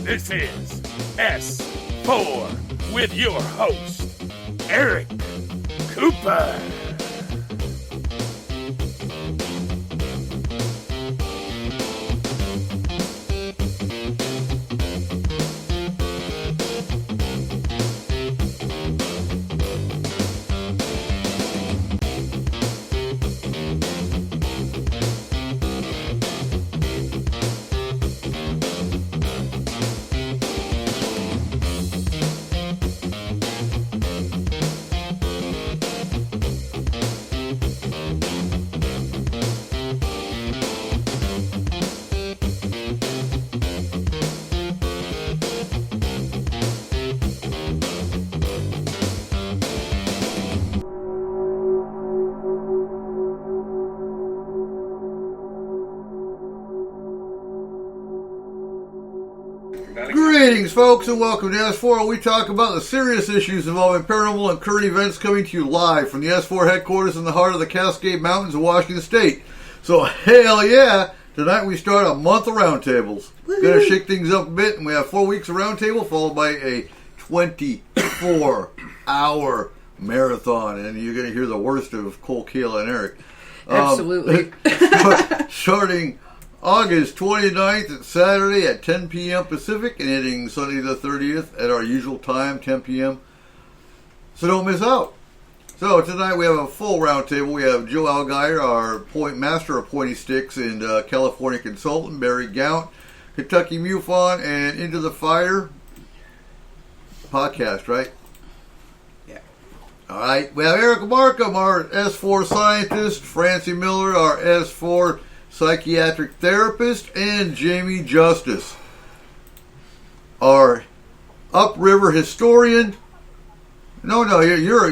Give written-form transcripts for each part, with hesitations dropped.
This is S-4 with your host, Eric Cooper. Greetings, folks, and welcome to S-4, where we talk about the serious issues involving paranormal and current events, coming to you live from the S-4 headquarters in the heart of the Cascade Mountains of Washington State. So, hell yeah, tonight we start a month of roundtables. Gonna shake things up a bit, and we have 4 weeks of roundtable, followed by a 24-hour marathon, and you're gonna hear the worst of Cole, Kayla, and Eric. Absolutely. Starting August 29th at Saturday at 10 p.m. Pacific and ending Sunday the 30th at our usual time, 10 p.m. So don't miss out. So tonight we have a full roundtable. We have Joe Algeier, our master of pointy sticks, and California consultant, Barry Gount, Kentucky MUFON, and Into the Fire podcast, right? Yeah. All right. We have Eric Markham, our S4 scientist, Francie Miller, our S4 psychiatric therapist, and Jamie Justice, our upriver historian. No, you're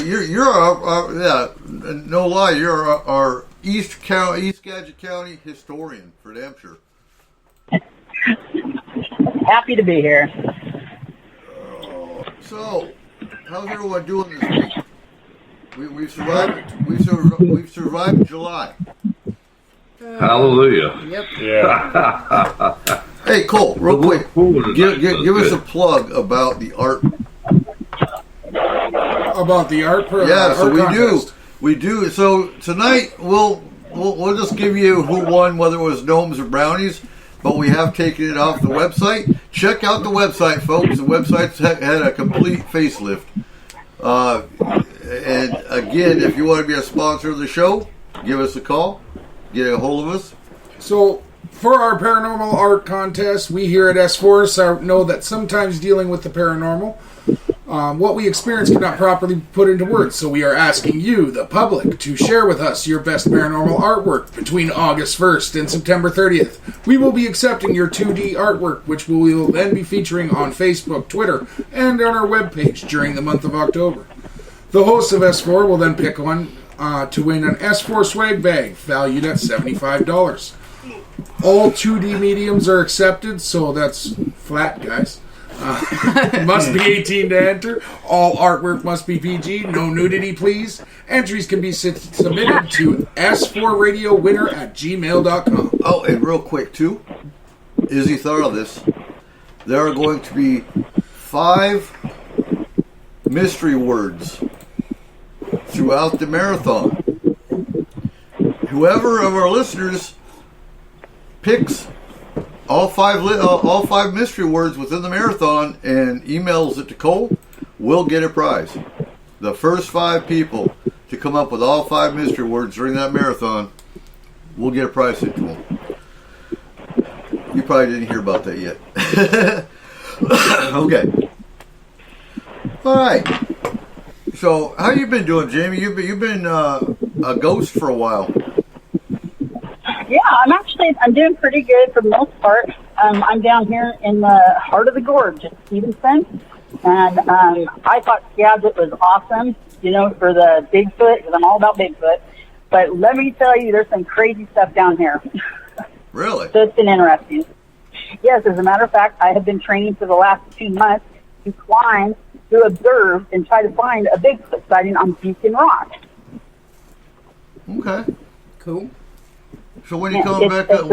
no lie, you're our East Gadget County historian for damn sure. Happy to be here. So, how's everyone doing this week? We've survived. We've survived July. Hallelujah. Yep. Yeah. Hey, Cole, real quick, give us a plug about the art. About the art Yeah, so art we contest. do. So tonight we'll just give you who won, whether it was gnomes or brownies, but we have taken it off the website. Check out the website, folks. The website's had a complete facelift. And again, if you want to be a sponsor of the show, give us a call. Get a hold of us. So, for our paranormal art contest, we here at S4 know that sometimes dealing with the paranormal, what we experience cannot properly be put into words. So we are asking you, the public, to share with us your best paranormal artwork between August 1st and September 30th. We will be accepting your 2D artwork, which we will then be featuring on Facebook, Twitter, and on our webpage during the month of October. The host of S4 will then pick one to win an S4 swag bag valued at $75. All 2D mediums are accepted, so that's flat, guys. Must be 18 to enter. All artwork must be PG. No nudity, please. Entries can be submitted to s4radiowinner@gmail.com. Oh, and real quick, too, Izzy thought of this. There are going to be 5 mystery words throughout the marathon. Whoever of our listeners picks all five mystery words within the marathon and emails it to Cole will get a prize. The first 5 people to come up with all 5 mystery words during that marathon will get a prize sent to them. You probably didn't hear about that yet. Okay. All right. So, how you been doing, Jamie? You've been a ghost for a while. Yeah, I'm actually Actually, I'm doing pretty good for the most part. I'm down here in the heart of the gorge at Stevenson, and I thought Skagit was awesome, you know, for the Bigfoot, because I'm all about Bigfoot. But let me tell you, there's some crazy stuff down here. Really? So it's been interesting. Yes, as a matter of fact, I have been training for the last 2 months to climb, to observe, and try to find a Bigfoot sighting on Beacon Rock. Okay. Cool. So when you coming back up?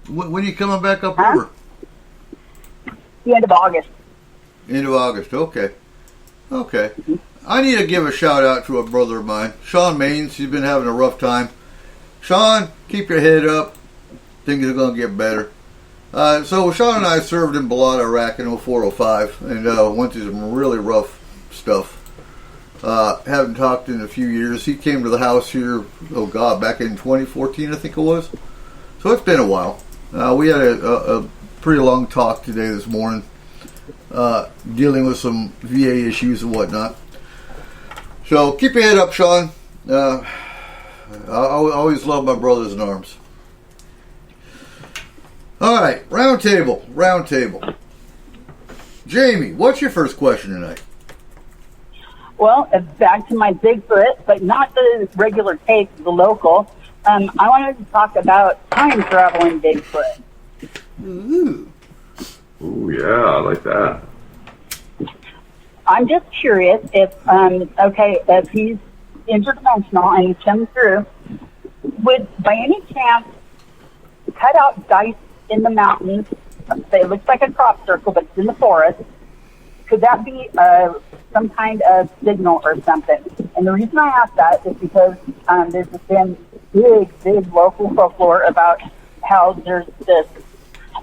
When you coming back up river? The end of August. End of August. Okay. Okay. I need to give a shout out to a brother of mine, Sean Maines. He's been having a rough time. Sean, keep your head up. Things are going to get better. So Sean and I served in Balad, Iraq in 04-05 and went through some really rough stuff. Haven't talked in a few years. He came to the house here, back in 2014, I think it was. So it's been a while. We had a pretty long talk today this morning, dealing with some VA issues and whatnot. So keep your head up, Sean. I always love my brothers in arms. All right, roundtable. Jamie, what's your first question tonight? Well, back to my Bigfoot, but not the regular case, the local. I wanted to talk about time-traveling Bigfoot. Ooh. Ooh, yeah, I like that. I'm just curious if, if he's interdimensional and he's come through, would, by any chance, cut out dice in the mountains, say it looks like a crop circle, but it's in the forest, could that be some kind of signal or something? And the reason I ask that is because there's been big local folklore about how there's this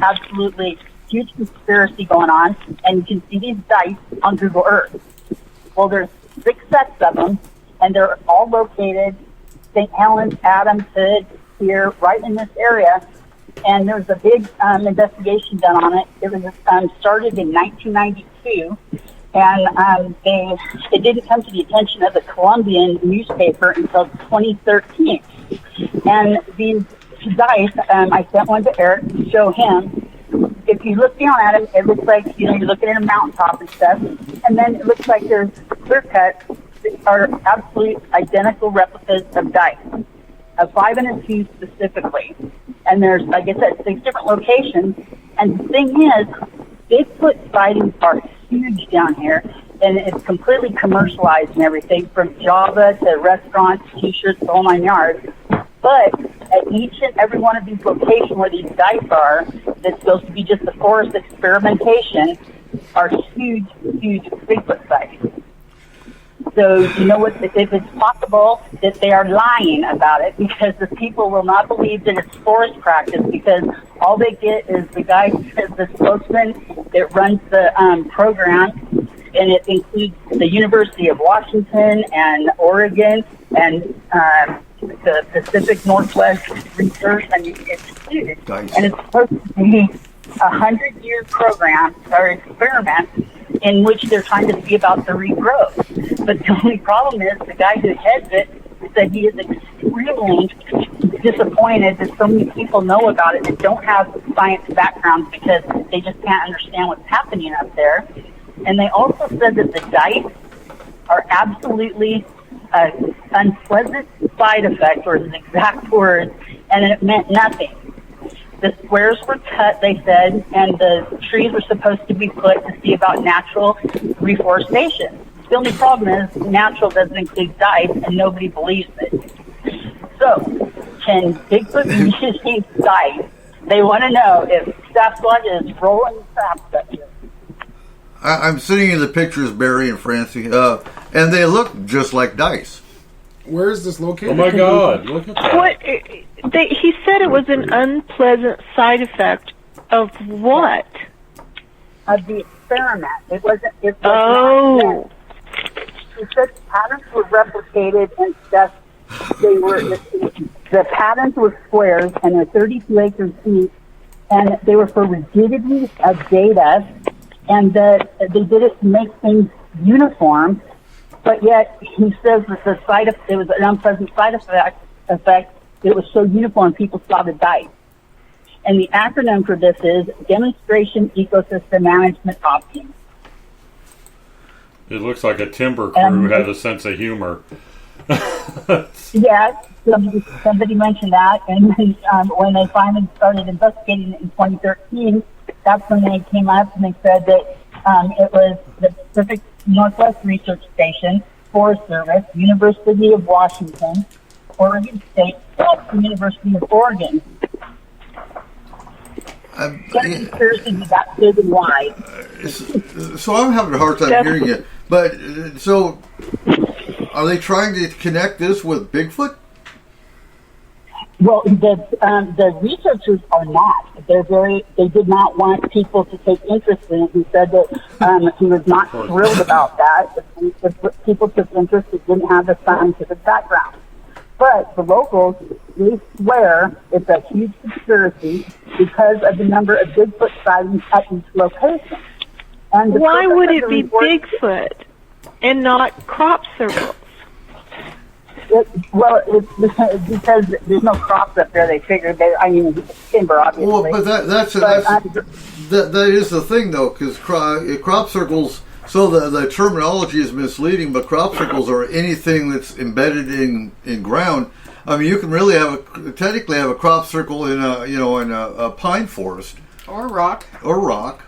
absolutely huge conspiracy going on, and you can see these dice on Google Earth. Well, there's 6 sets of them, and they're all located St. Helens, Adams, Hood, here, right in this area. And there's a big investigation done on it. It was started in 1992, and it didn't come to the attention of the Colombian newspaper until 2013. And these dice, I sent one to Eric to show him. If you look down at them, it looks like, you're looking at a mountaintop and stuff, and then it looks like there's clear cuts that are absolute identical replicas of dice, of 5 and a 2 specifically. And there's, like I said, 6 different locations. And the thing is, Bigfoot sightings are huge down here, and it's completely commercialized and everything, from Java to restaurants, T-shirts, the whole 9 yards. But at each and every one of these locations where these dice are, that's supposed to be just the forest experimentation, are huge Bigfoot sightings. So, you know what, if it's possible that they are lying about it, because the people will not believe that it's forest practice, because all they get is the guy, the spokesman that runs the program, and it includes the University of Washington and Oregon and the Pacific Northwest Research. I mean, it's huge. Nice. And it's supposed to be a 100-year program or experiment in which they're trying to see about the regrowth. But the only problem is the guy who heads it said he is extremely disappointed that so many people know about it that don't have science backgrounds, because they just can't understand what's happening up there. And they also said that the dice are absolutely unpleasant side effects, or his exact words, and it meant nothing. The squares were cut, they said, and the trees were supposed to be put to see about natural reforestation. The only problem is natural doesn't include dice, and nobody believes it. So, can Bigfoot be using dice? They want to know if Sasquatch is rolling traps up here. I'm sitting in the pictures, Barry and Francie, and they look just like dice. Where is this located? Oh my God! Look at that. What? He said it was an unpleasant side effect of what? Of the experiment. It wasn't. It was Oh. He said patterns were replicated and stuff. They were the patterns were squares, and they're 32 acres deep, and they were for rigidity of data, and that they did it to make things uniform. But yet he says that it was an unpleasant side effect. It was so uniform, people saw the dice. And the acronym for this is Demonstration Ecosystem Management Options. It looks like a timber crew had a sense of humor. Yes, somebody mentioned that, and then, when they finally started investigating it in 2013, that's when they came up and they said that it was the Pacific Northwest Research Station, Forest Service, University of Washington, Oregon State, plus the University of Oregon. Conspiracy that big and wide. So I'm having a hard time hearing you. But so, are they trying to connect this with Bigfoot? Well, the researchers are not. They did not want people to take interest in it. He said that he was not thrilled about that. If people took interest, it didn't have a scientific background. But the locals, they swear it's a huge conspiracy because of the number of Bigfoot sightings at each location. And why would it be Bigfoot and not crop circles? It's because there's no crops up there. They figured it's timber, obviously. Well, but that is the thing, though, because crop circles. So the terminology is misleading, but crop circles are anything that's embedded in ground. I mean, you can really technically have a crop circle in a pine forest or rock, or a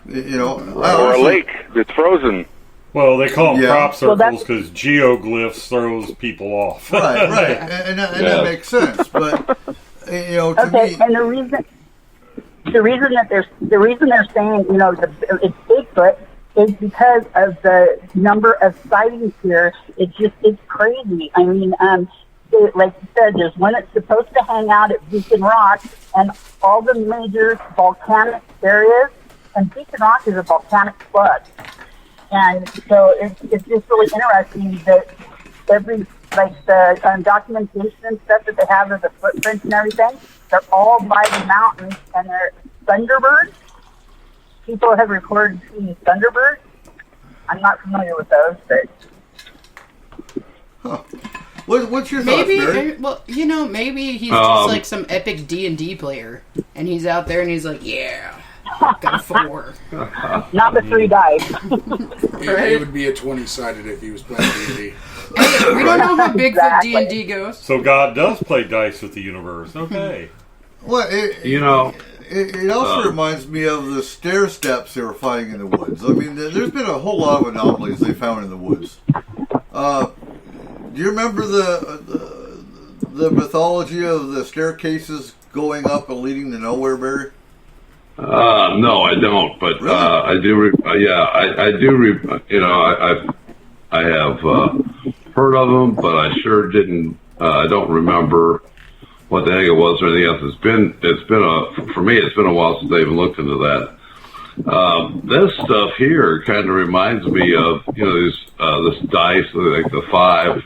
lake that's frozen. Well, they call them crop circles because geoglyphs throws people off. Right, and that makes sense. But to me, and the reason they're saying it's Bigfoot is because of the number of sightings here. It's crazy. I mean, like you said, there's one that's supposed to hang out at Beacon Rock and all the major volcanic areas, and Beacon Rock is a volcanic plug. And so it's just really interesting that the documentation and stuff that they have of the footprints and everything, they're all by the mountains, and they're thunderbirds. People have recorded seeing thunderbirds. I'm not familiar with those, but... Huh. What's your thoughts, Barry? Well, maybe he's just like some epic D&D player, and he's out there and he's like, yeah... Got a 4. Not the 3 dice. It would be a 20-sided if he was playing D&D. Hey, we don't know how Bigfoot D&D goes. So God does play dice with the universe. Okay. Well, it also reminds me of the stair steps they were finding in the woods. I mean, there's been a whole lot of anomalies they found in the woods. Do you remember the mythology of the staircases going up and leading to nowhere, Barry? No, I don't. But really? I do. I do. I have heard of them, but I sure didn't. I don't remember what the heck it was or anything else. For me, it's been a while since I even looked into that. This stuff here kind of reminds me of this dice, like the 5.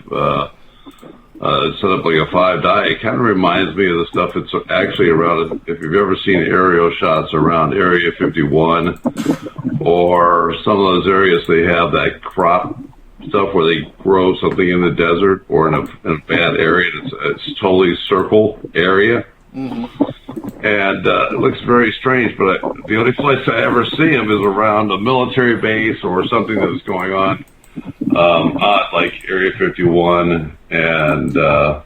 Set up like a 5 die. It kind of reminds me of the stuff that's actually around, if you've ever seen aerial shots around Area 51 or some of those areas, they have that crop stuff where they grow something in the desert or in a bad area. It's totally circle area. Mm-hmm. And it looks very strange, but the only place I ever see them is around a military base or something that's going on. Like Area 51 and in that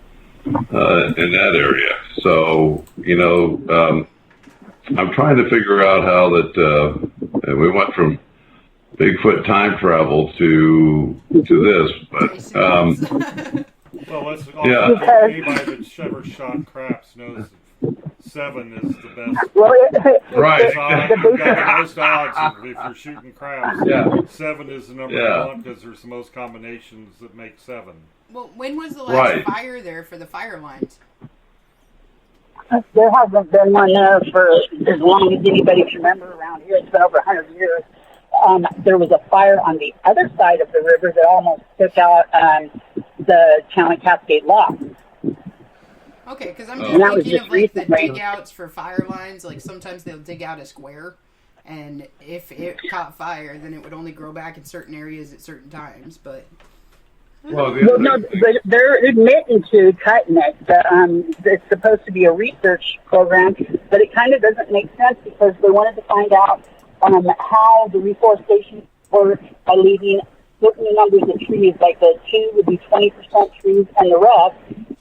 area. So, I'm trying to figure out how that we went from Bigfoot time travel to this, but well, let's also anybody that's ever shot craps knows 7 is the best. Well, right. You've got the most odds if you're shooting craps. Yeah. 7 is the number 1 because there's the most combinations that make 7. Well, when was the last fire there for the fire lines? There hasn't been one there for as long as anybody can remember around here. It's been over 100 years. There was a fire on the other side of the river that almost took out the County Cascade Lock. Okay, because I'm just thinking of like the dig outs for fire lines. Like sometimes they'll dig out a square, and if it caught fire, then it would only grow back in certain areas at certain times. But Well, no, they're admitting to cutting it. It's supposed to be a research program, but it kind of doesn't make sense because they wanted to find out how the reforestation works by leaving certain numbers of trees, like the 2 would be 20% trees and the rest,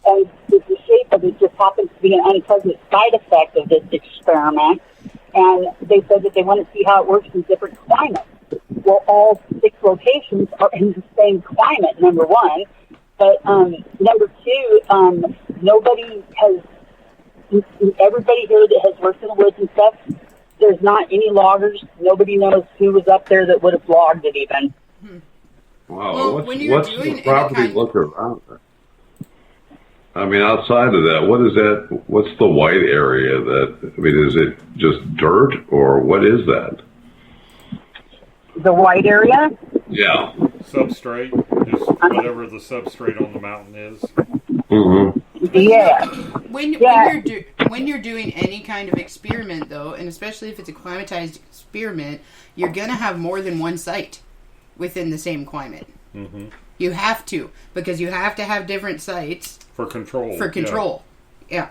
and the shape of it just happens to be an unpleasant side effect of this experiment, and they said that they want to see how it works in different climates. Well, all 6 locations are in the same climate, number one. But number two, everybody here that has worked in the woods and stuff, there's not any loggers. Nobody knows who was up there that would have logged it even. Wow, Well, when you're what's doing the property any kind- look around there? I mean, outside of that, what is that? What's the white area is it just dirt or what is that? The white area? Yeah. Substrate, just whatever the substrate on the mountain is. Mm-hmm. Yeah. When you're doing any kind of experiment, though, and especially if it's a climatized experiment, you're going to have more than one site within the same climate. Mm-hmm. You have to, because you have to have different sites For control. Yeah.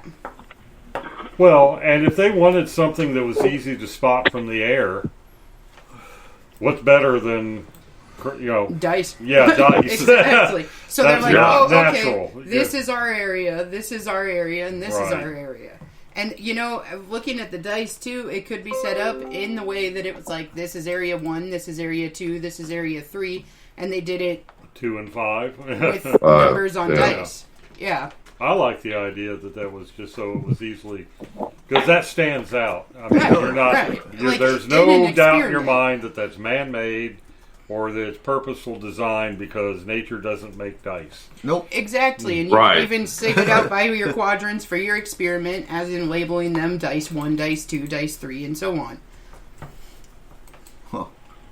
Well, and if they wanted something that was easy to spot from the air, what's better than, dice? Yeah, dice. Exactly. So they're like, natural. Okay, this is our area, this is our area, and this is our area. And, looking at the dice, too, it could be set up in the way that it was like, this is area 1, this is area 2, this is area 3, and they did it 2 and 5 with numbers on dice. Yeah. I like the idea that was just so it was easily, because that stands out. I mean, there's no doubt in your mind that that's man-made or that it's purposeful design because nature doesn't make dice. Nope. Exactly, and you can even save it out by your quadrants for your experiment, as in labeling them dice 1, dice 2, dice 3, and so on. Huh.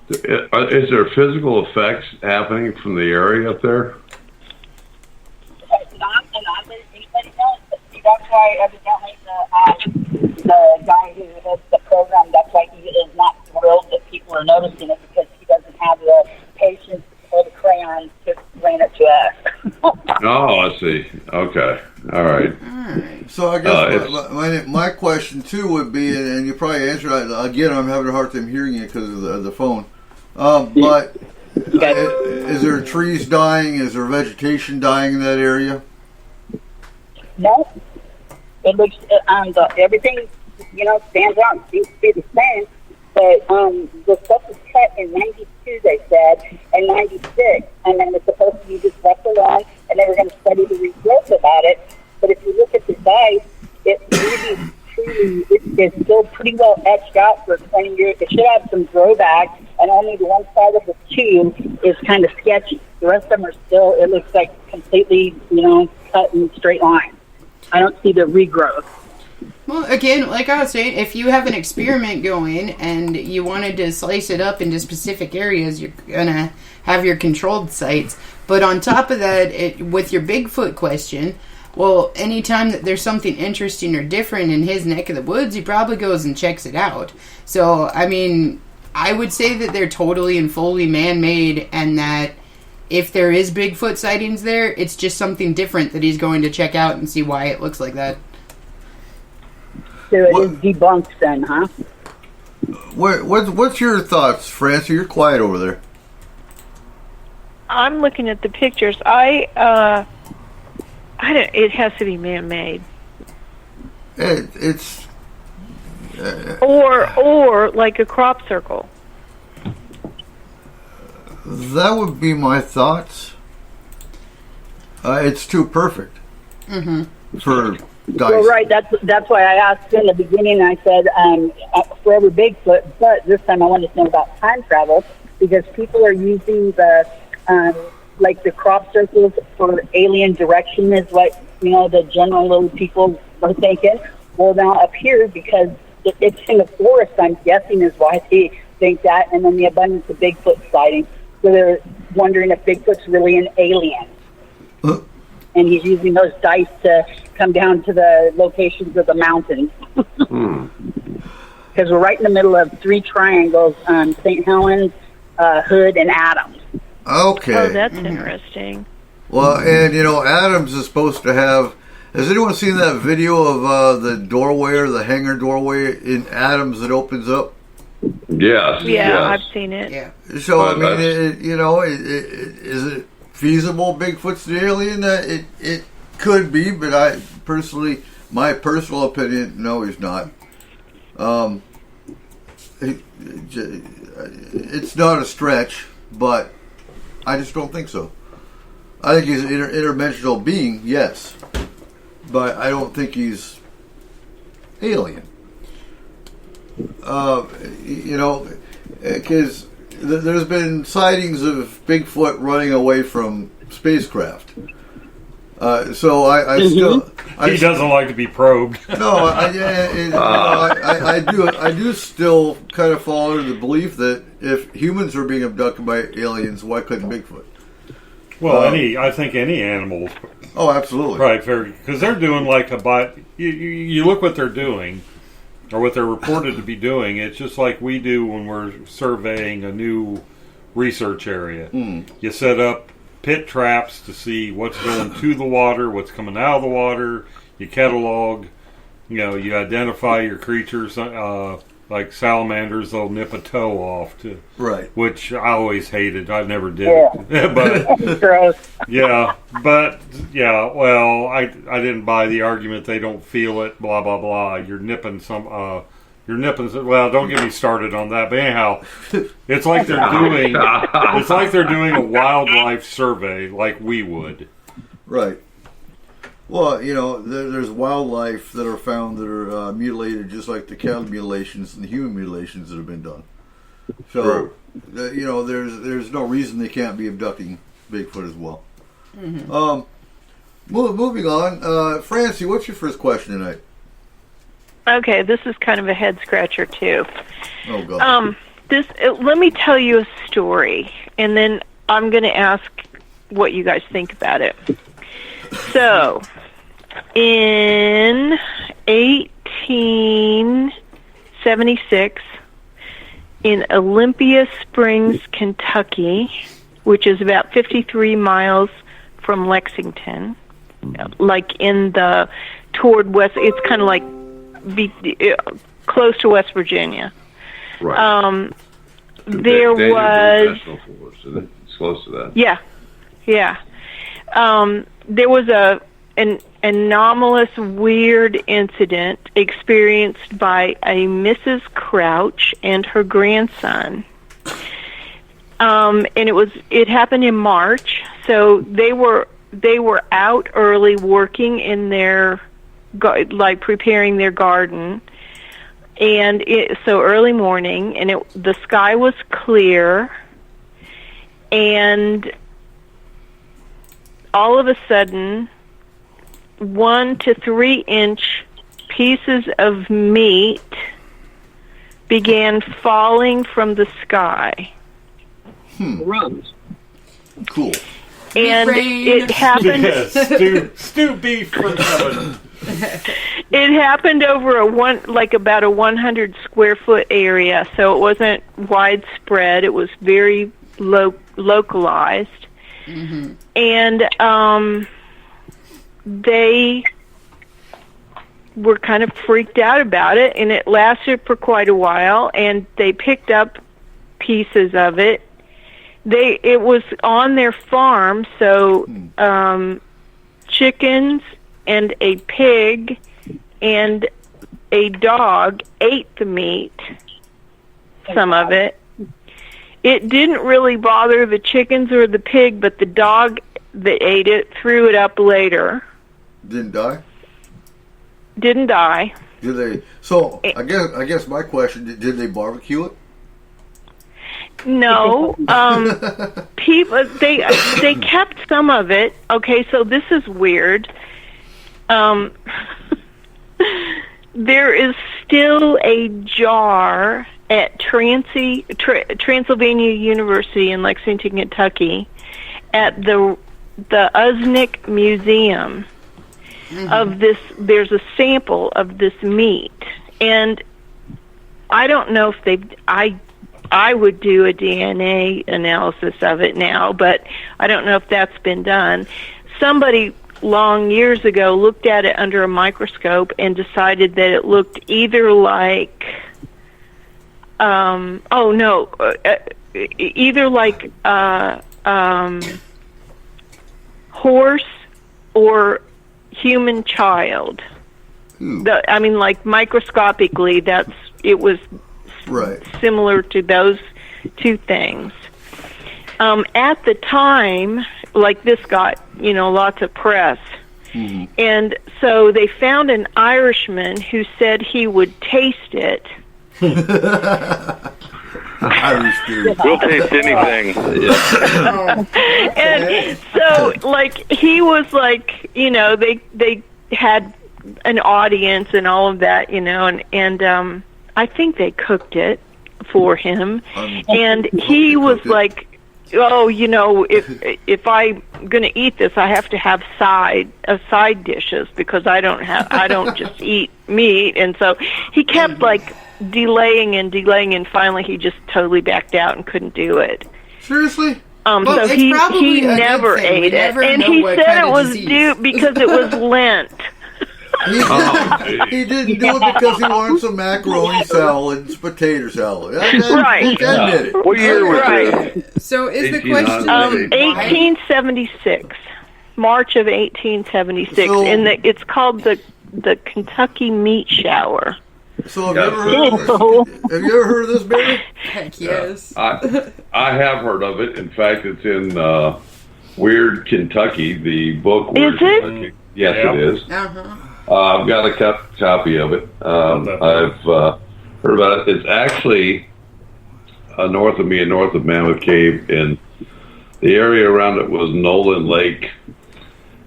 Is there physical effects happening from the area up there? Not that anybody knows, but see, that's why evidently the guy who heads the program, that's why he is not thrilled that people are noticing it, because he doesn't have the patience or the crayons to explain it to us. Oh, I see. Okay. All right. So I guess my question too would be, and you probably answered it again. I'm having a hard time hearing it because of the phone. But is there trees dying? Is there vegetation dying in that area? No. It looks everything stands out and seems to be the same. But the stuff was cut in '92, they said, and '96, and then it's supposed to be just left alone, and they were going to study the regrowth about it. But if you look at the dice, it really, truly, it's still pretty well etched out for 20 years. It should have some growback, and only the one side of the tube is kind of sketchy. The rest of them are still, it looks like completely, cut in straight lines. I don't see the regrowth. Well, again, like I was saying, if you have an experiment going and you wanted to slice it up into specific areas, you're going to have your controlled sites. But on top of that, with your Bigfoot question, well, anytime that there's something interesting or different in his neck of the woods, he probably goes and checks it out. So, I mean, I would say that they're totally and fully man-made, and that if there is Bigfoot sightings there, it's just something different that he's going to check out and see why it looks like that. So it is debunked then, huh? What's your thoughts, Francie? You're quiet over there. I'm looking at the pictures. It has to be man-made. It's or like a crop circle. That would be my thoughts. It's too perfect for dice. Well, right. That's why I asked in the beginning. I said forever Bigfoot, but this time I wanted to know about time travel, because people are using the like the crop circles for alien direction is what the general little people are thinking. Well, now up here, because it's in the forest, I'm guessing is why they think that, and then the abundance of Bigfoot sightings. So they're wondering if Bigfoot's really an alien. And he's using those dice to come down to the locations of the mountains. Because we're right in the middle of 3 triangles, St. Helens, Hood, and Adams. Okay. Oh, that's interesting. Well, and Adams is supposed to have. Has anyone seen that video of the doorway or the hangar doorway in Adams that opens up? Yes. Yeah, yes. I've seen it. Yeah. So I mean, is it feasible? Bigfoot's the alien? It could be, but my personal opinion, no, he's not. It's not a stretch, but I just don't think so. I think he's an interdimensional being, yes, but I don't think he's alien. Because there's been sightings of Bigfoot running away from spacecraft. So I still. He doesn't like to be probed. No, I do still kind of fall under the belief that if humans are being abducted by aliens, why couldn't Bigfoot? Well, I think any animal. Oh, absolutely. Right, because they're doing like you look what they're doing, or what they're reported to be doing. It's just like we do when we're surveying a new research area. You set up pit traps to see what's going to the water, what's coming out of the water. You catalog, you identify your creatures. Like salamanders, they'll nip a toe off too. Right. Which I always hated. I never did it. But Gross. well, I didn't buy the argument they don't feel it. Blah blah blah. You're nipping some. Well, don't get me started on that. But anyhow, it's like they're doing. It's like they're doing a wildlife survey, like we would. Right. Well, there's wildlife that are found that are mutilated, just like the cattle mutilations and the human mutilations that have been done. So, there's no reason they can't be abducting Bigfoot as well. Mm-hmm. Moving on, Francie, what's your first question tonight? Okay, this is kind of a head scratcher too. Oh God. Let me tell you a story, and then I'm going to ask what you guys think about it. So, in 1876, in Olympia Springs, Kentucky, which is about 53 miles from Lexington, like toward west, it's kind of like close to West Virginia. Right. There was... It's close to that. Yeah. There was an anomalous, weird incident experienced by a Mrs. Crouch and her grandson. And it happened in March. So they were out early working in their preparing their garden, and so early morning, and the sky was clear, and all of a sudden 1 to 3 inch pieces of meat began falling from the sky. Cool. And it happened. Yes, stew beef from heaven. It happened over about a 100 square foot area, so it wasn't widespread. It was very localized. Mm-hmm. And they were kind of freaked out about it, and it lasted for quite a while, and they picked up pieces of it. It was on their farm, so chickens and a pig and a dog ate the meat, some of it. It didn't really bother the chickens or the pig, but the dog that ate it threw it up later. Didn't die? Didn't die. Did they? So I guess my question: did they barbecue it? No. People they kept some of it. Okay, so this is weird. There is still a jar at Transylvania University in Lexington, Kentucky, at the Usnick Museum of this. There's a sample of this meat, and I don't know if I would do a DNA analysis of it now, but I don't know if that's been done. Somebody long years ago looked at it under a microscope and decided that it looked either like either like horse or human child. I mean, like microscopically, it was right. Similar to those two things. At the time, like this got, lots of press. Mm-hmm. And so they found an Irishman who said he would taste it. Irish dude. We'll taste anything. And so, like, he was like, they had an audience and all of that, and I think they cooked it for him. And he was like, oh, if I'm going to eat this, I have to have side dishes because I don't just eat meat. And so he kept like delaying, and finally he just totally backed out and couldn't do it. Seriously? So he never ate it, and he said it was due because it was Lent. He didn't do it because he wanted some macaroni salad and potato salad. Right. Admit it. What year was it? So is the question 1876, March of 1876, and it's called the Kentucky Meat Shower. So have you ever heard of this, Barry? Heck yes. I have heard of it. In fact, it's in Weird Kentucky, the book. Is it? Kentucky. Yes, it is. Uh-huh. I've got a copy of it. I've heard about it. It's actually north of me and north of Mammoth Cave, and the area around it was Nolan Lake.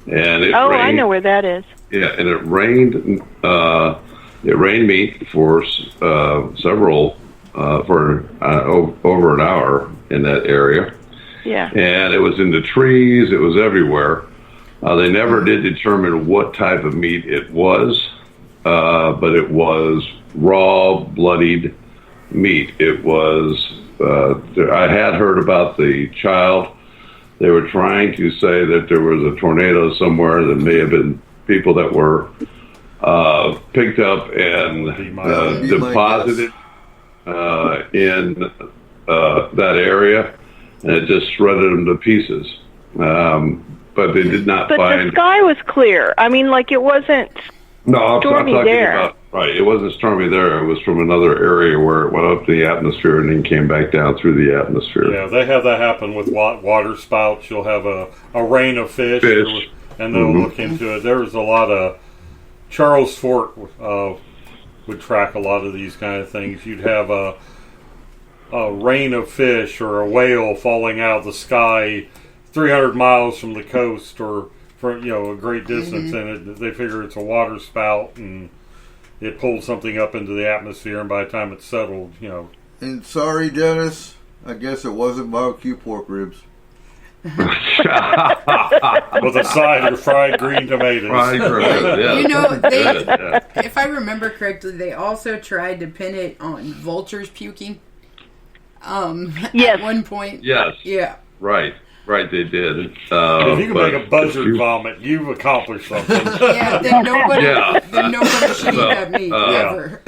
And it rained, I know where that is. Yeah, and it rained. It rained meat for over an hour in that area. Yeah. And it was in the trees. It was everywhere. They never did determine what type of meat it was, but it was raw, bloodied meat. It was, I had heard about the child. They were trying to say that there was a tornado somewhere that may have been people that were picked up and deposited in that area, and it just shredded them to pieces. But they did not find. But the sky was clear. I mean, like it wasn't stormy there. Right, it wasn't stormy there. It was from another area where it went up the atmosphere and then came back down through the atmosphere. Yeah, they have that happen with water spouts. You'll have a rain of fish. And they'll look into it. There was a lot of Charles Fort would track a lot of these kind of things. You'd have a rain of fish or a whale falling out of the sky 300 miles from the coast or from a great distance, and they figure it's a water spout, and it pulled something up into the atmosphere, and by the time it's settled, And sorry, Dennis, I guess it wasn't barbecue pork ribs. With a side of fried green tomatoes. If I remember correctly, they also tried to pin it on vultures puking. At one point. Yes. Yeah. Right, they did. If you can make a buzzard vomit, you've accomplished something. Yeah, then nobody should eat that meat ever.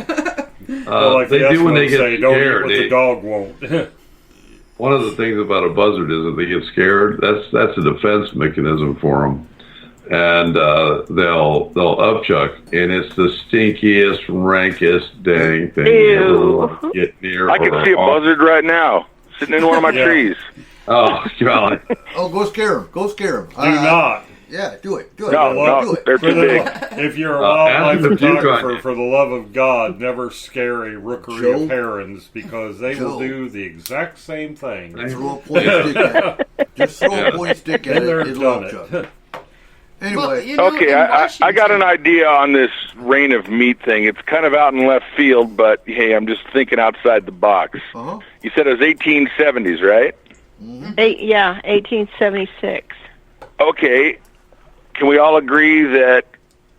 Like they do when they get scared. Don't eat what the dog won't. One of the things about a buzzard is that they get scared. That's a defense mechanism for them, and they'll upchuck, and it's the stinkiest, rankest dang thing you ever want to get near. I can see a buzzard right now sitting in one of my trees. Oh, God! Go scare him! Do not. Yeah, do it. No, do it. They're too big. If you're a wildlife photographer, for the love of God, never scare a rookery of herons because they will do the exact same thing. Throw a point stick at it. Just throw a point stick at it. It'll upchuck. Anyway. Okay, I got an idea on this rain of meat thing. It's kind of out in left field, but hey, I'm just thinking outside the box. Uh-huh. You said it was 1870s, right? Mm-hmm. 1876. Okay. Can we all agree that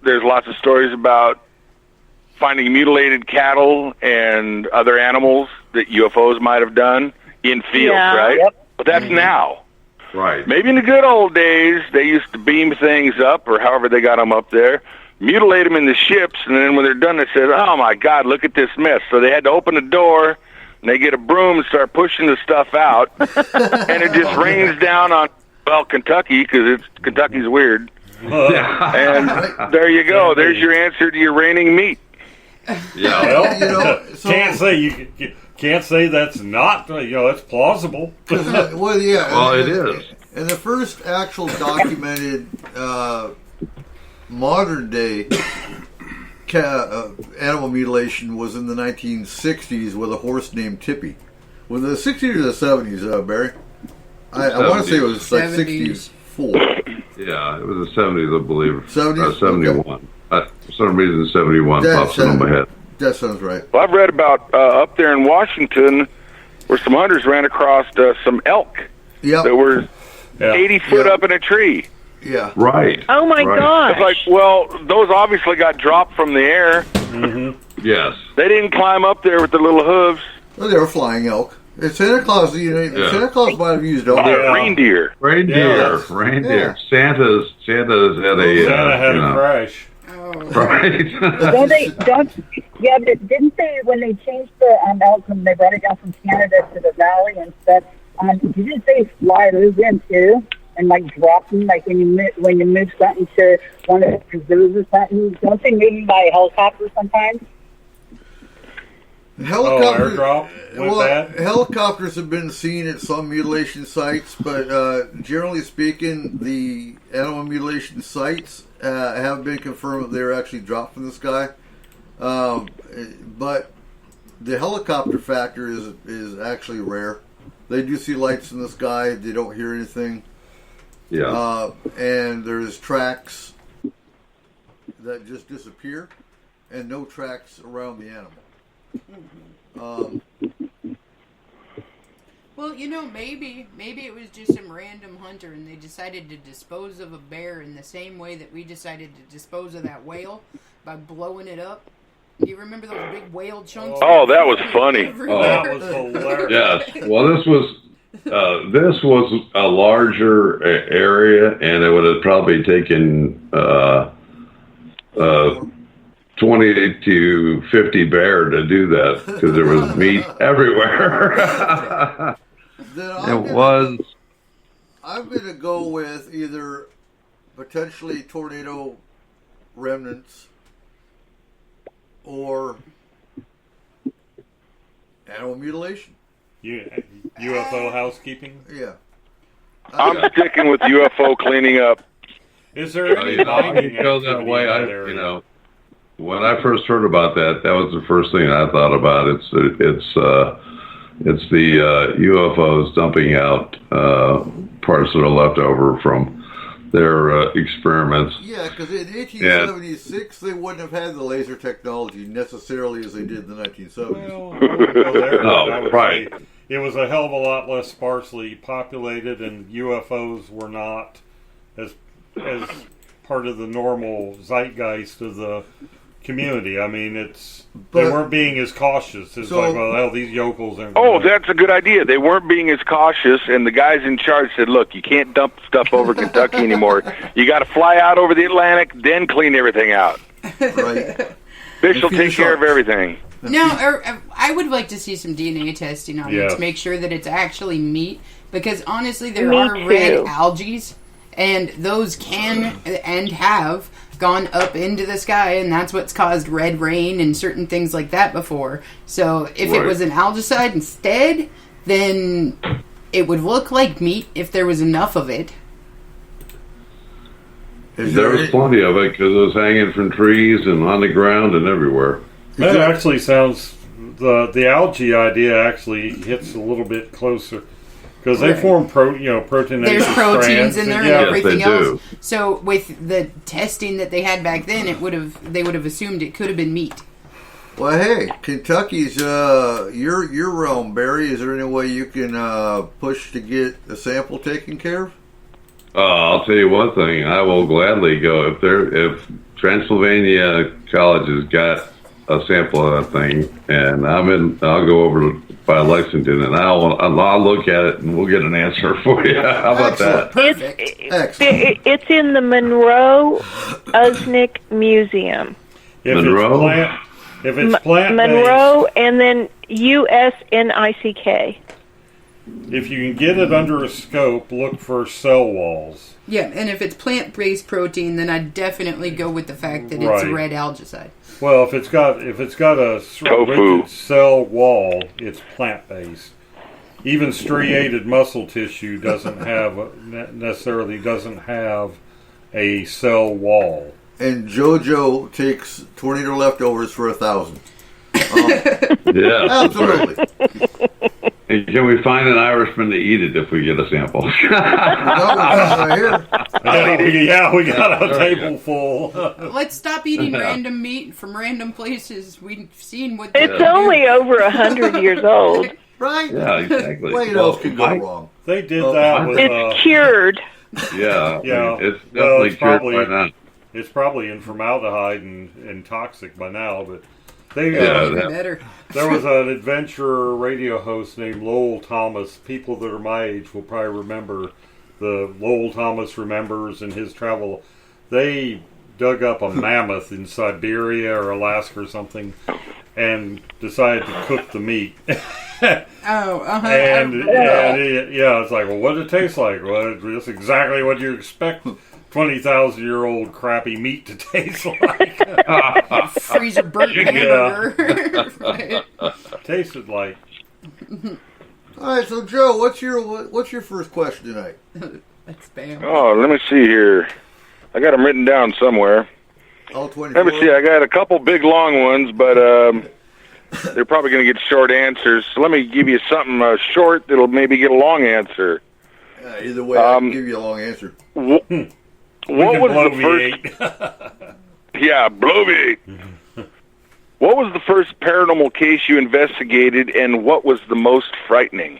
there's lots of stories about finding mutilated cattle and other animals that UFOs might have done in fields, Yeah. right? Yep. But that's now. Right. Maybe in the good old days, they used to beam things up, or however they got them up there, mutilate them in the ships, and then when they're done, they said, "Oh my God, look at this mess!" So they had to open the door, and they get a broom and start pushing the stuff out, and it just rains down on Kentucky, because Kentucky's weird. And there you go. There's your answer to your raining meat. Yeah. Well, You know, so- you can't say that's not, that's plausible. Well, yeah. Well, and- it is. And the first actual documented modern day animal mutilation was in the 1960s with a horse named Tippy. Was it the 60s or the 70s, Barry? I want to say it was like 70s. 64. Yeah, it was the 70s, I believe. 70s? 71. For some reason, 71 That pops into my head. That sounds right. Well, I've read about up there in Washington where some hunters ran across some elk that Yeah, were Yeah. 80 foot Yeah. up in a tree. yeah. Right. Oh my Right. gosh. It's like, well, those obviously got dropped from the air. Yes. They didn't climb up there with their little hooves. Well, they were flying elk. And Santa Claus, Yeah. Santa Claus might have used elk. Yeah. Reindeer. Reindeer. Yes. Reindeer. Santa's had a Santa had a crash. Oh. right. But didn't they, when they changed the elk and they brought it down from Canada to the valley and stuff, didn't they fly those in too? And like drop them, like when you move something to one of the preserves or something? Don't they move them by helicopter sometimes? Helicopters, airdrop with that? Helicopters have been seen at some mutilation sites, but generally speaking, the animal mutilation sites have been confirmed that they're actually dropped from the sky. But the helicopter factor is actually rare. They do see lights in the sky. They don't hear anything. Yeah. And there's tracks that just disappear, and no tracks around the animal. Well, maybe it was just some random hunter and they decided to dispose of a bear in the same way that we decided to dispose of that whale by blowing it up. Do you remember those big whale chunks? Oh, that was funny. That was hilarious. Yes. Well, this was a larger area, and it would have probably taken 20 to 50 bear to do that because there was meat everywhere. I'm going to go with either potentially tornado remnants or animal mutilation. UFO housekeeping? Yeah. I'm sticking with UFO cleaning up. Is there any mining go that activity way. in that area? When I first heard about that, that was the first thing I thought about. It's the UFOs dumping out parts that are left over from their experiments. Yeah, because in 1876 they wouldn't have had the laser technology necessarily as they did in the 1970s. I would right. say it was a hell of a lot less sparsely populated, and UFOs were not as part of the normal zeitgeist of the community. I mean, they weren't being as cautious. It's like, well, hell, these yokels aren't. Oh, that's a good idea. They weren't being as cautious, and the guys in charge said, look, you can't dump stuff over Kentucky anymore. You got to fly out over the Atlantic, then clean everything out. Right. Fish will take care of everything. No, I would like to see some DNA testing on it to make sure that it's actually meat, because honestly, there are red algae, and those can and have gone up into the sky, and that's what's caused red rain and certain things like that before. So if it was an algicide instead, then it would look like meat if there was enough of it. There was plenty of it because it was hanging from trees and on the ground and everywhere. That actually sounds, the algae idea actually hits a little bit closer. Because they form proteinaceous There's proteins in there and everything else. Do. So with the testing that they had back then, they would have assumed it could have been meat. Well, hey, Kentucky's your realm, Barry. Is there any way you can push to get a sample taken care of? I'll tell you one thing. I will gladly go if Transylvania College has got a sample of that thing, and I'll go over by Lexington, and I'll look at it, and we'll get an answer for you. How about that? Perfect. Excellent. It's in the Monroe Usnick Museum. Monroe? If it's plant Monroe and then USNICK. if you can get it under a scope, look for cell walls. Yeah, and if it's plant-based protein, then I'd definitely go with the fact that it's Right. red algicide. Well, if it's got a Tofu. rigid cell wall, it's plant-based. Even striated muscle tissue necessarily doesn't have a cell wall. And JoJo takes 20 leftovers for 1,000. Yeah. Absolutely. And can we find an Irishman to eat it if we get a sample? No, right here. Yeah, we got a table full. Let's stop eating random meat from random places. We've seen what It's only over 100 years old. Right? Yeah, exactly. What else could go wrong? They did that with. It's cured. Yeah, Yeah. it's Well, definitely it's cured probably- by now. It's probably in formaldehyde and toxic by now, but they. Yeah, even that- better. There was an adventure radio host named Lowell Thomas. People that are my age will probably remember the Lowell Thomas Remembers and his travel. They dug up a mammoth in Siberia or Alaska or something and decided to cook the meat. And it's like, well, what did it taste like? Well, it's taste what you expect 20,000-year-old crappy meat to taste like. Freezer burnt hamburger. Right. Tasted like. All right, so Joe, what's your first question tonight? That's spam. Oh, let me see here. I got them written down somewhere. All 24. Let me see. I got a couple big long ones, but they're probably going to get short answers. So let me give you something short that'll maybe get a long answer. Either way, I can give you a long answer. What was the first? Yeah, bloviate. What was the first paranormal case you investigated, and what was the most frightening?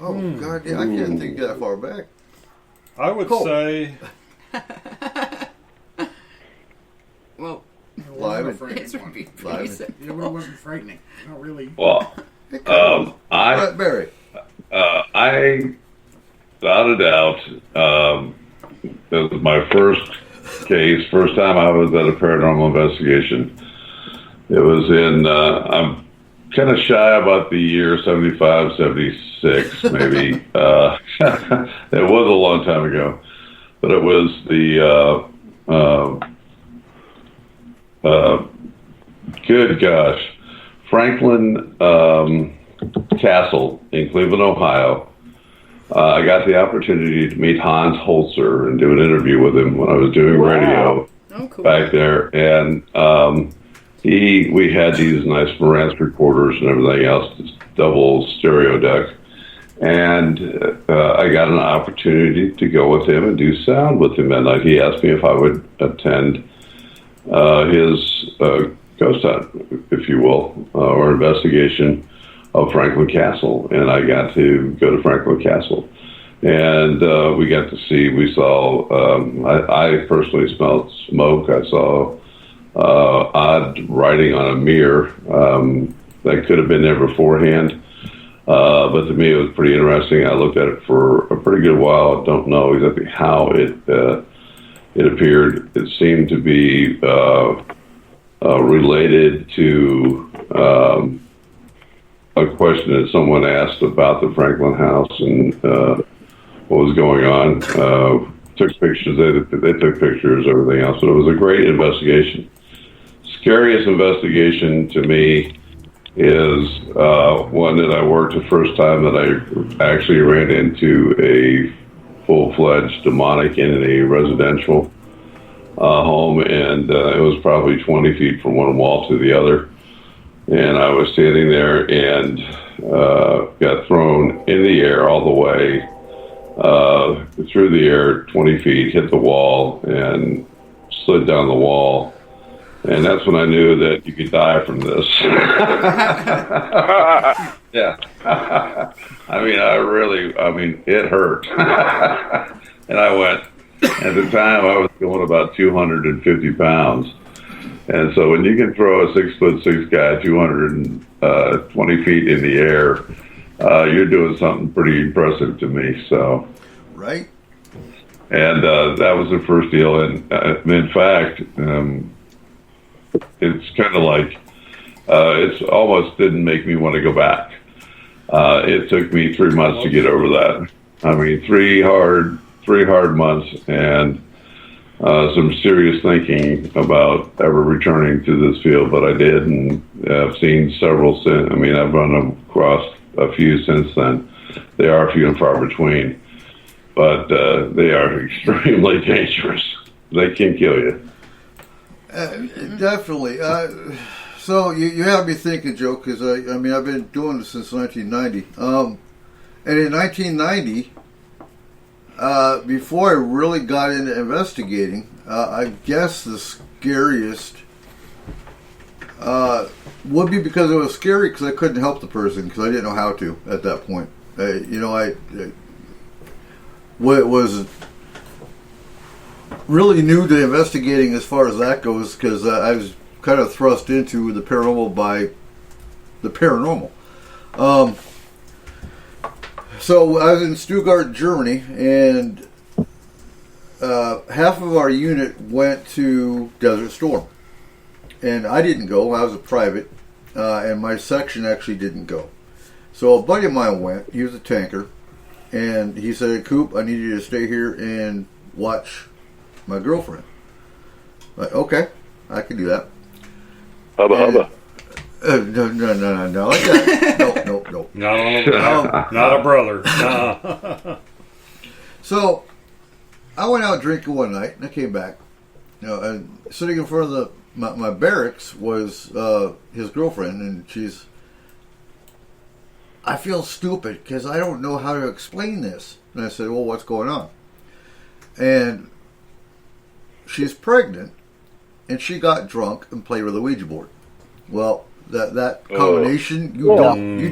Oh, God, yeah, I can't think that far back. I would Cool. say. Well, It wasn't a Lyman. frightening this would one. be pretty Lyman. simple. It wasn't frightening. Not really. Well, All I right, Barry. without a doubt, it was my first case, first time I was at a paranormal investigation. It was in, I'm kind of shy about the year 75, 76, maybe. It was a long time ago. But it was the, good gosh, Franklin Castle in Cleveland, Ohio. I got the opportunity to meet Hans Holzer and do an interview with him when I was doing radio Oh, cool. back there. And we had these nice Marantz recorders and everything else, this double stereo deck. And I got an opportunity to go with him and do sound with him that night. He asked me if I would attend his ghost hunt, if you will, or investigation of Franklin Castle. And I got to go to Franklin Castle. And we got to see, we saw, I personally smelled smoke. I saw odd writing on a mirror that could have been there beforehand. But to me, it was pretty interesting. I looked at it for a pretty good while. I don't know exactly how it appeared. It seemed to be related to a question that someone asked about the Franklin house and what was going on. Took pictures. They took pictures, everything else. But it was a great investigation. Scariest investigation to me is one that I worked the first time that I actually ran into a full-fledged demonic in a residential home, and it was probably 20 feet from one wall to the other. And I was standing there and got thrown in the air all the way through the air 20 feet, hit the wall, and slid down the wall. And that's when I knew that you could die from this. Yeah. I mean, it hurt. And I went, at the time I was going about 250 pounds. And so when you can throw a 6'6" guy 220 feet in the air, you're doing something pretty impressive to me. So, right. And that was the first deal. And in fact, it's kind of like it's almost didn't make me want to go back. It took me 3 months to get over that. I mean, three hard months and some serious thinking about ever returning to this field, but I did, and I've seen several since. I mean, I've run across a few since then. They are few and far between, but they are extremely dangerous. They can kill you. Definitely. So you have me thinking, Joe, because I mean, I've been doing this since 1990. And in 1990, before I really got into investigating, I guess the scariest would be because it was scary because I couldn't help the person because I didn't know how to at that point. I was really new to investigating as far as that goes because I was kind of thrust into the paranormal by the paranormal. So I was in Stuttgart, Germany, and half of our unit went to Desert Storm. And I didn't go. I was a private, and my section actually didn't go. So a buddy of mine went. He was a tanker, and he said, "Coop, I need you to stay here and watch my girlfriend." I'm like, okay, I can do that. Hubba hubba. No. Like that. No. Not a brother. Nah. So I went out drinking one night, and I came back. And sitting in front of my barracks was his girlfriend, and she's. I feel stupid because I don't know how to explain this. And I said, "Well, what's going on?" And she's pregnant, and she got drunk and played with a Ouija board. Well, that combination, you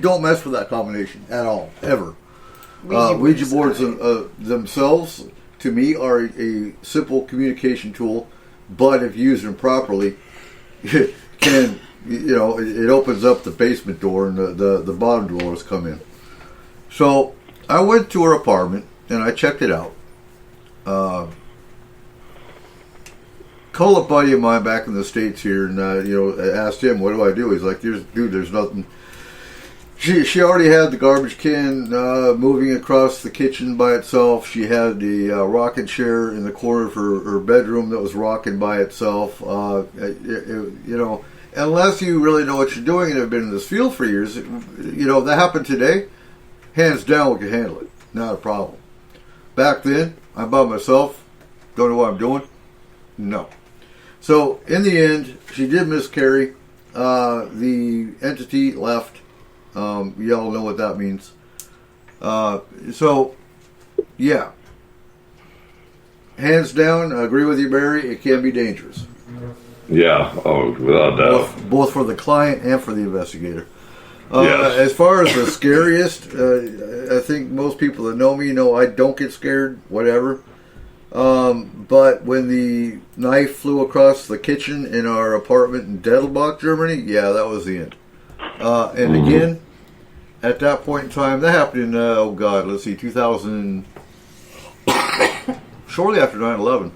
don't mess with that combination at all, ever. Ouija boards themselves, to me, are a simple communication tool, but if used improperly, it can, it opens up the basement door and the bottom dwellers come in. So I went to her apartment and I checked it out. Called a buddy of mine back in the States here, and asked him, "What do I do?" He's like, "There's nothing." She already had the garbage can moving across the kitchen by itself. She had the rocking chair in the corner of her bedroom that was rocking by itself. Unless you really know what you're doing and have been in this field for years, if that happened today, hands down, we could handle it. Not a problem. Back then, I'm by myself, don't know what I'm doing. No. So, in the end, she did miscarry. The entity left. You all know what that means. So, yeah. Hands down, I agree with you, Barry. It can be dangerous. Yeah, without doubt. Both for the client and for the investigator. Yes. As far as the scariest, I think most people that know me know I don't get scared, whatever. But when the knife flew across the kitchen in our apartment in Dettelbach, Germany, yeah, that was the end. And again, at that point in time, that happened in, 2000, shortly after 9/11.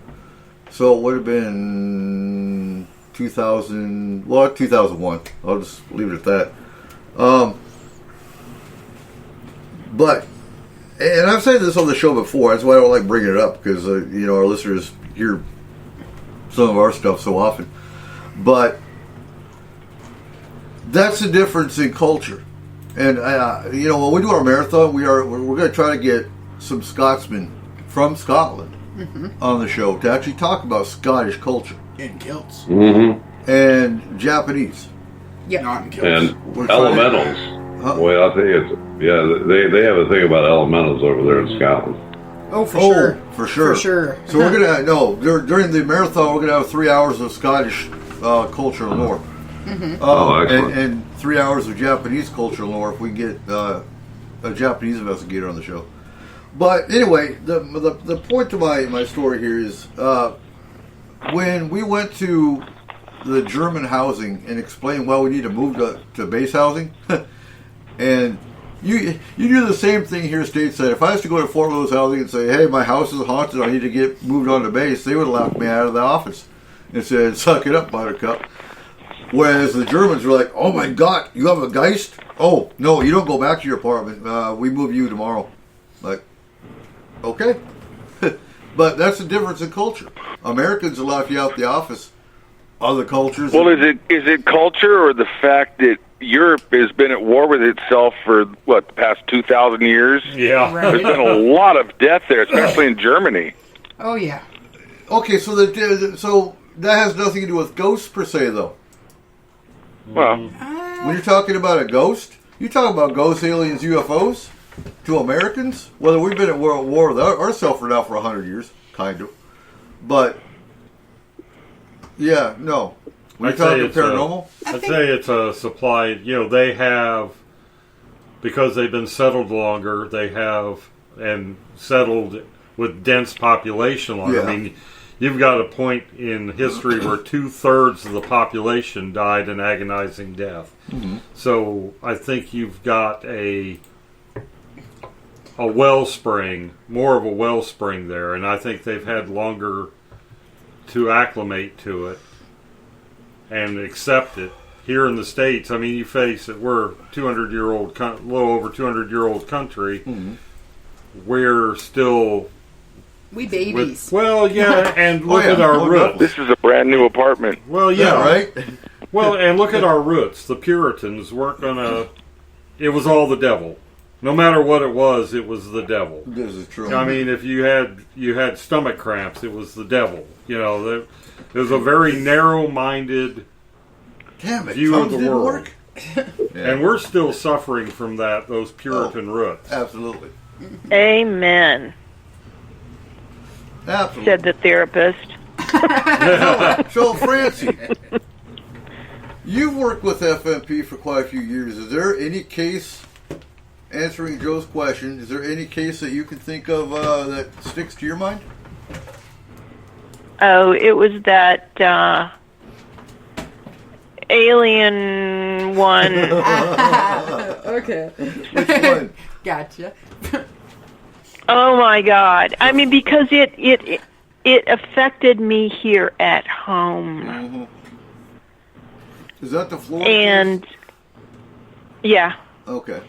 So it would have been 2001. I'll just leave it at that. But, and I've said this on the show before, that's why I don't like bringing it up, because, our listeners hear some of our stuff so often. But that's the difference in culture. And, when we do our marathon, we're going to try to get some Scotsmen from Scotland on the show to actually talk about Scottish culture. In kilts. Mm-hmm. And Japanese. Yeah. Not in kilts. And elementals. Well, I think they have a thing about elementals over there in Scotland. Oh, for sure. For sure. For sure. So we're going to, during the marathon, we're going to have 3 hours of Scottish culture and lore. Excellent. And 3 hours of Japanese culture and lore if we get a Japanese investigator on the show. But anyway, the point to my story here is when we went to the German housing and explain why we need to move to base housing. And you do the same thing here stateside. If I was to go to Fort Lewis housing and say, hey, my house is haunted, I need to get moved on to base, they would laugh me out of the office and said, suck it up, buttercup. Whereas the Germans were like, oh my God, you have a Geist? Oh, no, you don't go back to your apartment. We move you tomorrow. Like, okay. But that's the difference in culture. Americans will laugh you out the office. Other cultures... Well, is it culture or the fact that Europe has been at war with itself for, the past 2,000 years? Yeah. Right. There's been a lot of death there, especially in Germany. Oh, yeah. Okay, so so that has nothing to do with ghosts per se, though. Well, When you're talking about a ghost, you talk about ghosts, aliens, UFOs to Americans. Whether we've been at war with ourselves for now for 100 years, kind of. But yeah, no. When you're talking paranormal, I'd say it's a supply. They have, because they've been settled longer. They have and settled with dense population longer. Yeah. I mean, you've got a point in history where 2/3 of the population died an agonizing death. Mm-hmm. So I think you've got a wellspring, more of a wellspring there, and I think they've had longer to acclimate to it and accept it. Here in the States, I mean, you face it, we're a 200-year-old, a little over 200-year-old country. Mm-hmm. We're still... We babies. And look at our roots. this is a brand new apartment. Well, yeah, right. Well, and look at our roots. The Puritans weren't gonna... It was all the devil. No matter what it was the devil. This is true. I mean, if you had stomach cramps, it was the devil. It was a very narrow-minded Damn it, view of tongues the didn't world. work. Yeah. And we're still suffering from those Puritan roots. Absolutely. Amen, Absolutely. said the therapist. So, Francie, you've worked with FMP for quite a few years. Is there any case, answering Joe's question, is there any case that you can think of that sticks to your mind? Oh, it was that alien one. Okay. Which one? Gotcha. Oh my God! I mean, because it affected me here at home, Mm-hmm. Is that the floor? and case? yeah, Okay.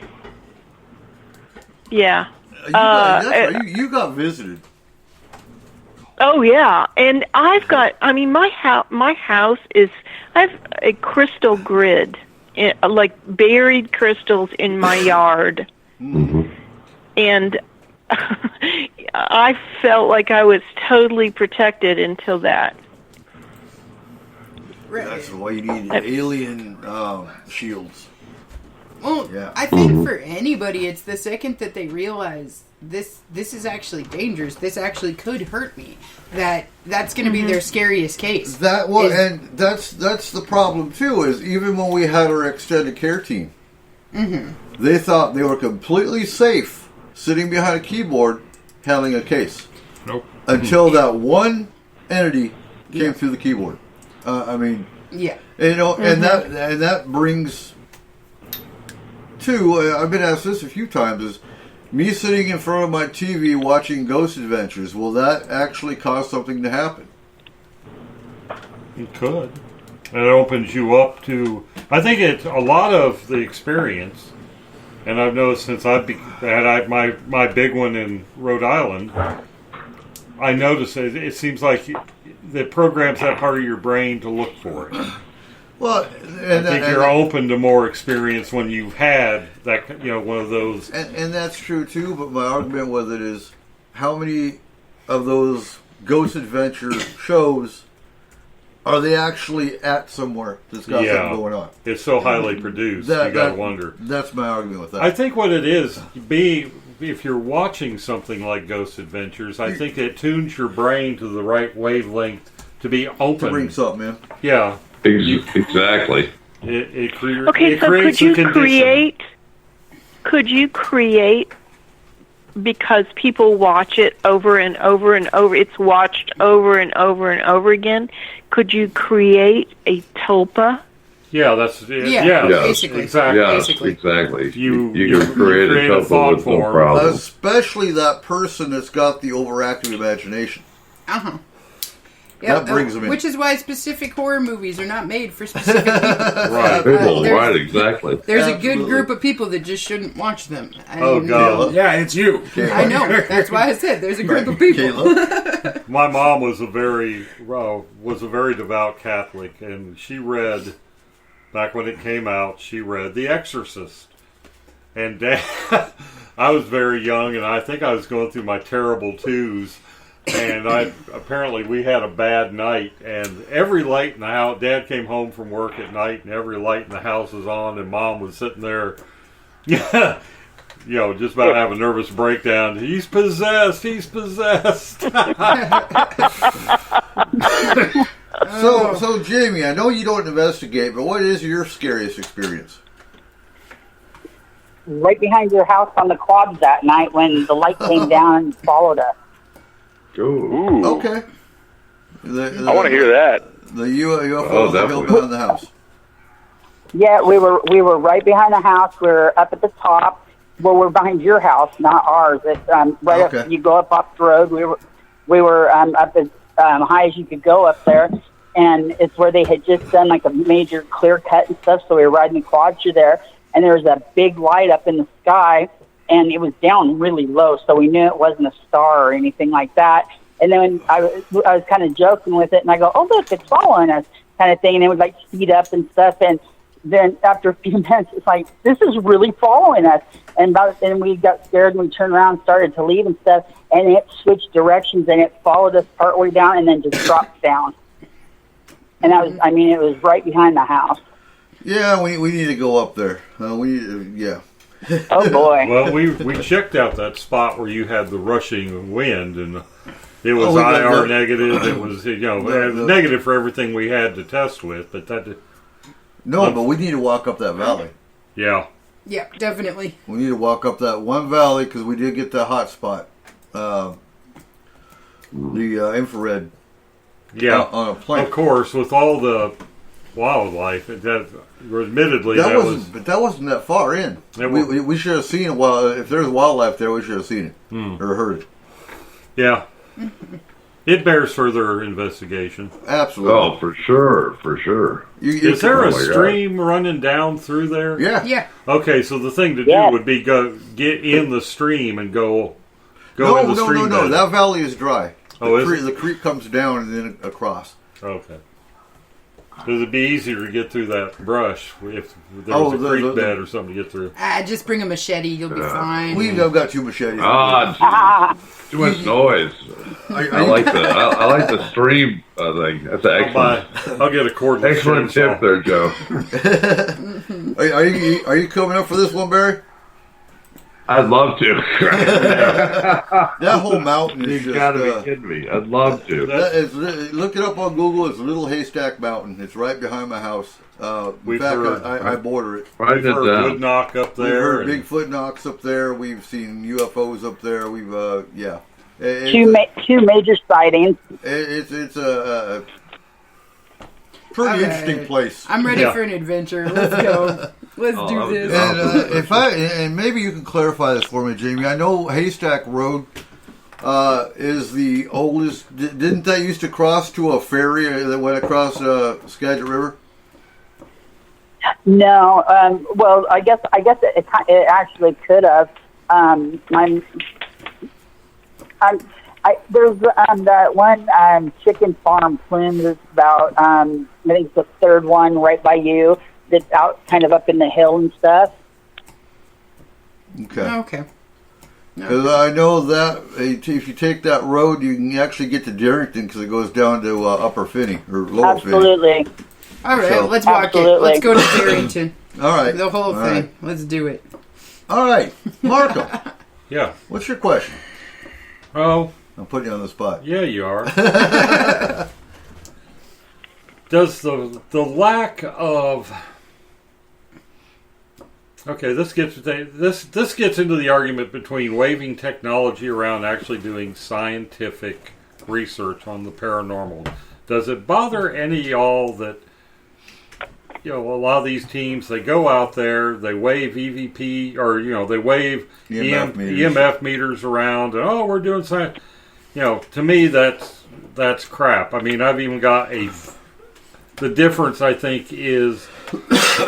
yeah. That's right. You got visited. Oh yeah, and I've got. I mean, my house is. I have a crystal grid, like buried crystals in my yard, and I felt like I was totally protected until that. Right. That's why you need alien shields. Well, Yeah. I think for anybody, it's the second that they realize this is actually dangerous. This actually could hurt me. That's going to be their scariest case. And that's the problem too. Is even when we had our extended care team, they thought they were completely safe sitting behind a keyboard handling a case. Nope. Until that one entity came through the keyboard. I mean, Yeah. and that brings to I've been asked this a few times: is me sitting in front of my TV watching Ghost Adventures, will that actually cause something to happen? It could. It opens you up to... I think it's a lot of the experience, and I've noticed since I've had my big one in Rhode Island, I noticed it seems like it programs that part of your brain to look for it. Well, I think you're open to more experience when you've had that, one of those. And that's true too, but my argument with it is how many of those Ghost Adventure shows are they actually at somewhere that's got something going on? It's so highly produced, you got to wonder. That's my argument with that. I think what it is, if you're watching something like Ghost Adventures, I think it tunes your brain to the right wavelength to be open. To bring something in. Yeah. Exactly. It creates Okay, so could you create because people watch it over and over and over. It's watched over and over and over again. Could you create a tulpa? Yeah, that's it. Yeah, Yeah, basically. exactly. Yes, Basically. exactly. You can create a thought couple with no form. problem. Especially that person that's got the overactive imagination. Uh-huh. That brings them in. Which is why specific horror movies are not made for specific people. Right. People, there's- right, exactly. There's a Absolutely. good group of people that just shouldn't watch them. Oh, God. Yeah, it's you. I know. That's why I said there's a group of people. Caleb? My mom was a very devout Catholic, and she read, back when it came out, she read The Exorcist. And Dad, I was very young, and I think I was going through my terrible twos. And apparently we had a bad night, and every light in the house, Dad came home from work at night, and every light in the house was on, and Mom was sitting there, just about to have a nervous breakdown. He's possessed. He's possessed. So Jamie, I know you don't investigate, but what is your scariest experience? Right behind your house on the quads that night when the light came down and followed us. Ooh. Okay. I want to hear that. The UFO Oh, that definitely. go behind the house. Yeah, we were right behind the house. We were up at the top. Well, we're behind your house, not ours. It's right Okay. up. You go up off the road. We were up as high as you could go up there, and it's where they had just done like a major clear cut and stuff. So we were riding the quads through there, and there was a big light up in the sky, and it was down really low, so we knew it wasn't a star or anything like that. And then I was kind of joking with it, and I go, "Oh, look, it's following us," kind of thing. And it would like speed up and stuff. And then after a few minutes, it's like, "This is really following us." And then we got scared, and we turned around, and started to leave and stuff. And it switched directions, and it followed us partway down, and then just dropped down. And it was right behind the house. Yeah, we need to go up there. Yeah. Oh boy! Well, we checked out that spot where you had the rushing wind, and it was we got IR the- negative. It was negative for everything we had to test with, but No, but we need to walk up that valley. yeah. Yeah, definitely. We need to walk up that one valley because we did get that hot spot. The infrared. Yeah, on a plane. Of course, with all the wildlife, admittedly, But that wasn't that far in. It We should have seen it. Well, if there's wildlife there, we should have seen it or heard it. Yeah, it bears further investigation. Absolutely. Oh, for sure. Is there oh a my God. stream running down through there? Yeah. Yeah. Okay, so the thing to do Yeah. would be get in the stream and go No, in the stream. no. bed. That valley is dry. Oh, is The creek comes down and then across. Okay. Because it'd be easier to get through that brush if there Oh, was a the- creek the- bed or something to get through. Just bring a machete. You'll be fine. We've got 2 machetes. Too much noise. I like the stream thing. That's excellent. I'll get a cordless Excellent chainsaw. tip there, Joe. Are you coming up for this one, Barry? I'd love to. That whole mountain is You just. gotta be kidding me. I'd love to. Look it up on Google. It's Little Haystack Mountain. It's right behind my house. In We've fact, heard- I border it. Write We've it heard down. wood knock up We've there. heard and- Bigfoot knocks up there. We've seen UFOs up there. We've yeah. Two major sightings. It's a pretty All right. interesting place. I'm ready Yeah. for an adventure. Let's go. Let's Oh, do that would this. be awesome. And maybe you can clarify this for me, Jamie. I know Haystack Road is the oldest. Didn't that used to cross to a ferry that went across Skagit River? No, well, I guess it actually could have. There's that one chicken farm, Plume, that's about I think the third one right by you. That's out kind of up in the hill and stuff. Okay. Okay. Because I know that if you take that road, you can actually get to Darrington because it goes down to Upper Finney or Lower Finney. Absolutely. All right, So- let's walk Absolutely. it. Let's go to Darrington. All right. The whole All thing. right. Let's do it. All right. Marco, Yeah. what's your question? Oh, I'm putting you on the spot. yeah, you are. Does the lack of Okay, this gets into the argument between waving technology around and actually doing scientific research on the paranormal. Does it bother any of y'all that a lot of these teams, they go out there, they wave EVP or they wave EMF meters around, and we're doing science. To me that's crap. I mean, I've even got the difference, I think, is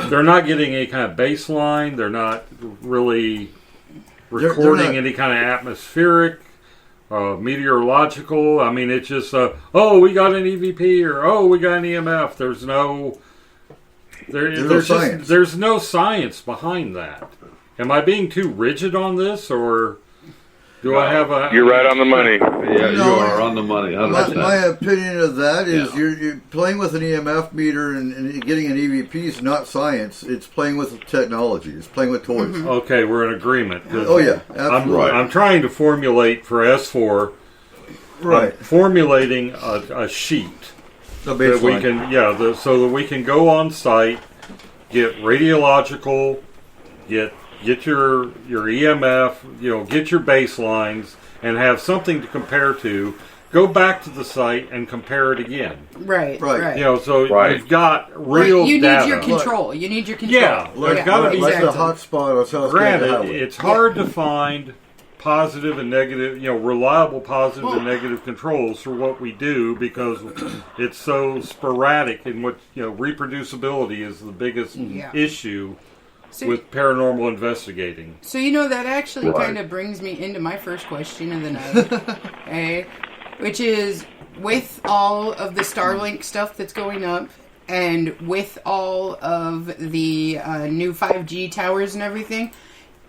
they're not getting any kind of baseline. They're not really recording any kind of atmospheric, meteorological. I mean, it's just, we got an EVP or, we got an EMF. There's no science. There's no science behind that. Am I being too rigid on this, or do I have a... You're right on the money. Yeah, you are on the money. My opinion of that is you're playing with an EMF meter and getting an EVP is not science. It's playing with technology. It's playing with toys. Mm-hmm. Okay, we're in agreement. Oh, yeah, absolutely. I'm trying to formulate for S4... Right. Formulating a sheet that we can, so that we can go on site, get radiological, get your EMF, get your baselines, and have something to compare to. Go back to the site and compare it again. Right. You've got real you data. Need your control. You need your control. Yeah, there's got to be like the hotspot on South Granted, Highway. it's hard to find positive and negative, reliable positive and negative controls for what we do because it's so sporadic, and what reproducibility is the biggest issue with paranormal investigating. So that actually kind of brings me into my first question of the night, which is, with all of the Starlink stuff that's going up, and with all of the new 5G towers and everything,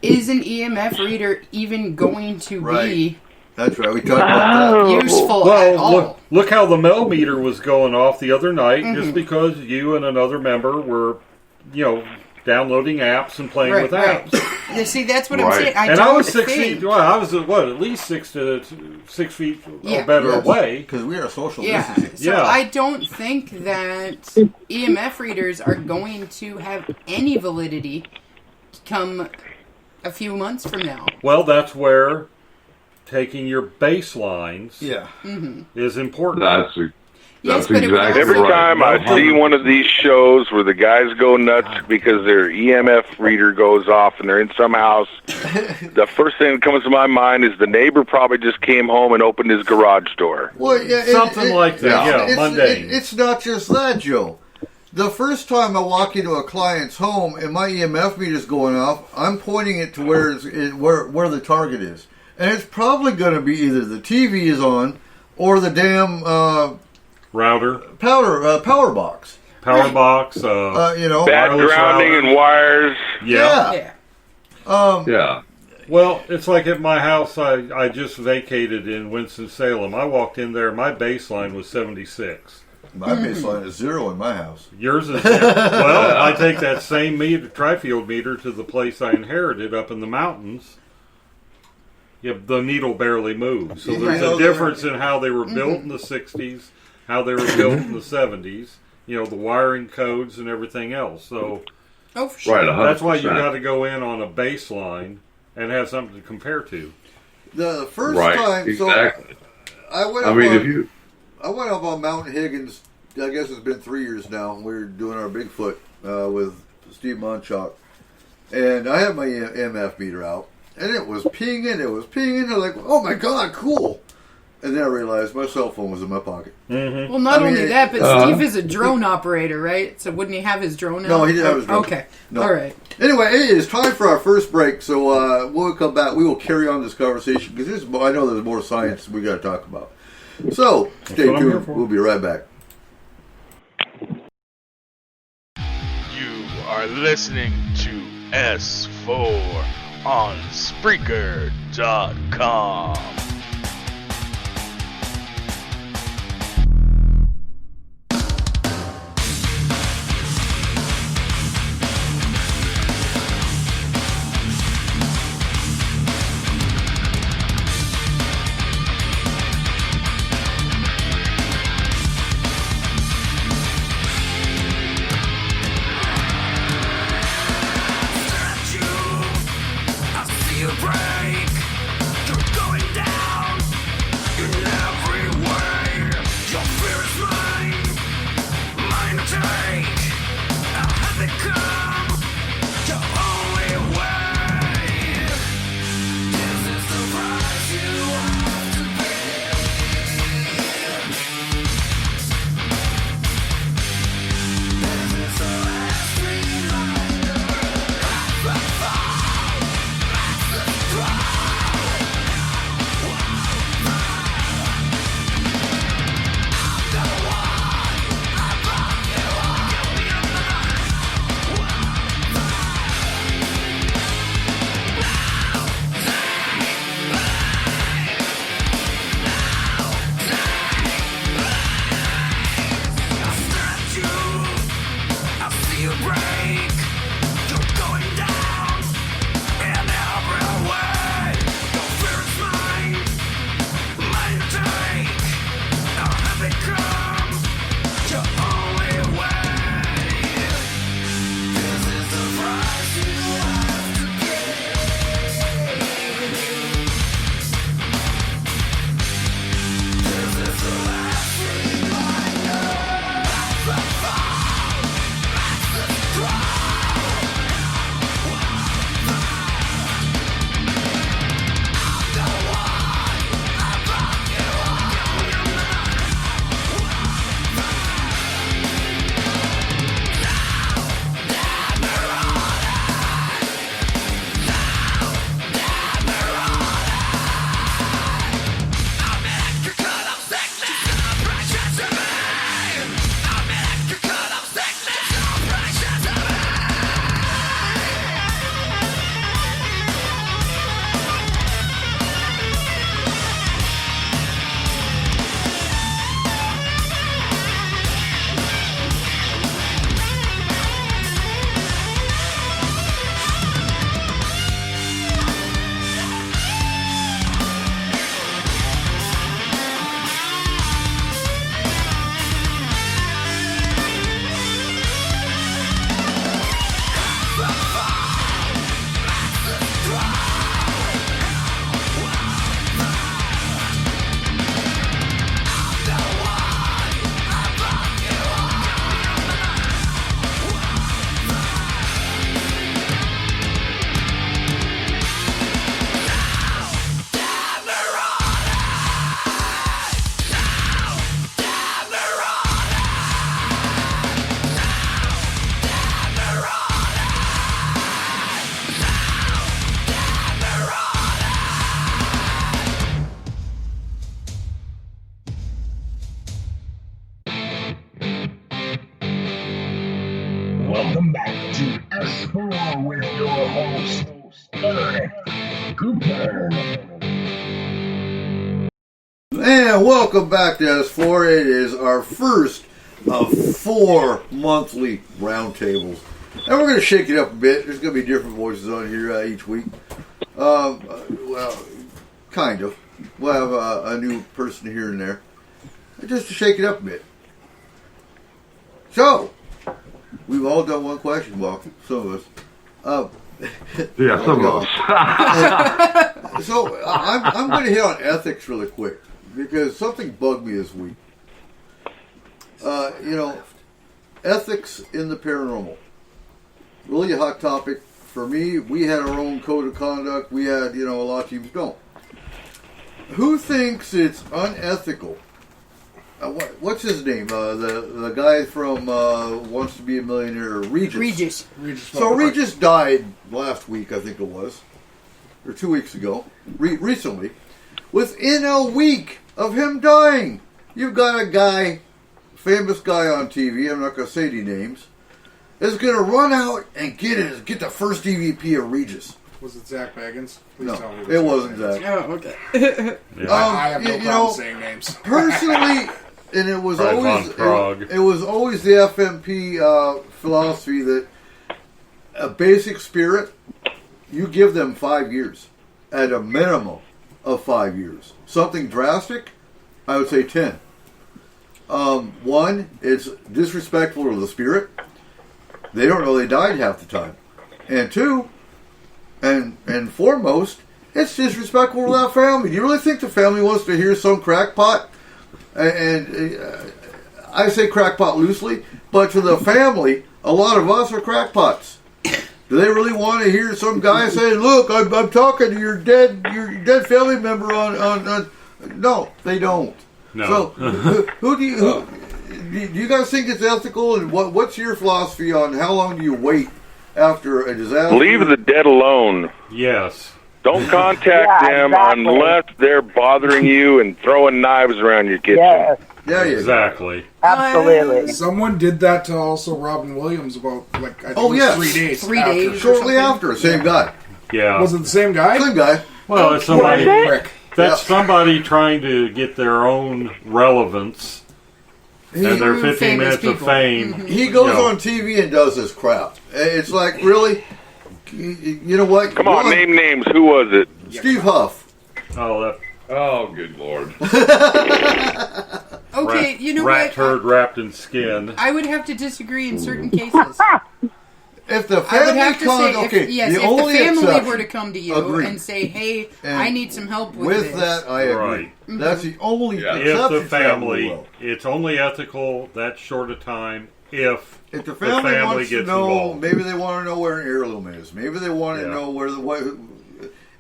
is an EMF reader even going to be... That's right. We talked about that. Useful at all. Look how the Mel meter was going off the other night, just because you and another member were, downloading apps and playing with apps. You see, that's what I'm saying. I was 6 feet. Well, I was at least 6 feet or better away, because we are social distancing. So I don't think that EMF readers are going to have any validity come a few months from now. Well, that's where taking your baselines is important. That's exactly Every time I see one of these shows where the guys go nuts because their EMF reader goes off and they're in some house, the first thing that comes to my mind is the neighbor probably just came home and opened his garage door. Well, something like that. Mundane. It's not just that, Joe. The first time I walk into a client's home and my EMF meter's going off, I'm pointing it to where the target is. And it's probably going to be either the TV is on or the damn router, power box. Power box. Bad grounding and wires. Yeah. Well, it's like at my house. I just vacated in Winston-Salem. I walked in there. My baseline was 76. My baseline is 0 in my house. Yours is 0. Well, I take that same tri-field meter to the place I inherited up in the mountains. The needle barely moves. So there's a difference in how they were built in the 60s, how they were built in the 70s, the wiring codes and everything else. So for sure. That's why you got to go in on a baseline and have something to compare to. The first time, exactly. So I went up on Mount Higgins. I guess it's been 3 years now. We were doing our Bigfoot with Steve Monchok, and I had my EMF meter out, and it was pinging. I'm like, oh my god, cool! And then I realized my cell phone was in my pocket. Mm-hmm. Well, not only that, but Steve is a drone operator, right? So wouldn't he have his drone out? No, he didn't have his drone. Okay, no. All right. Anyway, it is time for our first break. So when we come back, we will carry on this conversation because I know there's more science we got to talk about. So, stay tuned. We'll be right back. You are listening to S4 on Spreaker.com. Stretching Welcome back to S-4 with your host, Eric Cooper. And welcome back to S-4. It is our first of 4 monthly roundtables. And we're going to shake it up a bit. There's going to be different voices on here each week. Well, kind of. We'll have a new person here and there. Just to shake it up a bit. So, we've all done one question, well, some of us. Yeah, some of us. So, I'm going to hit on ethics really quick, because something bugged me this week. Ethics in the paranormal. Really a hot topic. For me, we had our own code of conduct. We had, a lot of teams don't. Who thinks it's unethical? What's his name? The guy from Wants to Be a Millionaire, Regis. So Regis died last week, I think it was, or 2 weeks ago, recently. Within a week of him dying, you've got a guy, famous guy on TV, I'm not going to say any names, is going to run out and get the first EVP of Regis. Was it Zach Baggins? Please No, tell me it wasn't Zach. Oh, okay. I have no problem saying names. Personally, and it was always the FMP philosophy that a basic spirit, you give them 5 years, at a minimum of 5 years. Something drastic, I would say 10. One, it's disrespectful to the spirit. They don't know they died half the time. And two, and and foremost, it's disrespectful to that family. Do you really think the family wants to hear some crackpot? And I say crackpot loosely, but to the family, a lot of us are crackpots. Do they really want to hear some guy say, "Look, I'm talking to your dead family member on"? No, they don't. No. So, who do you guys think it's ethical? And what's your philosophy on how long do you wait after a disaster? Leave the dead alone. Yes. Don't contact them unless they're bothering you and throwing knives around your kitchen. Yes. Yeah, Exactly. Absolutely. Someone did that to also Robin Williams about, I think it was 3 days. 3 days. after. Shortly after, same guy. Yeah. Was it the same guy? Same guy. Well, it's somebody. Prick. That's somebody trying to get their own relevance and their 15 famous minutes of people. fame. He goes you know. on TV and does this crap. It's like, really? You know what? Come on, name names. Who was it? Steve Huff. Oh, that Oh, good Lord. Okay, rat, you know rat what? turd wrapped in skin. I would have to disagree in certain cases. If the I would family have to comes, say, okay, if the the only family exception, were to come to you Agreed. and say, "Hey, And I need some help with this," that, I agree. Right. That's the only Yeah. exception. If the to that family, rule. it's only ethical that short a time if If the family wants to gets know, involved. maybe they want to know where an heirloom is. Maybe they want to Yeah. know where the what.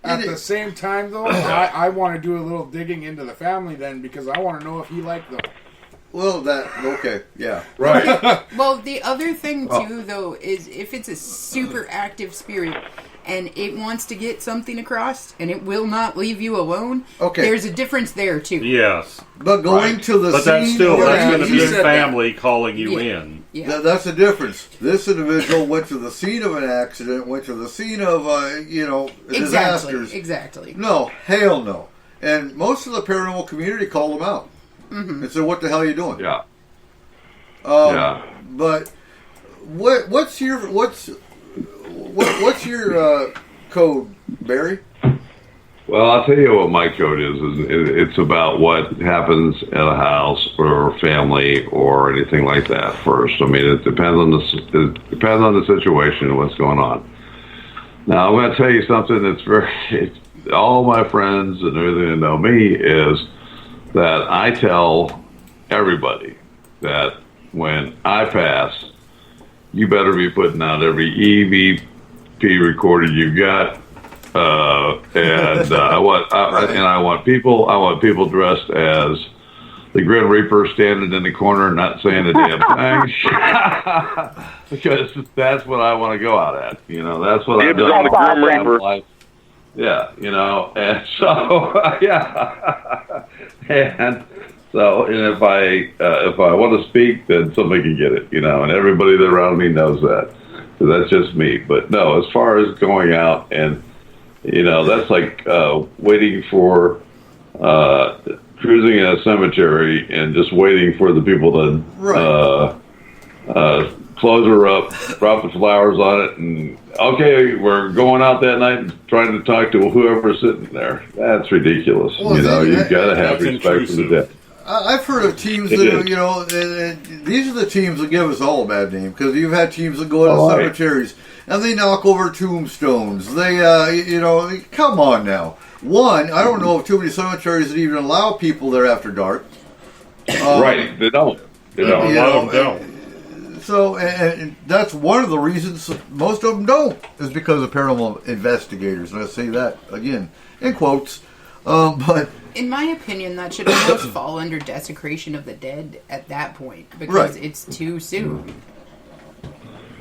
At the same time, though, I want to do a little digging into the family then because I want to know if he liked them. Well, okay, yeah. Right. Well, the other thing too, though, is if it's a super active spirit and it wants to get something across and it will not leave you alone, Okay. there's a difference there too. Yes, But going to the but scene, that's still that's Yeah, going to he be said family calling you Yeah. in. Yeah. that's the difference. This individual went to the scene of an accident, went to the scene of disasters. Exactly. No, hell no. And most of the paranormal community called them out and said, "What the hell are you doing?" Yeah. Yeah. But what's your code, Barry? Well, I'll tell you what my code is it's about what happens at a house or a family or anything like that first. I mean, it depends on the situation and what's going on. Now, I'm going to tell you something that's all my friends and everything that know me is that I tell everybody that when I pass, you better be putting out every EVP recorder you've got. I want people dressed as the Grim Reaper standing in the corner not saying a damn thing. Because that's what I want to go out at. You know, that's what I've done. On the Grim Reaper. Yeah, you know, and so, yeah. And so, and if I want to speak, then somebody can get it, you know, and everybody around me knows that. So that's just me. But no, as far as going out and, you know, that's like waiting for cruising in a cemetery and just waiting for the people to close her up, drop the flowers on it, and okay, we're going out that night and trying to talk to whoever's sitting there. That's ridiculous. Well, you know, you've got to have that's respect for the dead. I've heard of teams that, you know, and these are the teams that give us all a bad name because you've had teams that go into cemeteries and they knock over tombstones. They, come on now. One, I don't know of too many cemeteries that even allow people there after dark. Right, they don't. They don't. A lot of them don't. So, and that's one of the reasons most of them don't, is because of paranormal investigators. And I say that, again, in quotes. But in my opinion, that should almost fall under desecration of the dead at that point because it's too soon.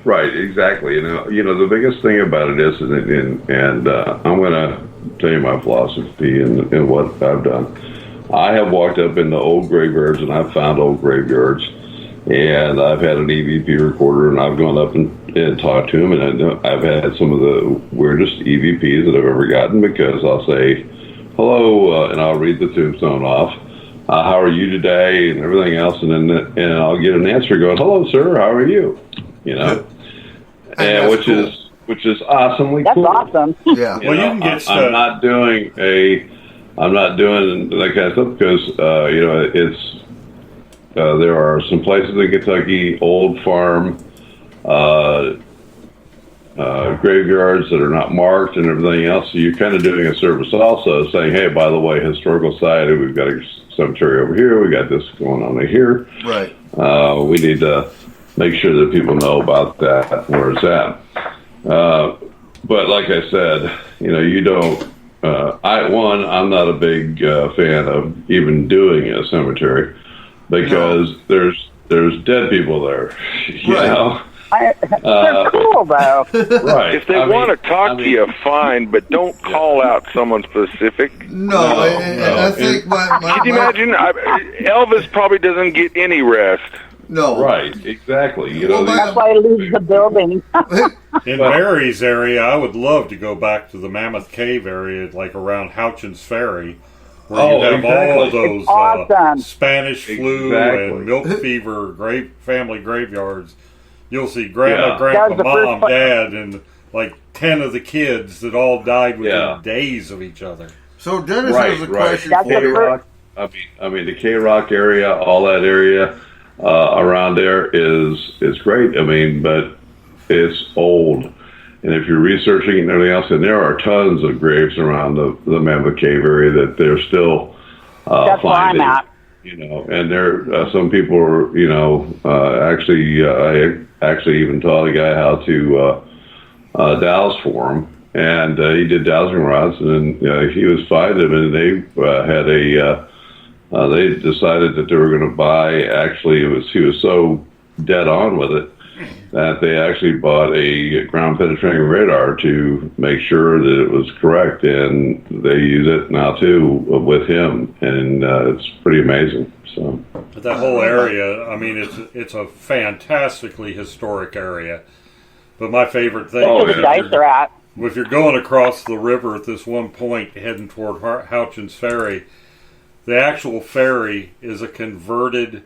Right, exactly. You know, the biggest thing about it is, and I'm going to tell you my philosophy and what I've done. I have walked up into old graveyards and I've found old graveyards, and I've had an EVP recorder and I've gone up and talked to them, and I've had some of the weirdest EVPs that I've ever gotten because I'll say, hello, and I'll read the tombstone off. How are you today? And everything else, and I'll get an answer going, hello, sir, how are you? You know, and which is awesomely That's cool. awesome. yeah. Well, you can get I'm not doing that kind of stuff because it's there are some places in Kentucky, old farm graveyards that are not marked and everything else. So you're kind of doing a service also, saying, hey, by the way, Historical Society, we've got a cemetery over here, we got this going on over here. Right. We need to make sure that people know about that, where it's at. But like I said, you don't, I'm not a big fan of even doing a cemetery because there's dead people there, you know? They're cool, though. Right. If they want to talk to you, fine, but don't call out someone specific. No, I think Can you imagine? Elvis probably doesn't get any rest. No. Right, exactly. That's why he leaves the building. In Mary's area, I would love to go back to the Mammoth Cave area, like around Houchins Ferry, where you have all those awesome. Spanish flu and milk fever family graveyards. You'll see Grandma, Grandpa, Mom, Dad, and like 10 of the kids that all died within days of each other. So Dennis has a question for you. K-Rock, I mean, the K-Rock area, all that area around there is great. I mean, but it's old. And if you're researching and everything else, and there are tons of graves around the Mammoth Cave area that they're still That's where I'm at. And there some people are, I actually even taught a guy how to douse for him, and he did dowsing rods, and then he was finding them, and they decided that they were going to buy. Actually, he was so dead on with it that they actually bought a ground penetrating radar to make sure that it was correct, and they use it now too with him, and it's pretty amazing. So that whole area, I mean, it's a fantastically historic area. But my favorite thing if you're going across the river at this one point heading toward Houchins Ferry, the actual ferry is a converted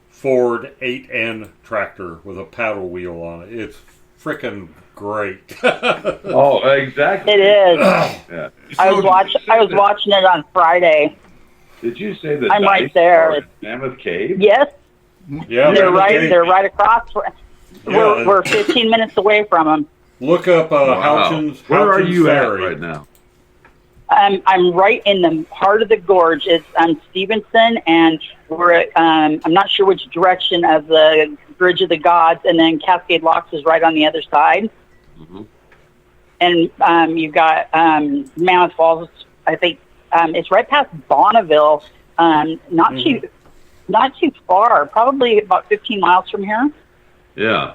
Ford 8N tractor with a paddle wheel on it. It's freaking great. Oh, exactly. It is. Yeah. I was watching it on Friday. Did you say that? I'm right there. At Mammoth Cave? Yes. Yeah, they're right across. We're 15 minutes away from them. Look up Houchins. Where are you Ferry. at right now? I'm right in the heart of the gorge. It's on Stevenson, and we're at, I'm not sure which direction of the Bridge of the Gods, and then Cascade Locks is right on the other side. Mm-hmm. And you've got Mammoth Falls. I think it's right past Bonneville. Not too far. Probably about 15 miles from here. Yeah.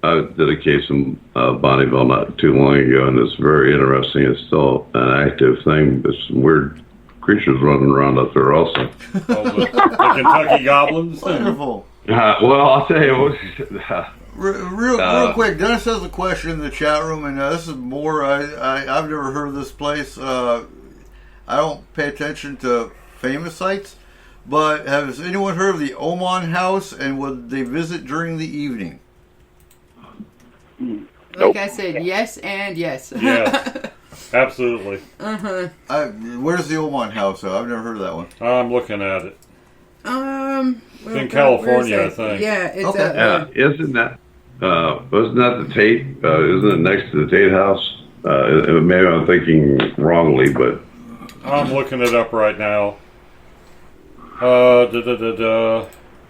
I did a case in Bonneville not too long ago, and it's very interesting. It's still an active thing. There's some weird creatures running around up there also. The Kentucky Goblins? Wonderful. Well, I'll tell you. Real quick, Dennis has a question in the chat room, and this is more, I've never heard of this place. I don't pay attention to famous sites, but has anyone heard of the Oman House, and would they visit during the evening? Like I said, yes and yes. Yes, absolutely. Where's the Oman House? I've never heard of that one. I'm looking at it. It's in California, I think. Yeah, it's isn't that wasn't that the Tate? Isn't it next to the Tate House? Maybe I'm thinking wrongly, but I'm looking it up right now.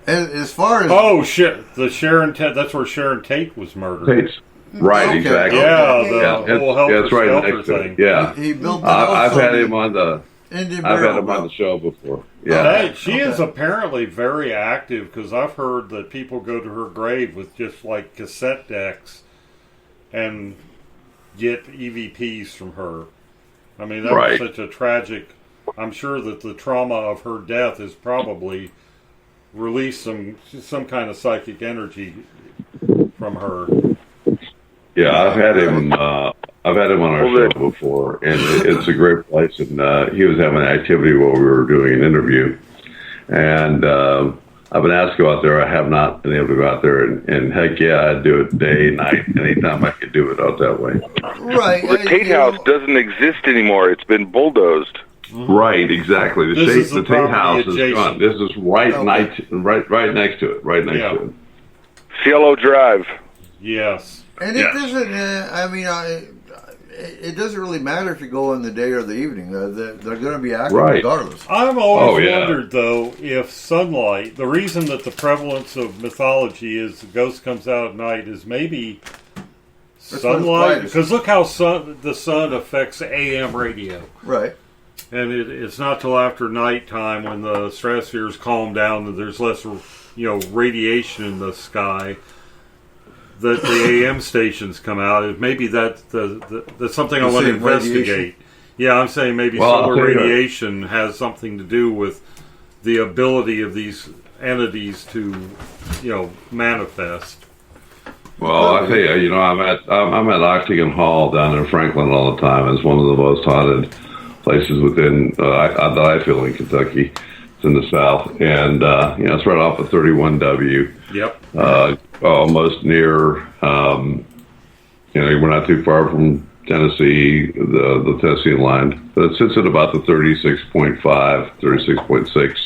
As far as the Sharon Tate, that's where Sharon Tate was murdered. Tate's right, exactly. Yeah, the whole Helter that's right Skelter next to thing. it. Yeah, he built. I've had him on the. Indian I've had Burial him on Ground. the show before. Yeah, She is apparently very active because I've heard that people go to her grave with just like cassette decks and get EVPs from her. I mean, that was such a tragic. I'm sure that the trauma of her death has probably released some kind of psychic energy from her. Yeah, I've had him. I've had him on our show before, and it's a great place. And he was having an activity while we were doing an interview, and I've been asked to go out there. I have not been able to go out there, and heck yeah, I'd do it day, night, anytime I could do it out that way. Right. The Tate House doesn't exist anymore. It's been bulldozed. Right, exactly. The Tate House is gone. This is right next to it. Right next to it. Cielo Drive. Yes. And it doesn't. It doesn't really matter if you go in the day or the evening. They're going to be active regardless. I've always wondered, though, if sunlight. The reason that the prevalence of mythology is the ghost comes out at night is maybe sunlight. Because look how the sun affects AM radio. Right. And it's not till after nighttime when the stratosphere's calmed down and there's less, radiation in the sky that the AM stations come out. Maybe that's something I want to investigate. Radiation. Yeah, I'm saying maybe solar radiation has something to do with the ability of these entities to, manifest. Well, I tell you, I'm at Octagon Hall down in Franklin all the time. It's one of the most haunted places within that I feel in Kentucky. It's in the south, and it's right off of 31W. Yep. Almost near. We're not too far from Tennessee, the Tennessee line. But it sits at about the 36.5, 36.6.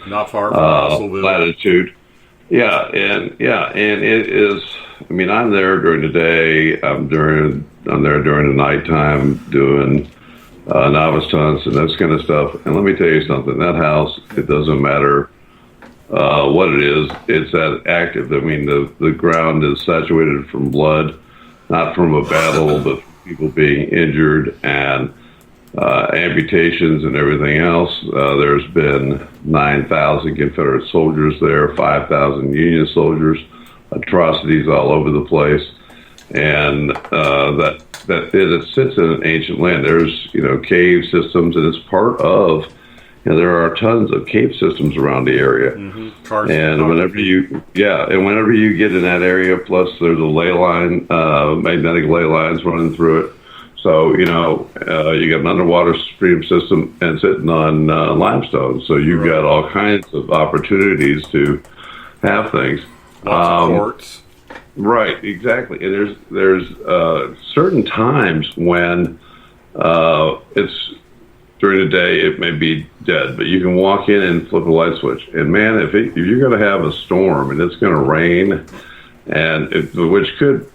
Not far from Russellville. Latitude. Yeah, and it is. I mean, I'm there during the day. I'm there during the nighttime doing novice hunts and that kind of stuff. And let me tell you something. That house, it doesn't matter what it is. It's that active. I mean, the ground is saturated from blood, not from a battle, but people being injured and amputations and everything else. There's been 9,000 Confederate soldiers there, 5,000 Union soldiers, atrocities all over the place. And that it sits in an ancient land. There's, cave systems, and it's part of, there are tons of cave systems around the area. Mm-hmm. And whenever you get in that area, plus there's a ley line, magnetic ley lines running through it. So, you got an underwater stream system and sitting on limestone. So you've got all kinds of opportunities to have things. Lots of quartz. Right, exactly. And there's certain times when it's during the day it may be dead, but you can walk in and flip a light switch. And man, if you're going to have a storm and it's going to rain, and which could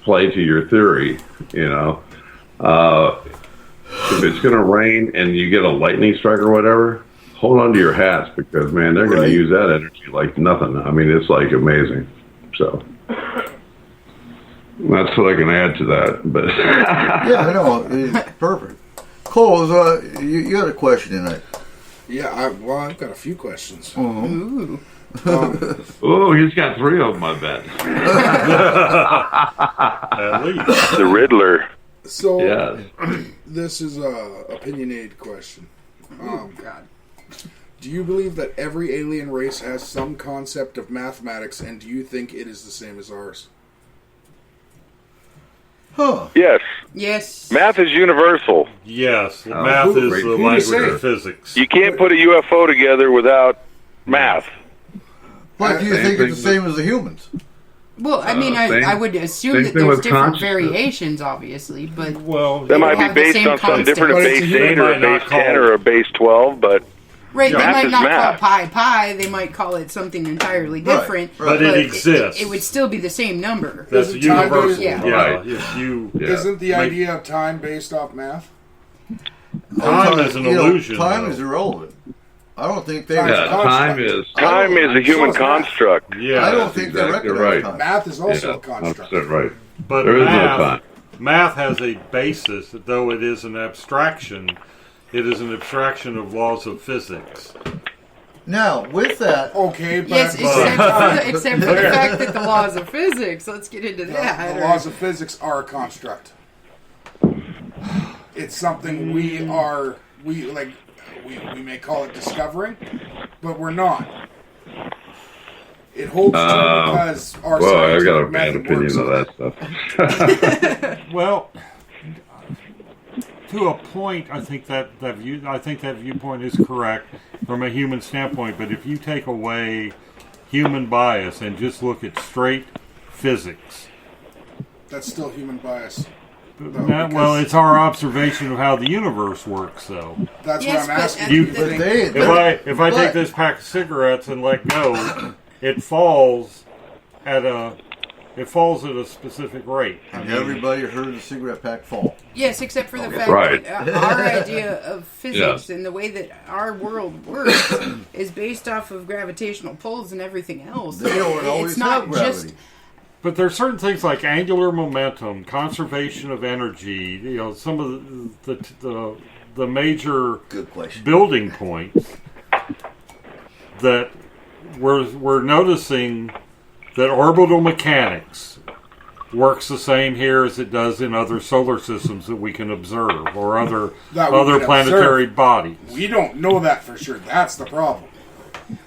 play to your theory, if it's going to rain and you get a lightning strike or whatever, hold on to your hats because man, they're going to use that energy like nothing. I mean, it's like amazing. So. That's what I can add to that, but yeah, I know, it's perfect. Cole, you had a question tonight. Yeah, I've got a few questions. Mm-hmm. He's got 3 of them, I bet. At least the Riddler. So, yeah. This is a opinionated question. God. Do you believe that every alien race has some concept of mathematics, and do you think it is the same as ours? Huh. Yes. Math is universal. Yes. Math is the language of physics. You can't put a UFO together without math. But do you think it's the same as the humans? Well, I mean, I would assume that there's different variations, obviously, but that might be based on some different base 8 or a base 10 or a base 12, but right, they might not call pi, they might call it something entirely different. Right. But it exists. It would still be the same number. That's universal. Yeah. Isn't the idea of time based off math? Time is an illusion. Time is irrelevant. I don't think they. Time is a human construct. Yeah, I don't think they recognize time. Math is also a construct. 100% right. But there is no time. Math has a basis, though it is an abstraction. It is an abstraction of laws of physics. Now, with that... Okay, but... Yes, except for the fact that the laws of physics, let's get into that. The laws of physics are a construct. It's something we may call it discovering, but we're not. It holds true because our I've got a bad method opinion of that stuff. Well... To a point, I think that viewpoint is correct from a human standpoint. But if you take away human bias and just look at straight physics, that's still human bias. Well, it's our observation of how the universe works, though. That's what I'm asking. If I take this pack of cigarettes and let go, it falls at a it falls at a specific rate. I mean, everybody heard the cigarette pack fall. Yes, except for the fact Right. that our idea of physics and the way that our world works is based off of gravitational pulls and everything else. They don't always It's not have gravity. just... But there's certain things like angular momentum, conservation of energy. You know, some of the major Good question. building points that we're noticing that orbital mechanics works the same here as it does in other solar systems that we can observe, or other planetary bodies. We don't know that for sure. That's the problem.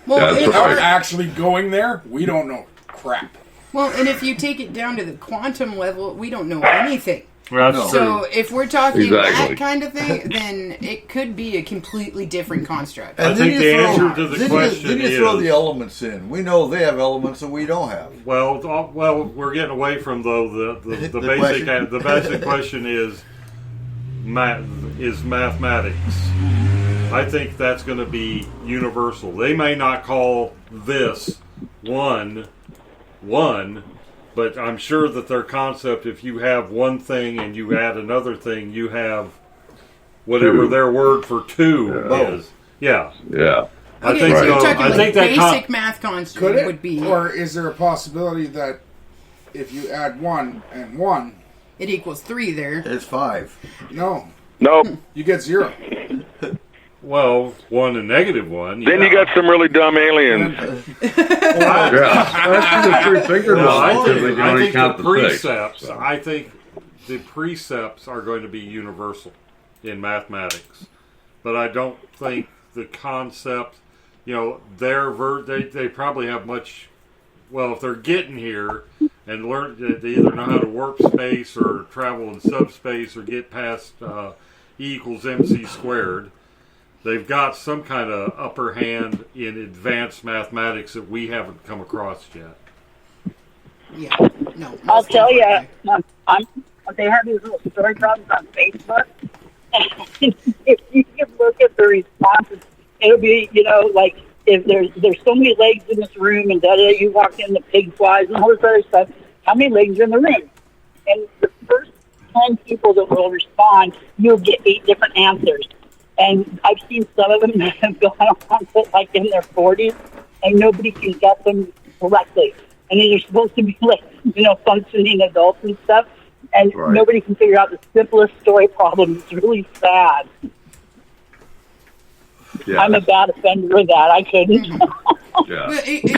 Well, Without actually going there, we don't know crap. Well, and if you take it down to the quantum level, we don't know anything. That's true. So if we're talking Exactly. that kind of thing, then it could be a completely different construct. And I think the answer to the then question you throw is- the elements in. We know they have elements that we don't have. Well, we're getting away from the The basic question. the basic question is mathematics. I think that's going to be universal. They may not call this one, but I'm sure that their concept, if you have one thing and you add another thing, you have whatever Two. their word for two is. Yeah. Yeah. I Okay, think so you're so. talking I like think that basic math construct Could it? would be Or is there a possibility that if you add 1 and 1, it equals 3 there. It's 5. no, Nope. you get 0. well, 1 and -1. Then you got some really dumb aliens. That's the three-fingered Well, one. I because they think, can I only think count the the six. precepts. So. I think the precepts are going to be universal in mathematics, but I don't think the concept. You know, they probably have much. Well, if they're getting here and learn, they either know how to warp space or travel in subspace or get past E equals mc squared. They've got some kind of upper hand in advanced mathematics that we haven't come across yet. Yeah. No. I'll tell you, definitely. they have these little story problems on Facebook. And if you can look at the responses, it'll be, like if there's so many legs in this room, and you walk in, the pig flies and all this other stuff. How many legs are in the room? And the first 10 people that will respond, you'll get 8 different answers. And I've seen some of them that have gone on to like in their 40s, and nobody can get them correctly. And these are supposed to be like, functioning adults and stuff, and nobody can figure out the simplest story problem. It's really sad. Yeah. I'm a bad offender of that. I couldn't.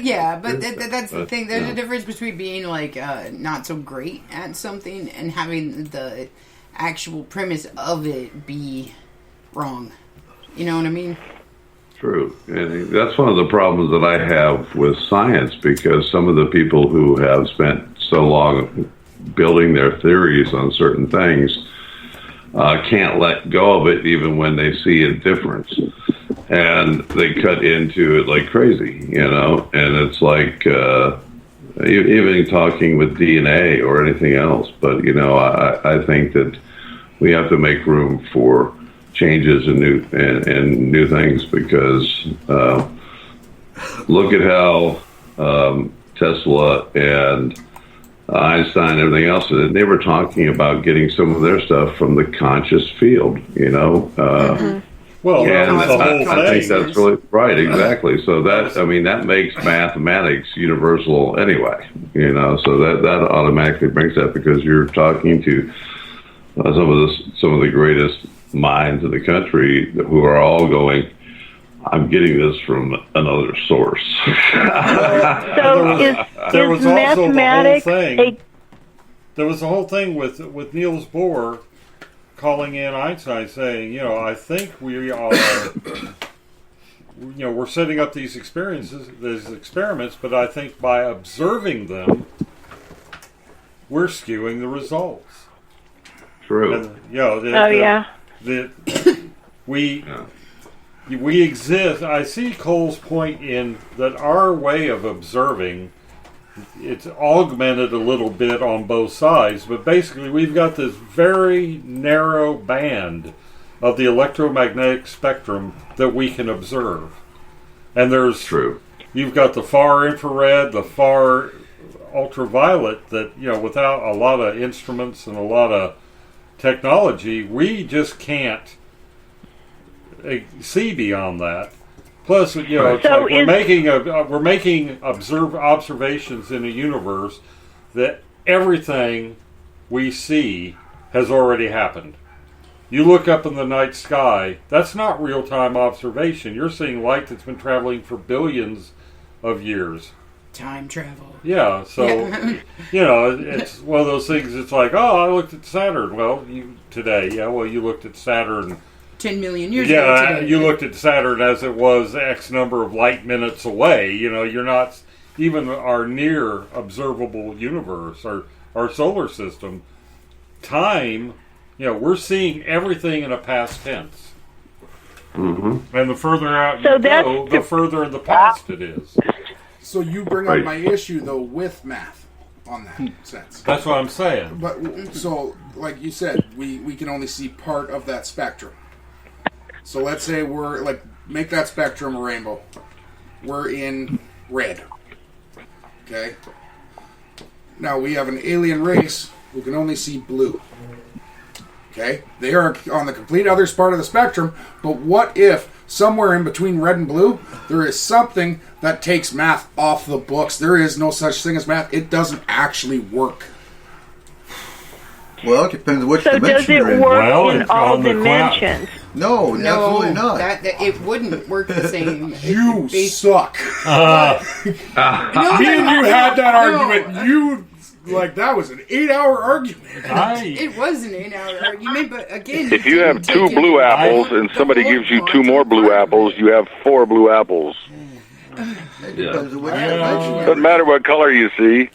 Yeah. But that's the thing. There's a difference between being like not so great at something and having the actual premise of it be wrong. You know what I mean? True. And that's one of the problems that I have with science, because some of the people who have spent so long building their theories on certain things can't let go of it even when they see a difference. And they cut into it like crazy, and it's like even talking with DNA or anything else. But, I think that we have to make room for changes and new things, because look at how Tesla and Einstein and everything else, they were talking about getting some of their stuff from the conscious field, Well, and that's the whole I think thing. that's really right, exactly. So that makes mathematics universal anyway, so that automatically brings that, because you're talking to some of the greatest minds in the country who are all going, I'm getting this from another source. So there was is also mathematics the whole thing. a There was the whole thing with Niels Bohr calling in Einstein saying, I think we are, we're setting up these experiments, but I think by observing them, we're skewing the results. True. And, we exist. I see Cole's point in that our way of observing, it's augmented a little bit on both sides, but basically we've got this very narrow band of the electromagnetic spectrum that we can observe. And there's True. You've got the far infrared, the far ultraviolet that, without a lot of instruments and a lot of technology, we just can't see beyond that. Plus, it's like we're making observations in a universe that everything we see has already happened. You look up in the night sky, that's not real-time observation. You're seeing light that's been traveling for billions of years. Time travel. Yeah, so, it's one of those things, it's like, oh, I looked at Saturn. Well, you looked at Saturn 10 million years ago today. You looked at Saturn as it was X number of light minutes away. You're not even our near observable universe, our solar system. Time, we're seeing everything in a past tense. Mm-hmm. And the further out you go, the further in the past it is. So you bring up my issue, though, with math on that sense. That's what I'm saying. But so, like you said, we can only see part of that spectrum. So let's say make that spectrum a rainbow. We're in red. Okay? Now we have an alien race who can only see blue. Okay? They are on the complete other part of the spectrum, but what if somewhere in between red and blue, there is something that takes math off the books? There is no such thing as math. It doesn't actually work. Well, it depends which dimension you're in. So does it work in all dimensions? No, absolutely not. It wouldn't work the same. You suck. Me and you had that argument. That was an 8-hour argument. It was an 8-hour argument, but again... If you have 2 blue apples and somebody gives you 2 more blue apples, you have 4 blue apples. It depends on which dimension. Doesn't matter what color you see.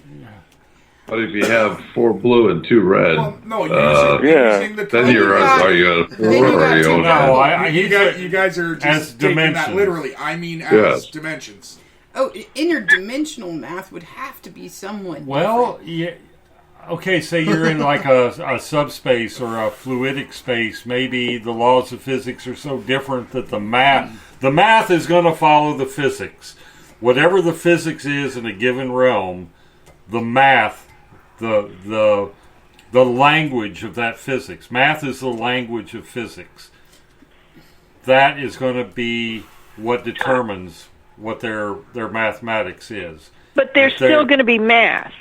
But if you have 4 blue and 2 red, using the then you're you guys are just taking that literally. I mean, as dimensions. Oh, interdimensional math would have to be somewhat different. Yeah. Okay, say you're in like a subspace or a fluidic space. Maybe the laws of physics are so different that the math is going to follow the physics. Whatever the physics is in a given realm, the math, the language of that physics. Math is the language of physics. That is going to be what determines what their mathematics is. But there's still going to be math.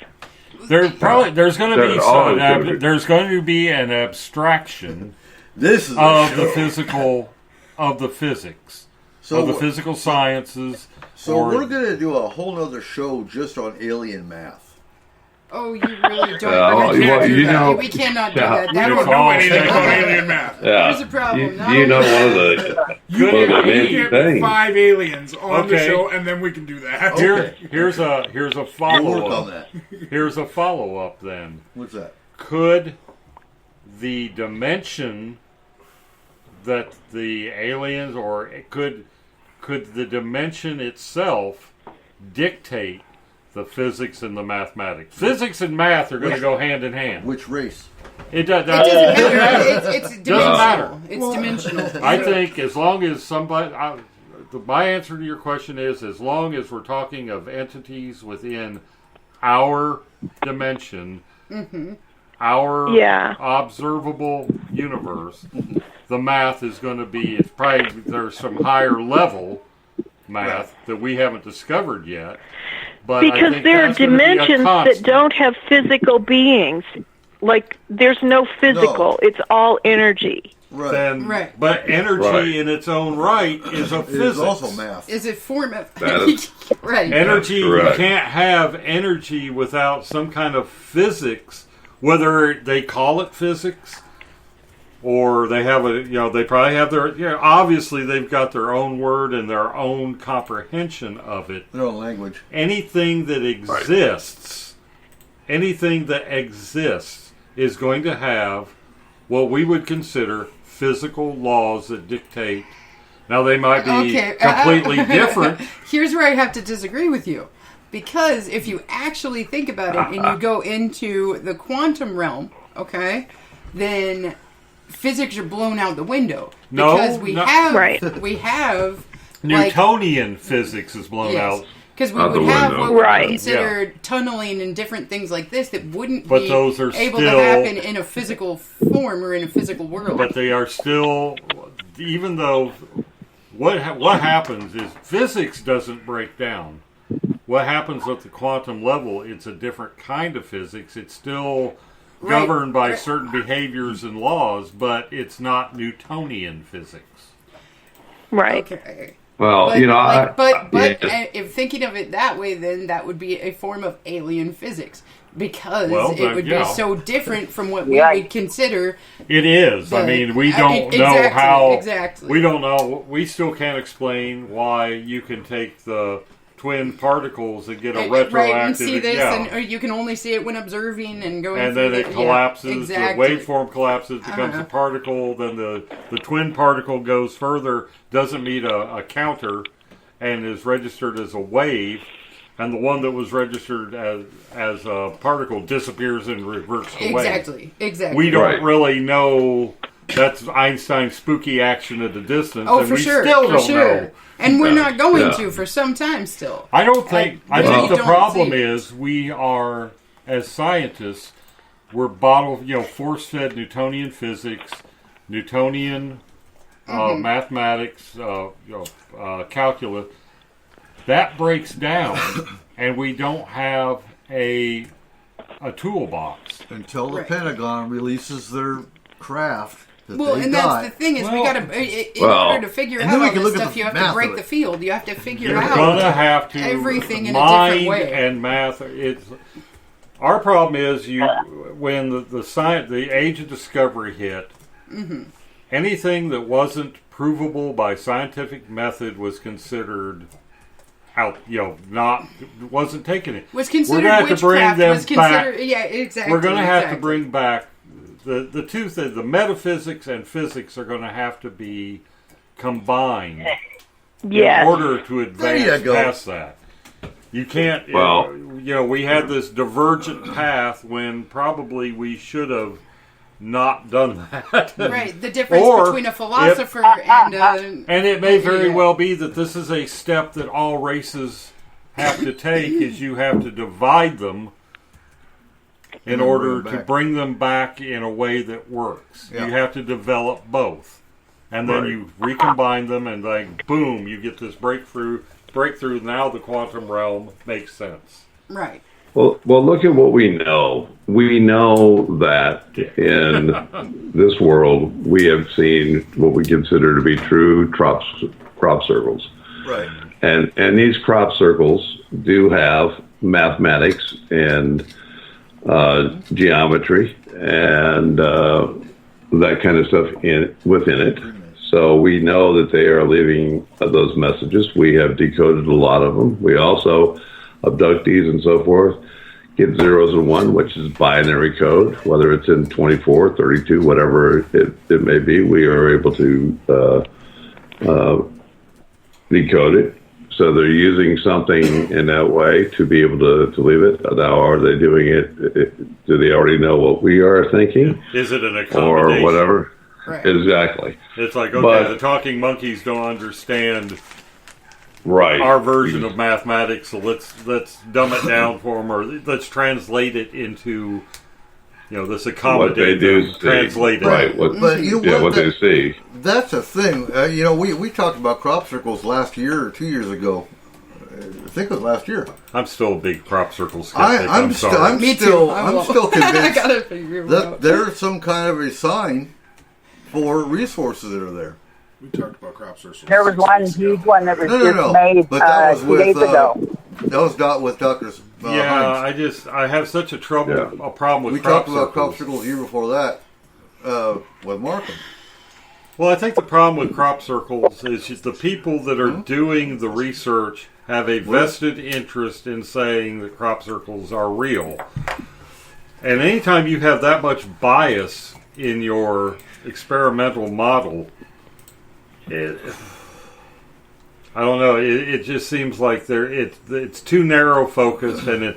There's going to be an abstraction of the physical, of the physics, of the physical sciences. So we're going to do a whole other show just on alien math. Oh, you really don't. We cannot do that. We don't know anything about alien math. There's a problem. You know one of the you get 5 aliens on the show, and then we can do that. Here's a follow-up. Here's a follow-up then. What's that? Could the dimension that the aliens, or could the dimension itself dictate the physics and the mathematics? Physics and math are going to go hand in hand. Which race? It doesn't matter. It's dimensional. It's dimensional. I think as long as somebody... my answer to your question is, as long as we're talking of entities within our dimension, our observable universe, the math is going to be... It's probably there's some higher level math that we haven't discovered yet. But because there are dimensions that don't have physical beings. Like, there's no physical. It's all energy. Right. But energy in its own right is a physics. It's also math. Is it form of... Right. Energy, you can't have energy without some kind of physics, whether they call it physics or they have they probably have their, obviously they've got their own word and their own comprehension of it. Their own language. Anything that exists is going to have what we would consider physical laws that dictate. Now, they might be completely different. Here's where I have to disagree with you. Because if you actually think about it and you go into the quantum realm, then physics are blown out the window. Because we have Newtonian physics is blown out. Because we out the would have window. what Right. we consider tunneling and different things like this that wouldn't But be those are able still- to happen in a physical form or in a physical world. But they are still, even though what happens is physics doesn't break down. What happens at the quantum level, it's a different kind of physics. It's still Right. governed by certain behaviors and laws, but it's not Newtonian physics. Right. Okay. Well, But, you know, but if thinking of it that way, then that would be a form of alien physics because Well, it would yeah. be so different from what we Yeah. would consider. It is. I But- mean, we don't know exactly, how. exactly. We don't know. We still can't explain why you can take the twin particles and get a retroactive. Right, and see this, yeah. and or you can only see it when observing and going. And through then it the- collapses. Yeah, exactly. The waveform collapses, becomes a particle. Then the twin particle goes further, doesn't meet a counter, and is registered as a wave. And the one that was registered as a particle disappears and reverts to wave. Exactly. We don't Right. really know. That's Einstein's spooky action at a distance, Oh, and for we sure, still for don't sure. know. And we're not going Yeah. to for some time still. I don't think. I really think the don't problem see it. is we are, as scientists, we're force-fed Newtonian physics, Newtonian mathematics, calculus. That breaks down, and we don't have a toolbox. Until the Right. Pentagon releases their craft that Well, they and got. that's the thing is we Well- got to in Well- order to figure And out then we all can this look at stuff, the you have math to break of the it. field. You have to figure You're out gonna have to everything in a mind different way. and math. It's our problem is when the age of discovery hit. Mm-hmm. Anything that wasn't provable by scientific method was considered out. Wasn't taken it. was We're considered gonna have to bring witchcraft. them Was considered back. yeah, exactly. We're going to have to exactly. bring back the two things. The metaphysics and physics are going to have to be combined Yes. in order to There advance you go. past that. You can't. Well- We had this divergent path when probably we should have not done that. Right, the difference Or between a philosopher and And it may very Yeah. well be that this is a step that all races have to take, is you have to divide them in And order bring them to back. bring them back in a way that works. Yeah. You have to develop both. And then Right. you recombine them and then boom, you get this breakthrough. Now the quantum realm makes sense. right. Well, look at what we know. We know that in this world, we have seen what we consider to be true crop circles. Right. And these crop circles do have mathematics and geometry and that kind of stuff within it. So we know that they are leaving those messages. We have decoded a lot of them. We also, abductees and so forth, get zeros and one, which is binary code, whether it's in 24, 32, whatever it may be. We are able to decode it. So they're using something in that way to be able to leave it. Now, are they doing it? Do they already know what we are thinking? Is it an accommodation? Or whatever? Right. Exactly. It's like, okay, But- the talking monkeys don't understand Right. our version of mathematics, so let's dumb it down for them, or let's translate it into, this What they accommodate do them, see. translate it. Right. But you know What they see. That's a thing. We talked about crop circles last year or 2 years ago. I think it was last year. I'm still a big crop circle skeptic. I'm sorry. Me too. still I I'm will. still I convinced gotta figure it that out. there's some kind of a sign for resources that are there. We talked about crop circles. There was one huge one that was No. just made But that was 2 days with ago. that was with Dr. Yeah, Hines. I have such a Yeah. problem with We crop talked about crop circles. circles the year before that with Markham. Well, I think the problem with crop circles is just the people that are doing the research have a vested interest in saying that crop circles are real. And anytime you have that much bias in your experimental model, I don't know. It just seems like it's too narrow focused, and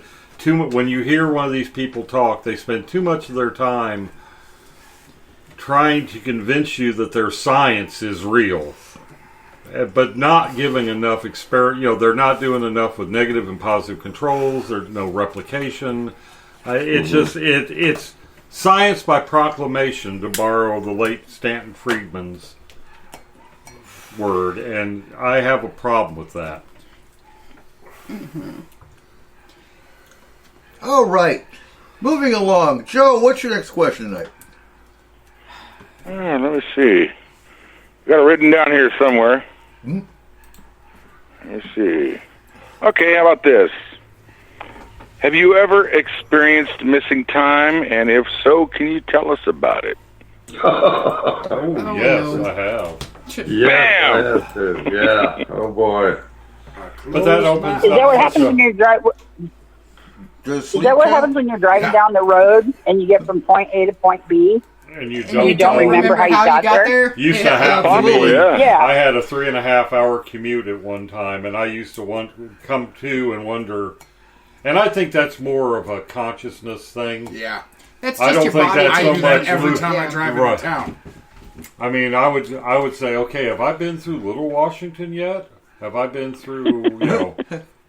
when you hear one of these people talk, they spend too much of their time trying to convince you that their science is real. but not giving enough they're not doing enough with negative and positive controls. There's no replication. It's just it's science by proclamation, to borrow the late Stanton Friedman's word, and I have a problem with that. Mm-hmm. All right. Moving along. Joe, what's your next question tonight? Let me see. Got it written down here somewhere. Let me see. Okay, how about this? Have you ever experienced missing time? And if so, can you tell us about it? Yes, I have. Yeah, I have to. Yeah. Oh boy. But that opens Is that what happens when you're driving? Is that what happens when you're driving down the road and you get from point A to point B? And you don't remember how you got there? Used to happen to me. Yeah. I had a 3.5-hour commute at one time, and I used to come to and wonder. And I think that's more of a consciousness thing. Yeah. That's I just don't your think body. that's I so do much. that every time I drive into town. I mean, I would say, okay, have I been through Little Washington yet? Have I been through,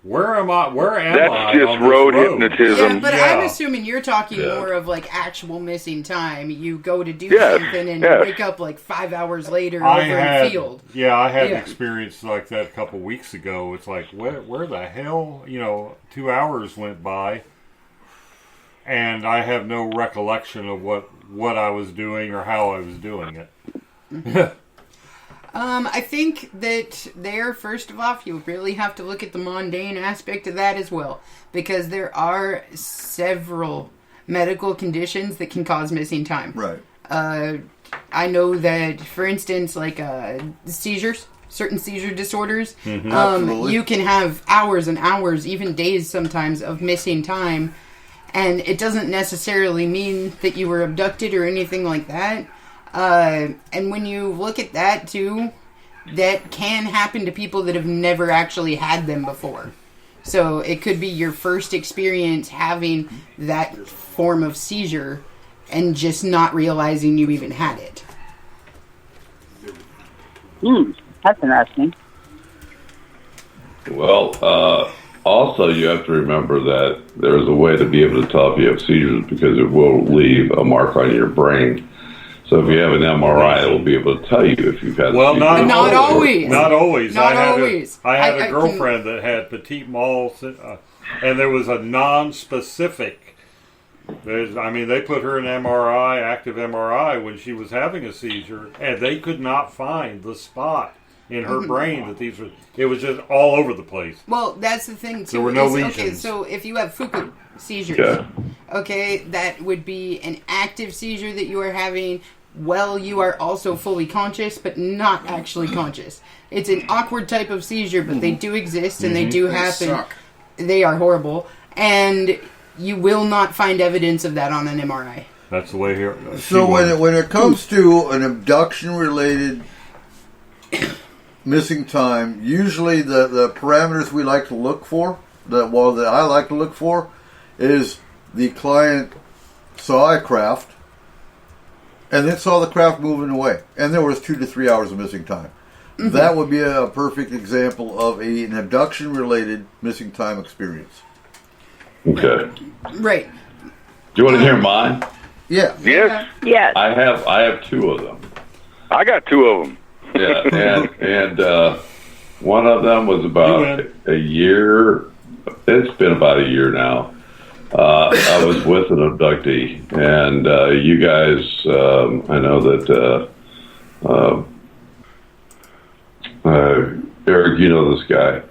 where am I? Where am That's I? just on this road hypnotism. Yeah, but I'm assuming you're talking more of like actual missing time. You go to do something and you wake up like 5 hours later over in the field. Yeah, I had an experience like that a couple weeks ago. It's like, where the hell? 2 hours went by, and I have no recollection of what I was doing or how I was doing it. Mm-hmm. I think that first of all, you really have to look at the mundane aspect of that as well, because there are several medical conditions that can cause missing time. Right. I know that, for instance, like seizures, certain seizure disorders, you can have hours and hours, even days sometimes, of missing time, and it doesn't necessarily mean that you were abducted or anything like that. And when you look at that too, that can happen to people that have never actually had them before. So it could be your first experience having that form of seizure and just not realizing you even had it. That's interesting. Well, also you have to remember that there's a way to be able to tell if you have seizures, because it will leave a mark on your brain. So if you have an MRI, it will be able to tell you if you've had. Well, not always. Not always. Not always. I had a girlfriend that had petit mal, and there was a non-specific. They put her in MRI, active MRI, when she was having a seizure, and they could not find the spot in her brain that these were. It was just all over the place. Well, that's the thing too. There were no lesions. Okay, so if you have Fuku seizures, that would be an active seizure that you are having while you are also fully conscious, but not actually conscious. It's an awkward type of seizure, but they do exist and they do happen. Suck. They are horrible, and you will not find evidence of that on an MRI. That's the way here. So when it comes to an abduction-related missing time, usually the parameters we like to look for, that I like to look for, is the client saw a craft and then saw the craft moving away, and there was 2 to 3 hours of missing time. Mm-hmm. That would be a perfect example of an abduction-related missing time experience. Okay. Right. Do you want to hear mine? Yeah. Yes. Yes. I have 2 of them. I got 2 of them. Yeah, and one of them was about a year. It's been about a year now. I was with an abductee, and you guys, I know that Eric, you know this guy,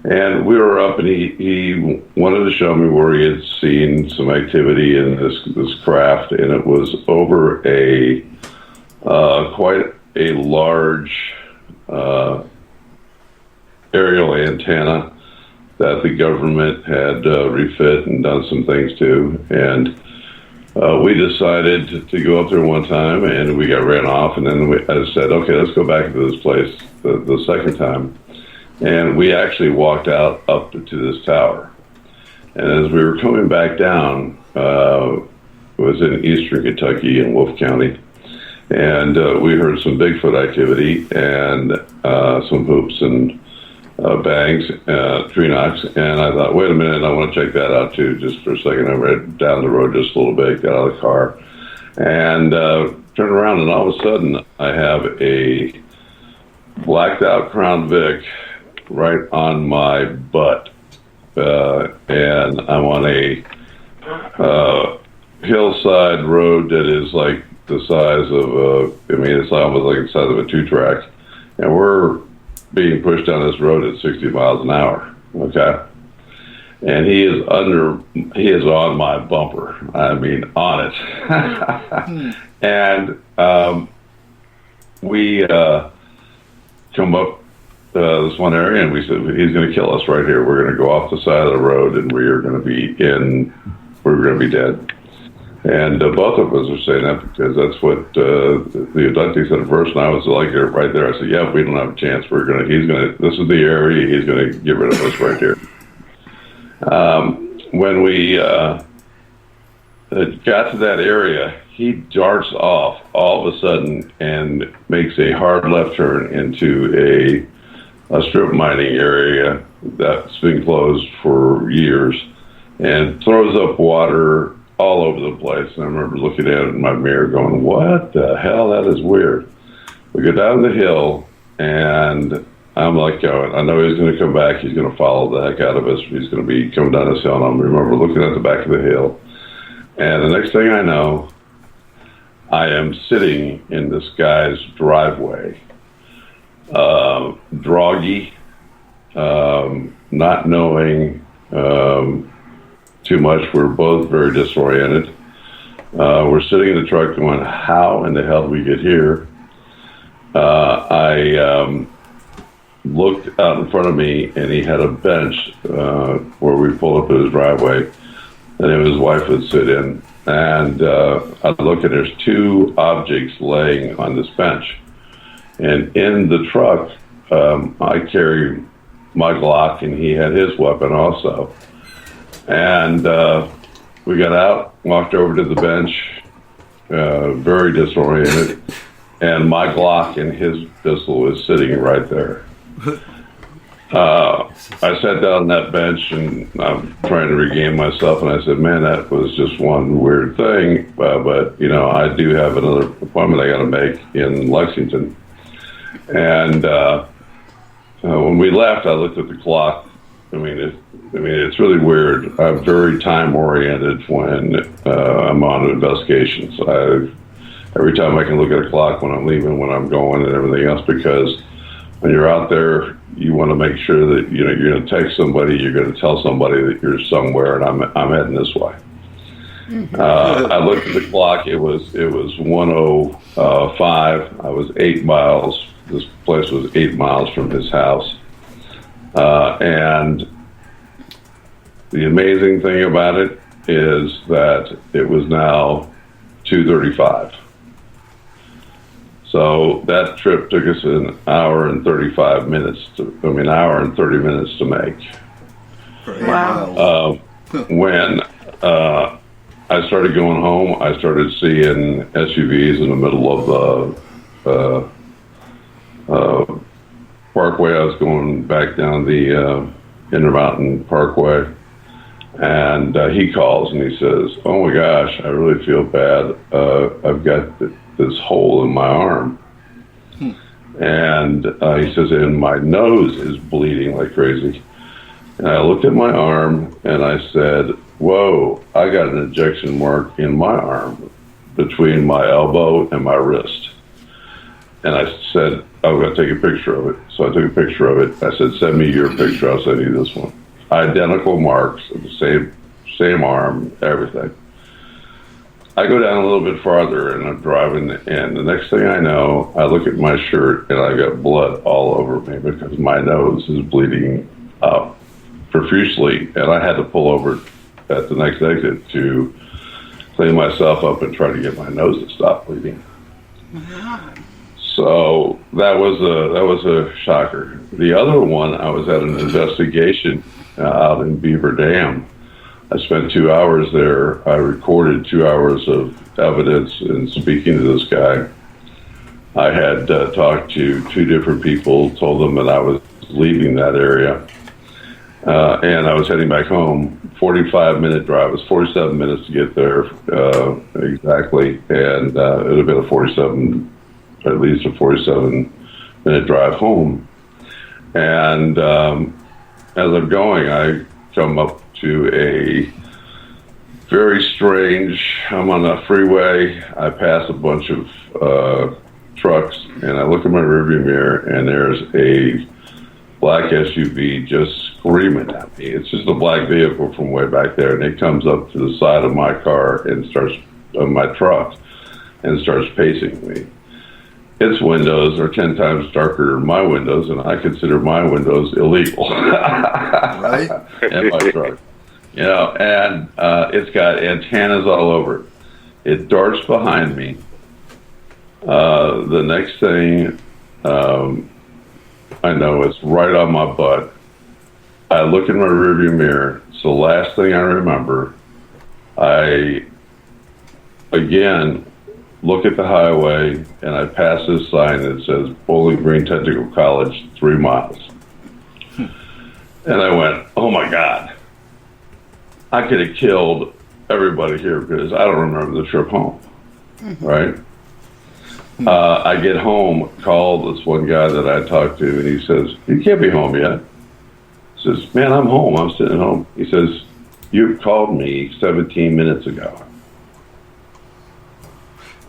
and we were up, and he wanted to show me where he had seen some activity in this craft, and it was over a quite a large aerial antenna that the government had refit and done some things to, and we decided to go up there one time, and we got ran off, and then I said, okay, let's go back to this place the second time, and we actually walked out up to this tower, and as we were coming back down, it was in eastern Kentucky in Wolfe County, And we heard some Bigfoot activity and some hoops and bangs, tree knocks. And I thought, wait a minute, I want to check that out too, just for a second. I ran down the road just a little bit, got out of the car, and turned around, and all of a sudden I have a blacked out Crown Vic right on my butt. And I'm on a hillside road that is like the size of it's almost like the size of a 2-track, and we're being pushed down this road at 60 miles an hour. Okay, and he is on my bumper. I mean, on it. And we come up this one area, and we said, he's going to kill us right here. We're going to go off the side of the road, and we're going to be dead. And both of us are saying that because that's what the abductee said at first, and I was like right there. I said, "Yeah, we don't have a chance. This is the area. He's going to get rid of us right here." When we got to that area, he darts off all of a sudden and makes a hard left turn into a strip mining area that's been closed for years, and throws up water all over the place. And I remember looking at it in my mirror going, what the hell? That is weird. We go down the hill, and I'm like, I know he's going to come back. He's going to follow the heck out of us. He's going to be coming down this hill. And I remember looking at the back of the hill, and the next thing I know, I am sitting in this guy's driveway, groggy, not knowing too much. We're both very disoriented. We're sitting in the truck going, how in the hell did we get here? I looked out in front of me, and he had a bench where we pulled up to his driveway, and his wife would sit in. And I look, and there's 2 objects laying on this bench. And in the truck, I carry my Glock, and he had his weapon also. And we got out, walked over to the bench, very disoriented, and my Glock and his pistol was sitting right there. I sat down on that bench, and I'm trying to regain myself, and I said, man, that was just one weird thing, but I do have another appointment I got to make in Lexington. And when we left, I looked at the clock. It's really weird. I'm very time-oriented when I'm on investigations. Every time I can look at a clock when I'm leaving, when I'm going, and everything else, because when you're out there, you want to make sure that you're going to text somebody, you're going to tell somebody that you're somewhere, and I'm heading this way. Mm-hmm. I looked at the clock. It was 1:05. I was 8 miles. This place was 8 miles from his house. And the amazing thing about it is that it was now 2:35. So that trip took us an hour and 30 minutes to make. Wow. When I started going home, I started seeing SUVs in the middle of the Parkway. I was going back down the Intermountain Parkway, and he calls and he says, "Oh my gosh, I really feel bad. I've got this hole in my arm." And he says, "And my nose is bleeding like crazy." And I looked at my arm and I said, "Whoa, I got an injection mark in my arm between my elbow and my wrist." And I said, "I'm going to take a picture of it." So I took a picture of it. I said, "Send me your picture. I'll send you this one." Identical marks, the same arm, everything. I go down a little bit farther, and I'm driving, and the next thing I know, I look at my shirt, and I got blood all over me because my nose is bleeding up profusely, and I had to pull over at the next exit to clean myself up and try to get my nose to stop bleeding. So that was a shocker. The other one, I was at an investigation out in Beaver Dam. I spent 2 hours there. I recorded 2 hours of evidence and speaking to this guy. I had talked to 2 different people, told them that I was leaving that area, and I was heading back home. 45-minute drive. It was 47 minutes to get there exactly, and it would have been at least a 47-minute drive home. And as I'm going, I come up to a very strange, I'm on a freeway, I pass a bunch of trucks, and I look in my rearview mirror, and there's a black SUV just screaming at me. It's just a black vehicle from way back there, and it comes up to the side of my car and starts, my truck, and starts pacing me. Its windows are 10 times darker than my windows, and I consider my windows illegal. Right? In my truck. You know, and it's got antennas all over it. It darts behind me. The next thing I know, it's right on my butt. I look in my rearview mirror. It's the last thing I remember. I, again, look at the highway, and I pass this sign that says Bowling Green Technical College, 3 miles. And I went, oh my God. I could have killed everybody here because I don't remember the trip home, right? I get home, call this one guy that I talked to, and he says, you can't be home yet. He says, man, I'm home. I'm sitting at home. He says, you called me 17 minutes ago.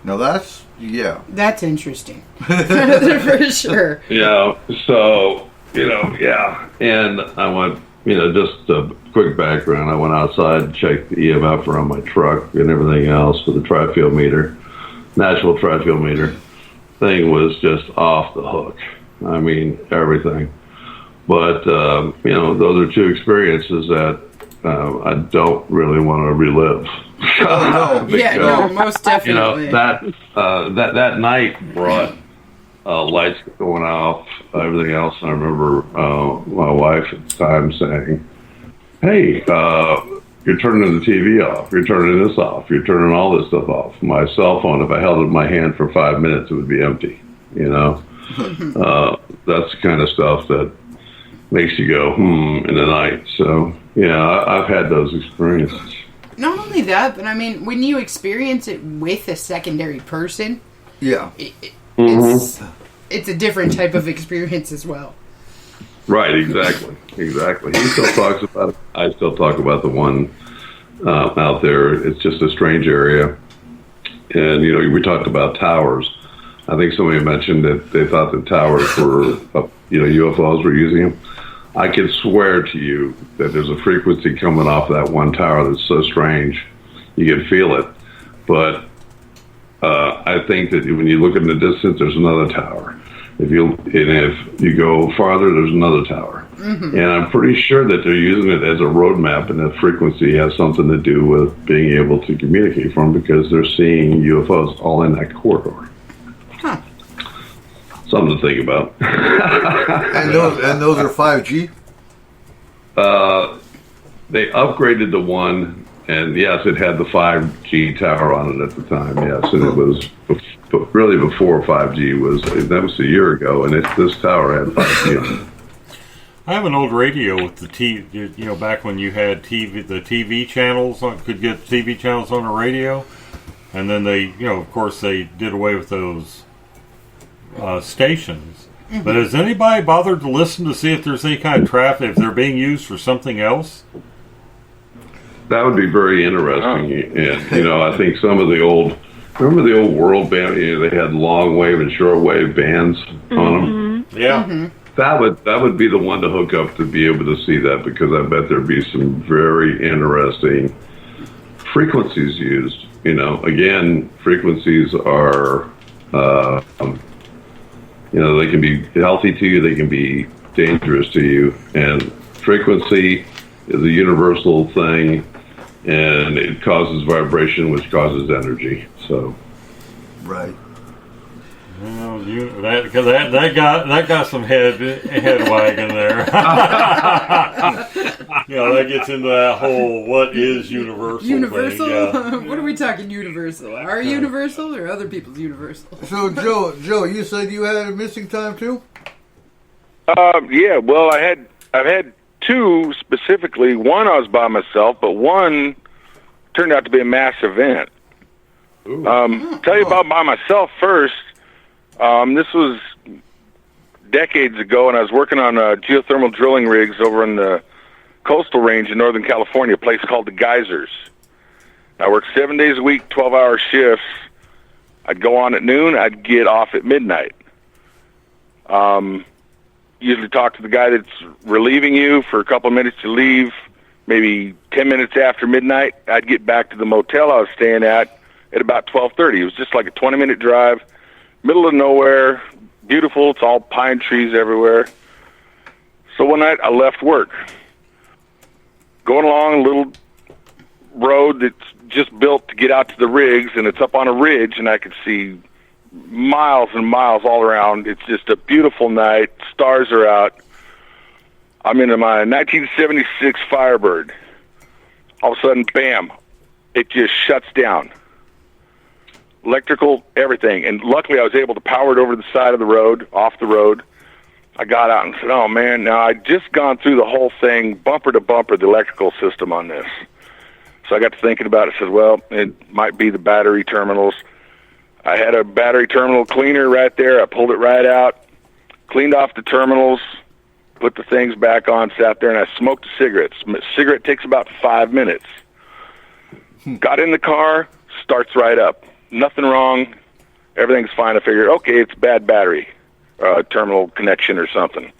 Now that's, yeah. That's interesting. For sure. Yeah, so, you know, yeah. And I went, you know, just a quick background. I went outside and checked the EMF around my truck and everything else for the tri-field meter. Natural tri-field meter. Thing was just off the hook. I mean, everything. But, you know, those are 2 experiences that I don't really want to relive. Oh, no. Yeah, no, most definitely. You know, that night brought lights going off, everything else. And I remember my wife at the time saying, hey, you're turning the TV off, you're turning this off, you're turning all this stuff off. My cell phone, if I held it in my hand for 5 minutes, it would be empty, you know. That's the kind of stuff that makes you go, in the night. So, yeah, I've had those experiences. Not only that, but I mean, when you experience it with a secondary person, Yeah. it's a different type of experience as well. Right, exactly. He still talks about it. I still talk about the one out there. It's just a strange area. And, you know, we talked about towers. I think somebody mentioned that they thought the towers were, you know, UFOs were using them. I can swear to you that there's a frequency coming off that one tower that's so strange. You can feel it. But I think that when you look in the distance, there's another tower. If you go farther, there's another tower. And I'm pretty sure that they're using it as a roadmap, and that frequency has something to do with being able to communicate from, because they're seeing UFOs all in that corridor. Huh. Something to think about. And those are 5G? They upgraded the one, and yes, it had the 5G tower on it at the time, yes, and it was really before 5G that was a year ago, and this tower had 5G on it. I have an old radio with the TV, you know, back when you had the TV channels, could get TV channels on the radio, and then they, you know, of course they did away with those stations. But has anybody bothered to listen to see if there's any kind of traffic, if they're being used for something else? That would be very interesting. And, you know, I think some of the old, remember the old world band, you know, they had long wave and short wave bands on them? Yeah. That would be the one to hook up to be able to see that, because I bet there'd be some very interesting frequencies used. You know, again, frequencies are, you know, they can be healthy to you, they can be dangerous to you, and frequency is a universal thing, and it causes vibration, which causes energy. So, Right. Well, that got some head wagging there. that gets into that whole what is universal Universal? thing. Yeah. What are we talking universal? Our universal or other people's universal? So, Joe, you said you had a missing time too? Yeah. Well, I've had two specifically. One I was by myself, but one turned out to be a mass event. Tell you about by myself first. This was decades ago, and I was working on geothermal drilling rigs over in the coastal range in Northern California, a place called the Geysers. I worked 7 days a week, 12-hour shifts. I'd go on at noon. I'd get off at midnight. Usually talk to the guy that's relieving you for a couple of minutes to leave. Maybe 10 minutes after midnight, I'd get back to the motel I was staying at about 12:30. It was just like a 20-minute drive, middle of nowhere, beautiful. It's all pine trees everywhere. So one night I left work, going along a little road that's just built to get out to the rigs, and it's up on a ridge, and I could see miles and miles all around. It's just a beautiful night. Stars are out. I'm in my 1976 Firebird. All of a sudden, bam, it just shuts down. Electrical, everything. And luckily I was able to power it over to the side of the road, off the road. I got out and said, oh man, now I'd just gone through the whole thing, bumper to bumper, the electrical system on this. So I got to thinking about it. I said, well, it might be the battery terminals. I had a battery terminal cleaner right there. I pulled it right out, cleaned off the terminals, put the things back on, sat there, and I smoked a cigarette. A cigarette takes about 5 minutes. Got in the car, starts right up. Nothing wrong. Everything's fine. I figured, okay, it's bad battery, terminal connection or something.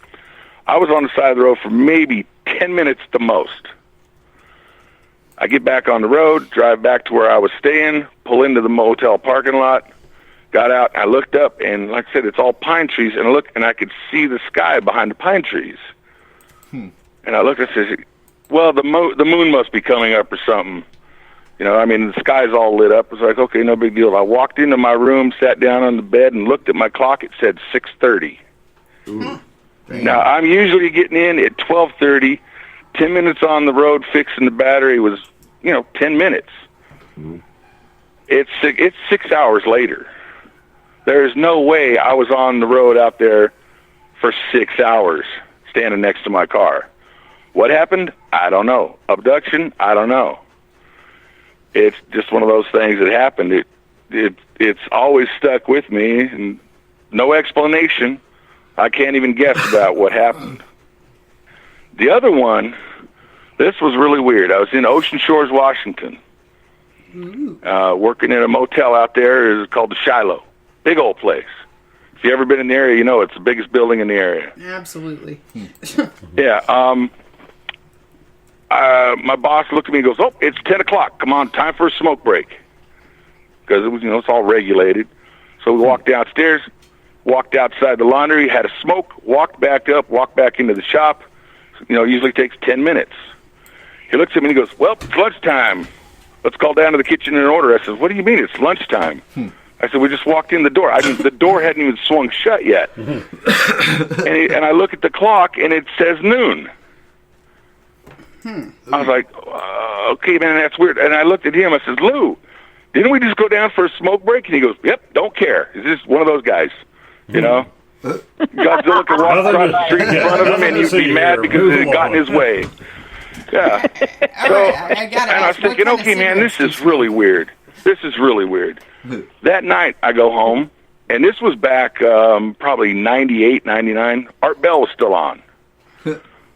I was on the side of the road for maybe 10 minutes the most. I get back on the road, drive back to where I was staying, pull into the motel parking lot, got out, and I looked up, and like I said, it's all pine trees, and I looked, and I could see the sky behind the pine trees. And I looked and said, well, the moon must be coming up or something. You know, I mean, the sky's all lit up. It's like, okay, no big deal. I walked into my room, sat down on the bed, and looked at my clock. It said 6:30. Now, I'm usually getting in at 12:30. 10 minutes on the road fixing the battery was, 10 minutes. It's 6 hours later. There's no way I was on the road out there for 6 hours standing next to my car. What happened? I don't know. Abduction? I don't know. It's just one of those things that happened. It's always stuck with me, and no explanation. I can't even guess about what happened. The other one, this was really weird. I was in Ocean Shores, Washington, working in a motel out there. It's called the Shiloh. Big old place. If you've ever been in the area, you know it's the biggest building in the area. Absolutely. Yeah. My boss looked at me and goes, oh, it's 10 o'clock. Come on, time for a smoke break. Because it was, it's all regulated. So we walked downstairs, walked outside the laundry, had a smoke, walked back up, walked back into the shop. It usually takes 10 minutes. He looks at me and he goes, well, it's lunchtime. Let's call down to the kitchen and order. I said, what do you mean it's lunchtime? I said, we just walked in the door. The door hadn't even swung shut yet. And I look at the clock, and it says noon. I was like, okay, man, that's weird. And I looked at him. I said, Lou, didn't we just go down for a smoke break? And he goes, yep, don't care. He's just one of those guys, Godzilla could walk across the street in front of him, and you'd be mad because it had gotten his way. Yeah. I was thinking, okay, man, this is really weird. This is really weird. That night, I go home, and this was back probably 98, 99. Art Bell was still on.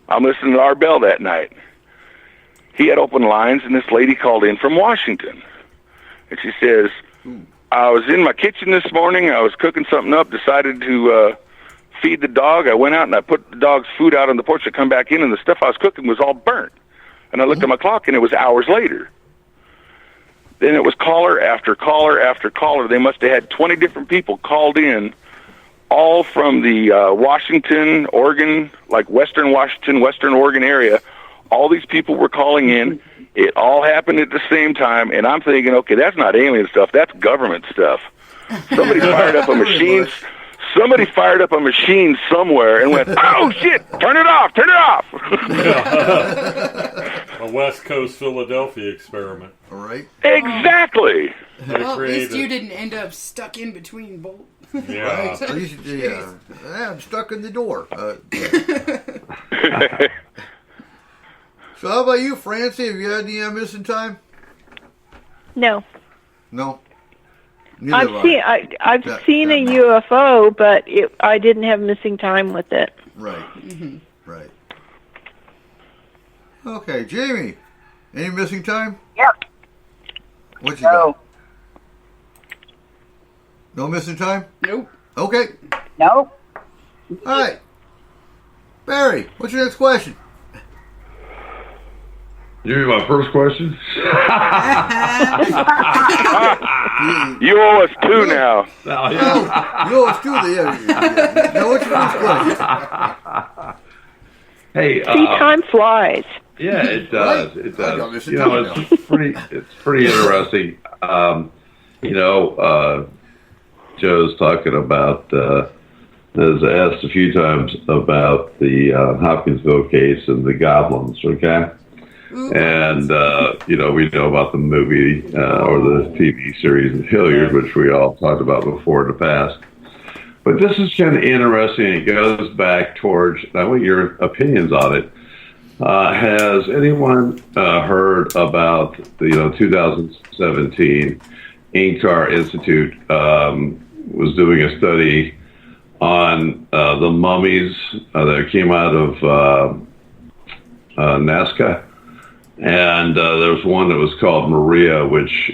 I'm listening to Art Bell that night. He had open lines, and this lady called in from Washington. And she says, I was in my kitchen this morning. I was cooking something up, decided to feed the dog. I went out, and I put the dog's food out on the porch. I come back in, and the stuff I was cooking was all burnt. And I looked at my clock, and it was hours later. Then it was caller after caller after caller. They must have had 20 different people called in, all from the Washington, Oregon, like Western Washington, Western Oregon area. All these people were calling in. It all happened at the same time, and I'm thinking, okay, that's not alien stuff. That's government stuff. Somebody fired up a machine, somebody fired up a machine somewhere and went, "Oh shit! Turn it off! Turn it off!" A West Coast Philadelphia experiment. All right. Exactly. Well, at least you didn't end up stuck in between both. Yeah. Right. At least, I'm stuck in the door. So how about you, Francie? Have you had any missing time? No. No. I've seen a UFO, but I didn't have missing time with it. Right. Mm-hmm. Right. Okay, Jamie. Any missing time? Yep. What you got? No missing time? Nope. Okay. No. All right. Barry, what's your next question? You mean my first question? You owe us two now. You owe us two. Now, what's your first question? Hey, See, time flies. Yeah, it does. Right? It I does. miss You know, it's pretty interesting. Joe's talking about. Has asked a few times about the Hopkinsville case and the goblins. Okay. And, we know about the movie or the TV series Hilliard, which we all talked about before in the past. But this is kind of interesting. It goes back towards, I want your opinions on it. Has anyone heard about the 2017 Inktar Institute was doing a study on the mummies that came out of Nazca? And there was one that was called Maria, which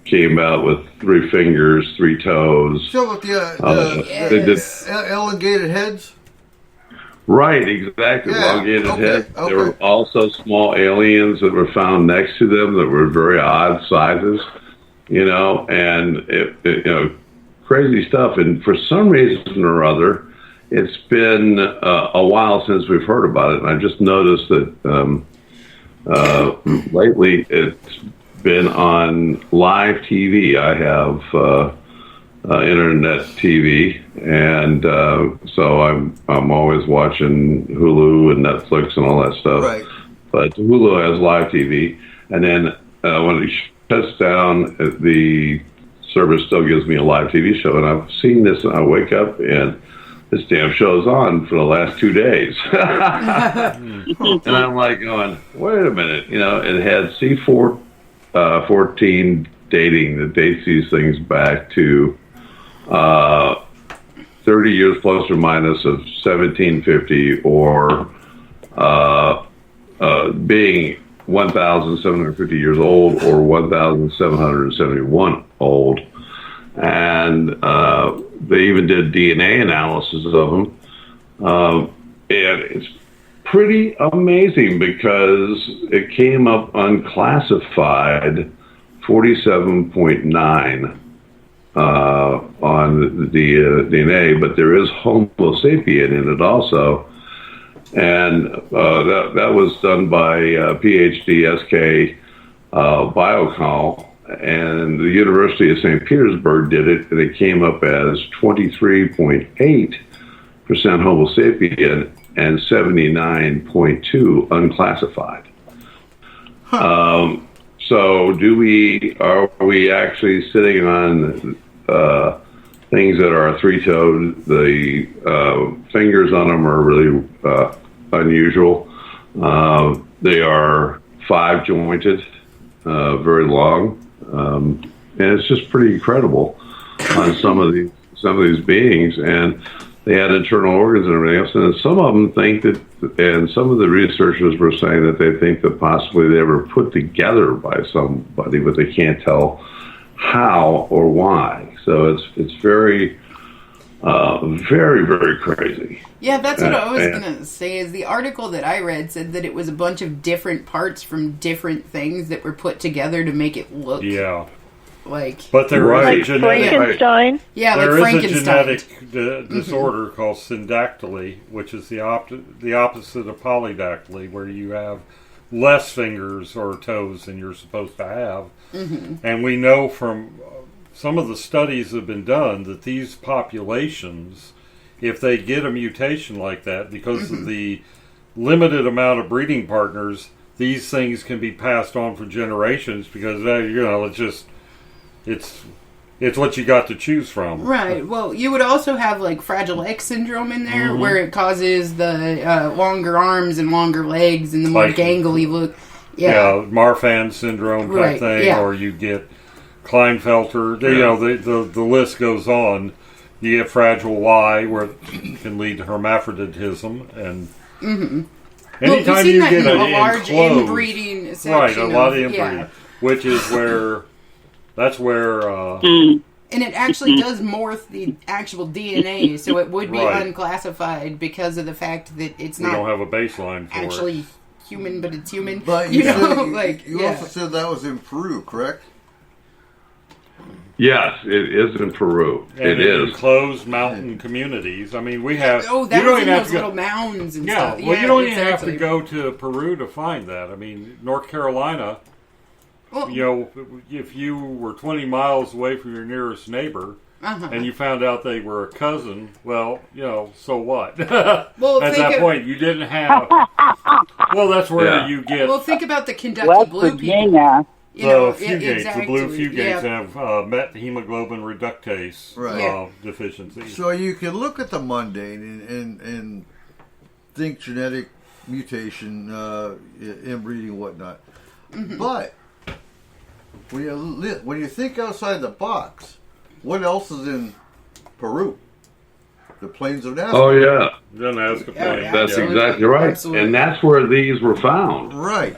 came out with 3 fingers, 3 toes. So with they did elongated heads? Right, exactly. Yeah, Elongated heads. okay. There were also small aliens that were found next to them that were very odd sizes, and it crazy stuff. And for some reason or other, it's been a while since we've heard about it. And I just noticed that lately it's been on live TV. I have internet TV, and so I'm always watching Hulu and Netflix and all that stuff. Right. But Hulu has live TV, and then when it shuts down, the service still gives me a live TV show, and I've seen this, and I wake up and this damn show's on for the last 2 days. And I'm like going, wait a minute, it had C14 dating that dates these things back to 30 years plus or minus of 1750 or being 1,750 years old or 1,771 old. And they even did DNA analysis of them. And it's pretty amazing because it came up unclassified 47.9 on the DNA, but there is Homo sapien in it also. And that was done by PhD SK Biocol, and the University of St. Petersburg did it, and it came up as 23.8% Homo sapien and 79.2 unclassified. So are we actually sitting on things that are 3-toed? The fingers on them are really unusual. They are 5-jointed, very long, and it's just pretty incredible on some of these beings. And they had internal organs and everything else, and some of them think that, and some of the researchers were saying that they think that possibly they were put together by somebody, but they can't tell how or why. So it's very, very, very crazy. Yeah, that's what I was going to say, is the article that I read said that it was a bunch of different parts from different things that were put together to make it look but there is a genetic Frankenstein. Yeah, there like is Frankenstein. a genetic disorder called syndactyly, which is the opposite of polydactyly, where you have less fingers or toes than you're supposed to have. And we know from some of the studies have been done that these populations, if they get a mutation like that, because of the limited amount of breeding partners, these things can be passed on for generations because it's what you got to choose from. Right. Well, you would also have like Fragile X syndrome in there, where it causes the longer arms and longer legs and the more gangly look. Yeah, Marfan syndrome type thing, or you get Klinefelter. The list goes on. You get Fragile Y, where it can lead to hermaphroditism, and anytime you get a large inbreeding section, right, a lot of inbreeding, which is where and it actually does morph the actual DNA, so it would be unclassified because of the fact that it's we don't have a baseline for actually human, but it's human. But you also said that was in Peru, correct? Yes, it is in Peru. And it is enclosed mountain communities. I mean, we have. Oh, that's in those little mounds and stuff. Well, you don't even have to go to Peru to find that. I mean, North Carolina. Well, if you were 20 miles away from your nearest neighbor and you found out they were a cousin, well, so what? Well, at that point, you didn't have. Well, that's where you get. Well, think about the Kentucky blue people. The fugates, the blue fugates have methemoglobin reductase deficiency. So you can look at the mundane and think genetic mutation, inbreeding, whatnot. But when you think outside the box, what else is in Peru? The plains of Nazca. Oh, yeah. The Nazca Plains. That's exactly right. Absolutely. And that's where these were found. Right.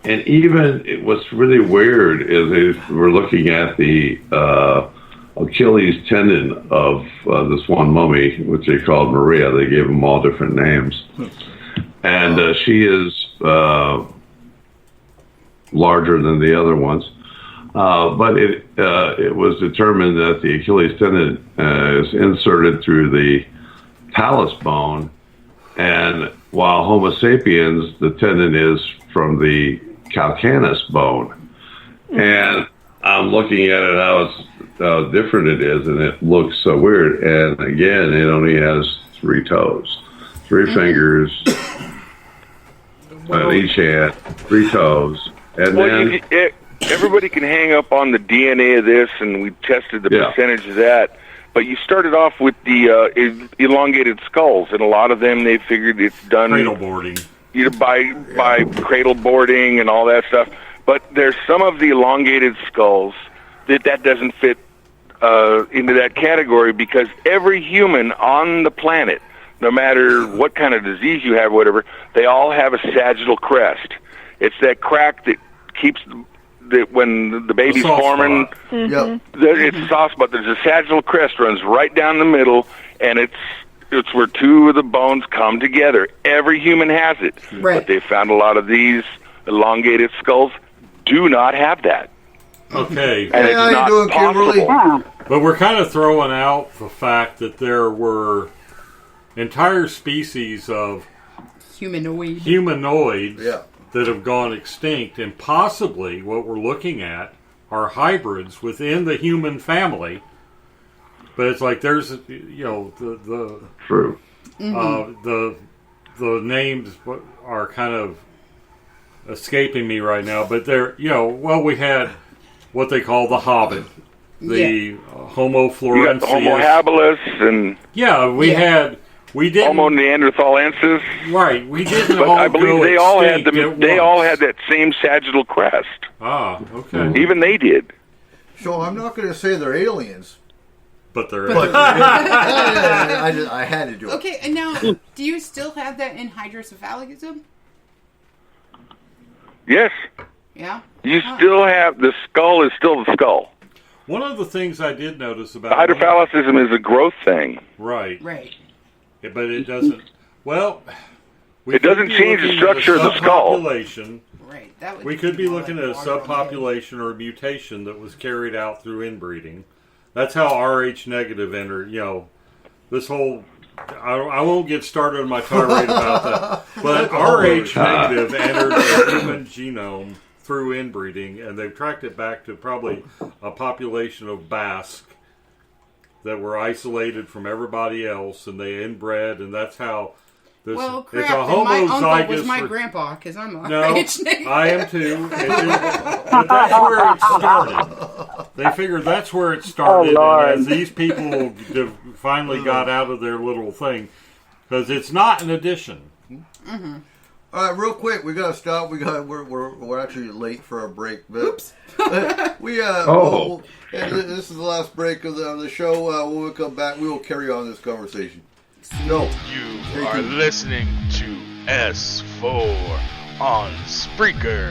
And even what's really weird is we're looking at the Achilles tendon of this one mummy, which they called Maria. They gave them all different names. And she is larger than the other ones. But it was determined that the Achilles tendon is inserted through the talus bone, and while Homo sapiens, the tendon is from the calcaneus bone. And I'm looking at it how different it is, and it looks so weird. And again, it only has 3 toes, 3 fingers on each hand, 3 toes, and then. Everybody can hang up on the DNA of this, and we tested the percentage of that. But you started off with the elongated skulls, and a lot of them, they figured it's done cradle boarding, by cradle boarding and all that stuff. But there's some of the elongated skulls that doesn't fit into that category, because every human on the planet, no matter what kind of disease you have, whatever, they all have a sagittal crest. It's that crack that keeps that when the baby's forming, it's a soft spot. There's a sagittal crest runs right down the middle, and it's where 2 of the bones come together. Every human has it, but they found a lot of these elongated skulls do not have that. Okay, and it's not possible. But we're kind of throwing out the fact that there were entire species of humanoids that have gone extinct, and possibly what we're looking at are hybrids within the human family. But it's like there's the true the names are kind of escaping me right now. But they're we had what they call the Hobbit, the Homo florensis, Homo habilis, and we didn't Homo neanderthalensis. Right, we didn't. But I believe they all had that same sagittal crest. Ah, okay. Even they did. So I'm not going to say they're aliens, but they're. I had to do it. Okay, and now, do you still have that in hydrocephalicism? Yes. Yeah. You still have the skull is still the skull. One of the things I did notice about hydrocephalicism is a growth thing. Right. Right. But it doesn't. Well, it doesn't change the structure of the skull. Right. That we could be looking at a subpopulation or a mutation that was carried out through inbreeding. That's how Rh negative entered. This whole. I won't get started on my tirade about that. But Rh negative entered the human genome through inbreeding, and they've tracked it back to probably a population of Basque that were isolated from everybody else, and they inbred, and that's how. Well, crap, it's a then my uncle was homozygous my grandpa, because I'm a No, RH. I am too. But that's where it started. They figured that's where it started, and as these people finally got out of their little thing, because it's not an addition. Mm-hmm. All right, real quick, we gotta stop. We're actually late for our break. But Oops. and this is the last break of the show. When we come back, we will carry on this conversation. No, you are listening to S4 on Spreaker.com.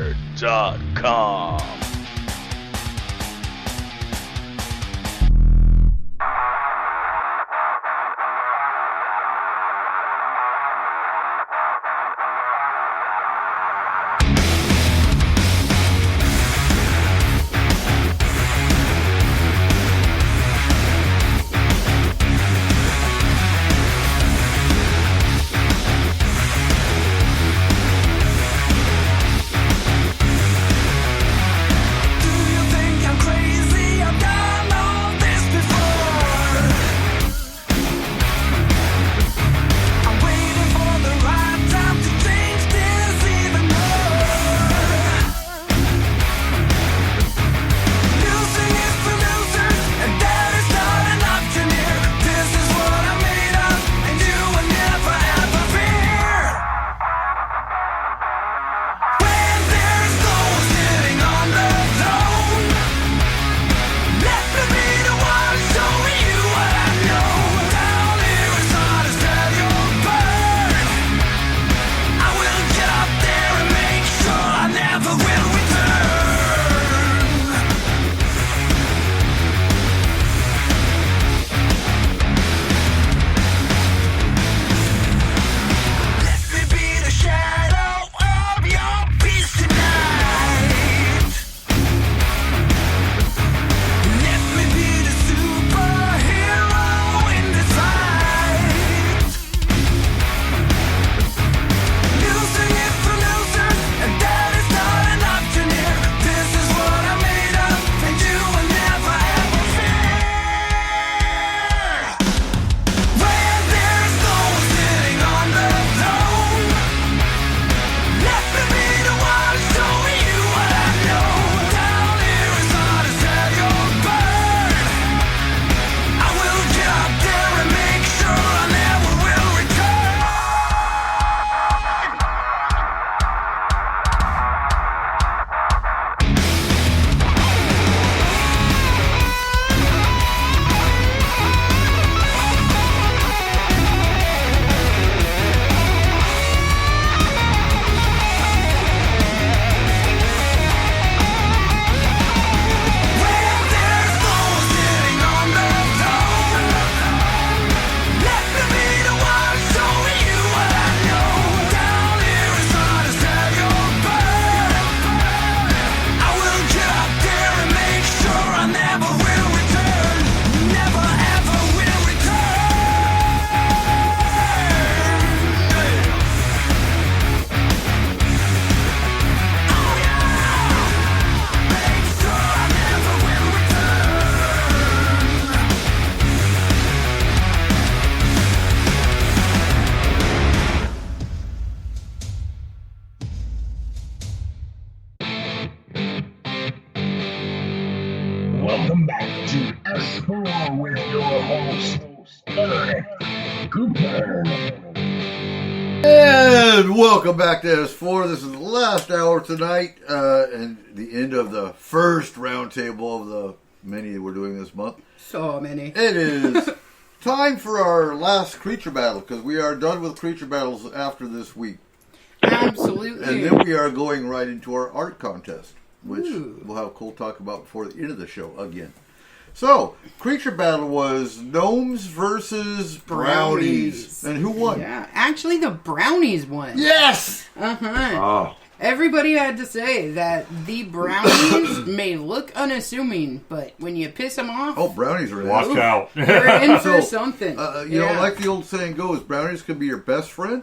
Welcome back to S4 with your host, Eric Cooper. And welcome back to S4. This is the last hour tonight, and the end of the first roundtable of the many we're doing this month. So many. It is time for our last creature battle, because we are done with creature battles after this week. Absolutely. And then we are going right into our art contest, which we'll have Cole talk about before the end of the show again. So, creature battle was gnomes versus brownies. And who won? Yeah, actually the brownies won. Yes! Uh-huh. Oh. Everybody had to say that the brownies may look unassuming, but when you piss them off... Oh, brownies are in. Watch out. They're in for something. You know, like the old saying goes, brownies can be your best friend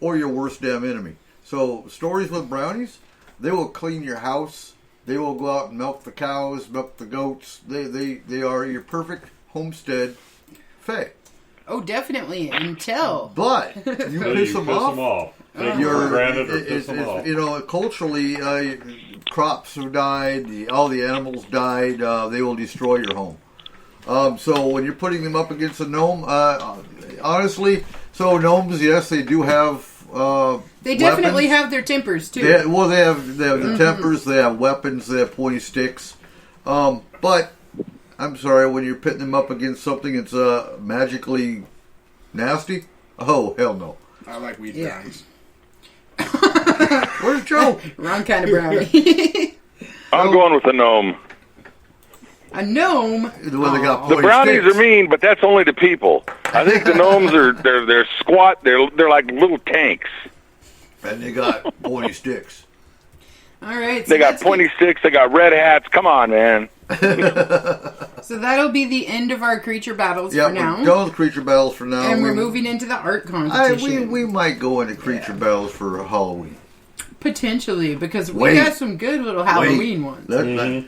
or your worst damn enemy. So, stories with brownies, They will clean your house. They will go out and milk the cows, milk the goats. They are your perfect homestead fae. Oh, definitely. Until. But you piss them off. Take it for granted or piss them off. You know, culturally, crops have died. All the animals died. They will destroy your home. So when you're putting them up against a gnome, honestly, so gnomes, yes, they do have. They definitely have their tempers too. They have the tempers. They have weapons. They have pointy sticks. But I'm sorry, when you're pitting them up against something that's magically nasty, oh hell no! I like weed brownies. Where's Joe? Wrong kind of brownie. I'm going with a gnome. A gnome. The one that got The pointy brownies sticks. are mean, but that's only to people. I think the gnomes they're squat. They're like little tanks. And they got pointy sticks. All right. So They got pointy sticks. They got red hats. Come on, man. So that'll be the end of our creature battles Yeah, for now. we're done with creature battles for now. And we're moving into the art competition. We might go into creature battles for Halloween. Potentially, because we got some good little Halloween ones.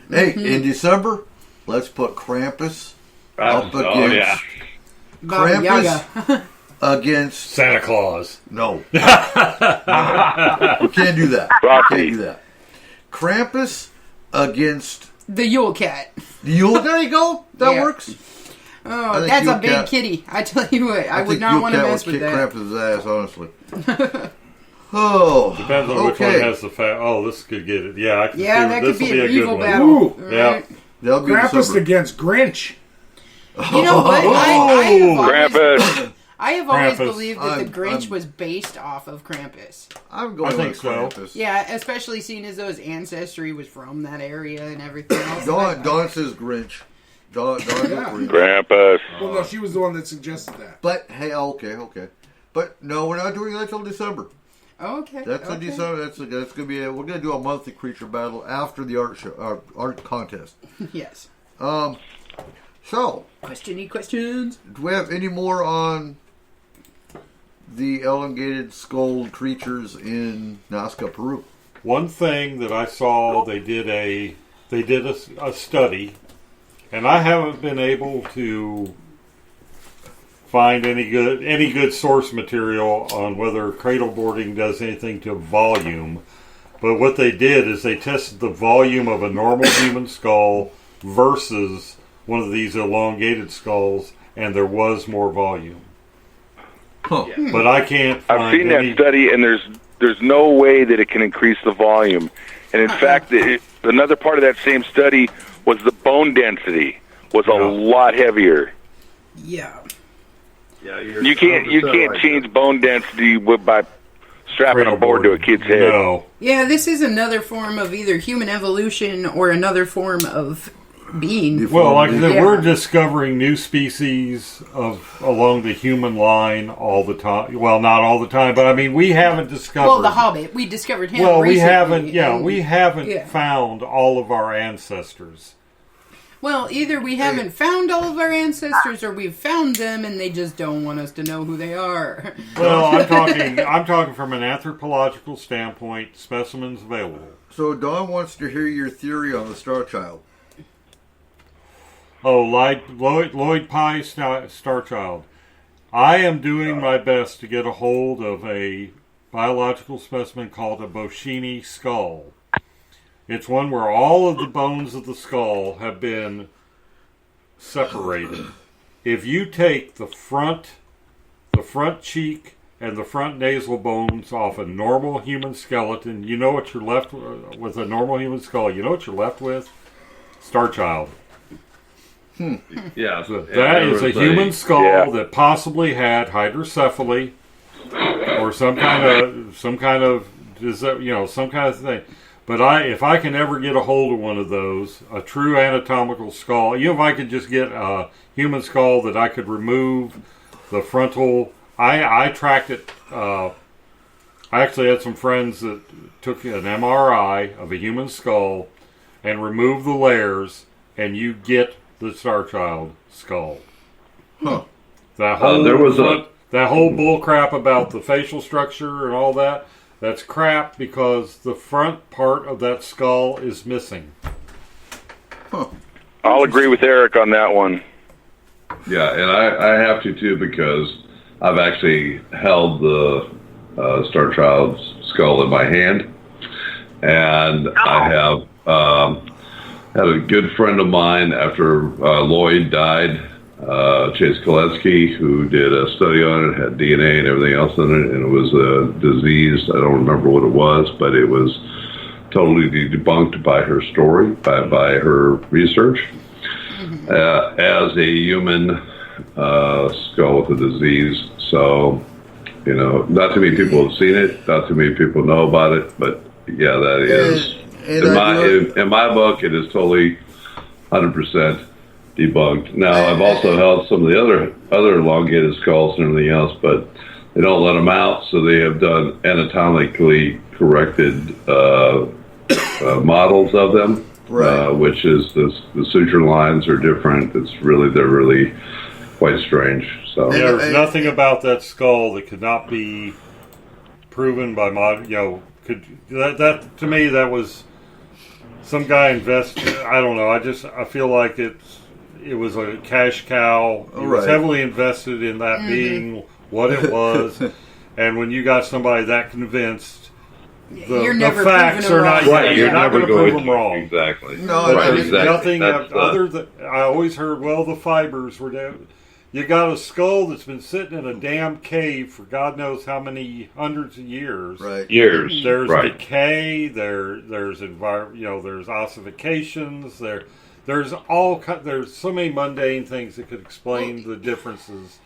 Hey, in December, let's put Krampus up against Baba Yaga. against Santa Claus. No, we can't do that. Can't do that. Krampus against the Yule Cat. The Yule. There you go. That works. Oh, that's a big kitty. I tell you what, I would not want to mess with that. Krampus' ass, honestly. Oh, depends on which one has the fat. Oh, this could get it. Yeah, I can see that this could will be be an a good evil one. battle. Ooh, yeah. That'll be Krampus against Grinch. You know what? I have always Krampus. believed that the Grinch was based off of Krampus. I'm going with Krampus. Yeah, especially seeing as though his ancestry was from that area and everything else. Dawn says Grinch. Dawn Grinch. Krampus. Well, no, she was the one that suggested that. But hey, okay. But no, we're not doing that till December. Okay. That's in December. That's gonna be. We're gonna do a monthly creature battle after the art show, art contest. Yes. So. Questions. Do we have any more on the elongated skulled creatures in Nazca, Peru? One thing that I saw, they did a study, and I haven't been able to find any good source material on whether cradle boarding does anything to volume. But what they did is they tested the volume of a normal human skull versus one of these elongated skulls, and there was more volume. Huh. But I can't find I've seen that study, and there's no way that it can increase the volume. And in fact, another part of that same study was the bone density was a lot heavier. Yeah. Yeah, you can't change bone density by strapping a board to a kid's head. No. Yeah, this is another form of either human evolution or another form of being. Well, like I said, we're discovering new species along the human line all the time. Well, not all the time, but I mean, we haven't discovered. Well, the Hobbit, we discovered him. Well, recently, we haven't found all of our ancestors. Well, either we haven't found all of our ancestors, or we've found them and they just don't want us to know who they are. Well, I'm talking from an anthropological standpoint. Specimens available. So Dawn wants to hear your theory on the Star Child. Oh, Lloyd Pye Star Child. I am doing my best to get a hold of a biological specimen called a Boschini skull. It's one where all of the bones of the skull have been separated. If you take the front cheek and the front nasal bones off a normal human skeleton, you know what you're left with a normal human skull. You know what you're left with? Star Child. Yeah, so that is a human skull that possibly had hydrocephaly or some kind of thing. But if I can ever get a hold of one of those, a true anatomical skull, if I could just get a human skull that I could remove the frontal. I tracked it. I actually had some friends that took an MRI of a human skull and removed the layers, and you get the Star Child skull. Huh. That whole bull crap about the facial structure and all that. That's crap because the front part of that skull is missing. Huh. I'll agree with Eric on that one. Yeah, and I have to too because I've actually held the Star Child's skull in my hand, and I have had a good friend of mine after Lloyd died, Chase Koletsky, who did a study on it, had DNA and everything else in it, and it was a disease. I don't remember what it was, but it was totally debunked by her story, by her research. As a human skull with a disease. So, not too many people have seen it, not too many people know about it, but yeah, that is, in my book, it is totally 100% debunked. Now, I've also held some of the other elongated skulls and everything else, but they don't let them out, so they have done anatomically corrected models of them. Right. Which is the suture lines are different. They're really quite strange. So there's nothing about that skull that could not be proven by that to me that was some guy invested. I don't know. I feel like it was a cash cow. It was heavily invested in that being what it was, and when you got somebody that convinced. The facts are not right. You're not going to prove them wrong. Exactly. No, there's nothing other than I always heard. Well, the fibers were down. You got a skull that's been sitting in a damn cave for God knows how many hundreds of years. Right. Years. There's decay. There's there's ossifications. There's so many mundane things that could explain the differences.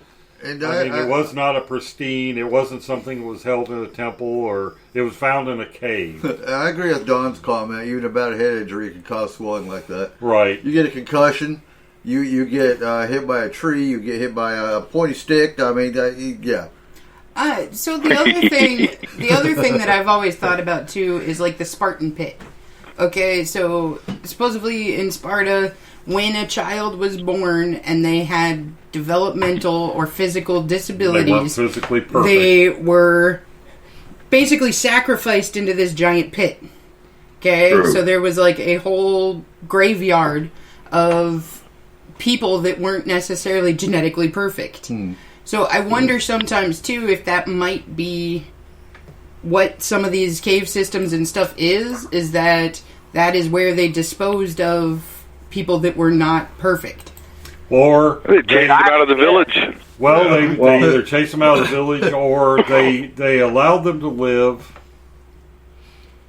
And it was not a pristine. It wasn't something that was held in a temple, or it was found in a cave. I agree with Don's comment. Even about a head injury can cause swelling like that. Right. You get a concussion. You get hit by a tree. You get hit by a pointy stick. I mean, yeah. So the other thing that I've always thought about too is like the Spartan pit. Okay, so supposedly in Sparta, when a child was born and they had developmental or physical disabilities, they weren't physically perfect. They were basically sacrificed into this giant pit. Okay, True. So there was like a whole graveyard of people that weren't necessarily genetically perfect. So I wonder sometimes too if that might be what some of these cave systems and stuff is that is where they disposed of people that were not perfect. Or they chase them out of the village. Well, they either chase them out of the village or they allowed them to live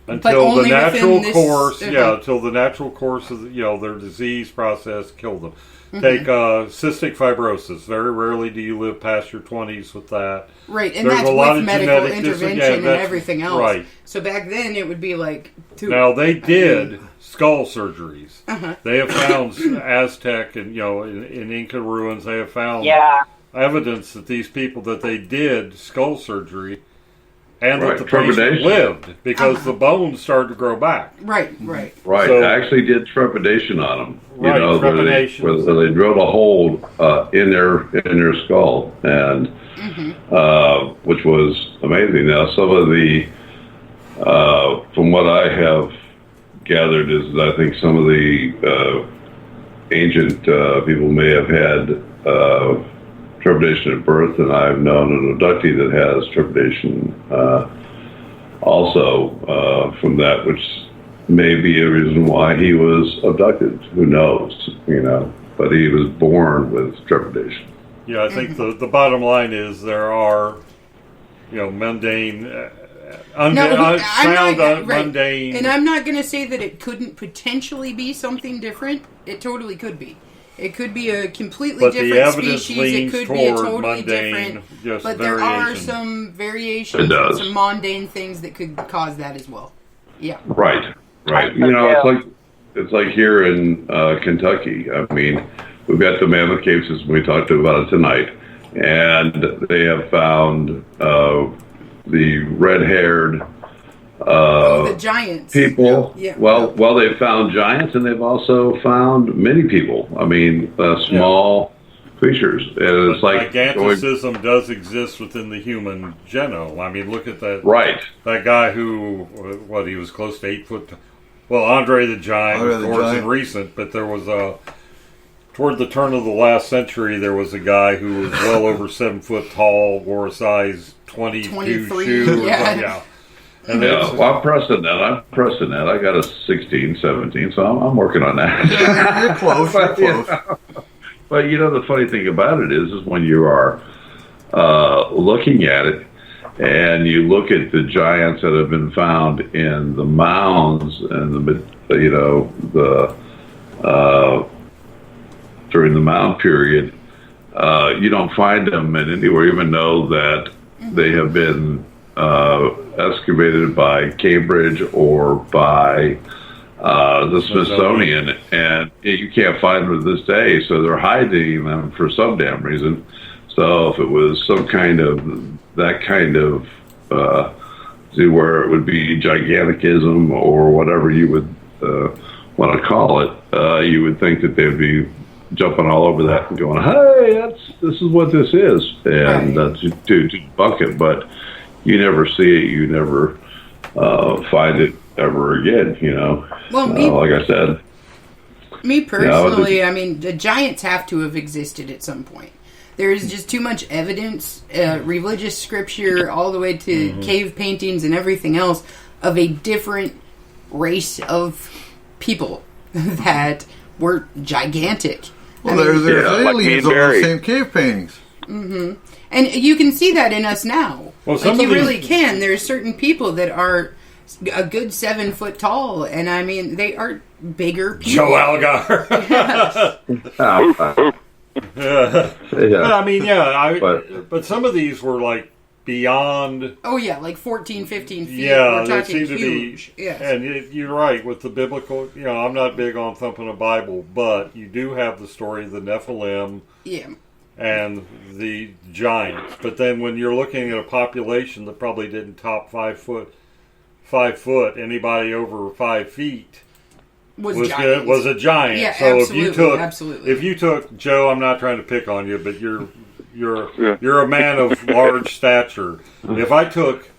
until the natural course. Until the natural course of their disease process killed them. Take cystic fibrosis. Very rarely do you live past your 20s with that. Right, and that's with medical intervention and everything else. Right. So back then it would be like... Now, they did skull surgeries. They have found Aztec and, in Inca ruins, they have found evidence that these people, that they did skull surgery and that the patient lived because the bones started to grow back. Right. So, I actually did trepidation on them. Where they drilled a hole in their skull, and which was amazing. Now, some of the from what I have gathered is that I think some of the ancient people may have had trepidation at birth, and I've known an abductee that has trepidation also from that, which may be a reason why he was abducted. Who knows, but he was born with trepidation. Yeah, I think the bottom line is there are, mundane, mundane. And I'm not going to say that it couldn't potentially be something different. It totally could be. It could be a completely different species. It could be a totally different. But there are some variations and some mundane things that could cause that as well. Yeah. Right. It's like here in Kentucky. I mean, we've got the Mammoth Cave system. We talked about it tonight, and they have found the red-haired the giants people. Yeah. Well, they've found giants, and they've also found many people. I mean, small features, and it's like giganticism does exist within the human genome. I mean, look at that. Right. That guy who, he was close to 8 foot. Well, Andre the Giant, of course, in recent, but there was toward the turn of the last century, there was a guy who was well over 7 foot tall, wore a size 22 shoe. Yeah. And well, I'm pressing that. I got a 16, 17, so I'm working on that. Yeah, you're close. You're close. But the funny thing about it is when you are looking at it, and you look at the giants that have been found in the mounds and during the mound period, you don't find them anywhere, even though that they have been excavated by Cambridge or by the Smithsonian, and you can't find them to this day. So they're hiding them for some damn reason. So if it was some kind of where it would be giganticism or whatever you would want to call it, you would think that they'd be jumping all over that and going, "Hey, this is what this is," and to debunk it. But you never see it. You never find it ever again. Well, like I said, me personally, I mean, the giants have to have existed at some point. There is just too much evidence, religious scripture, all the way to cave paintings and everything else, of a different race of people that were gigantic. Well, there's aliens on the same cave paintings. Mm-hmm. And you can see that in us now. Well, you really can. There's certain people that are a good 7 foot tall, and I mean, they are bigger people. Joe Algar. But I mean, but some of these were like beyond. Oh yeah, like 14, 15 feet. Yeah, we're talking they seem huge. to be. Yes. And you're right with the biblical. I'm not big on thumping a Bible, but you do have the story of the Nephilim. Yeah. And the giants. But then when you're looking at a population that probably didn't top 5 foot, anybody over 5 feet was a giant. Yeah, so absolutely, if you took Joe, I'm not trying to pick on you, but you're a man of large stature. If I took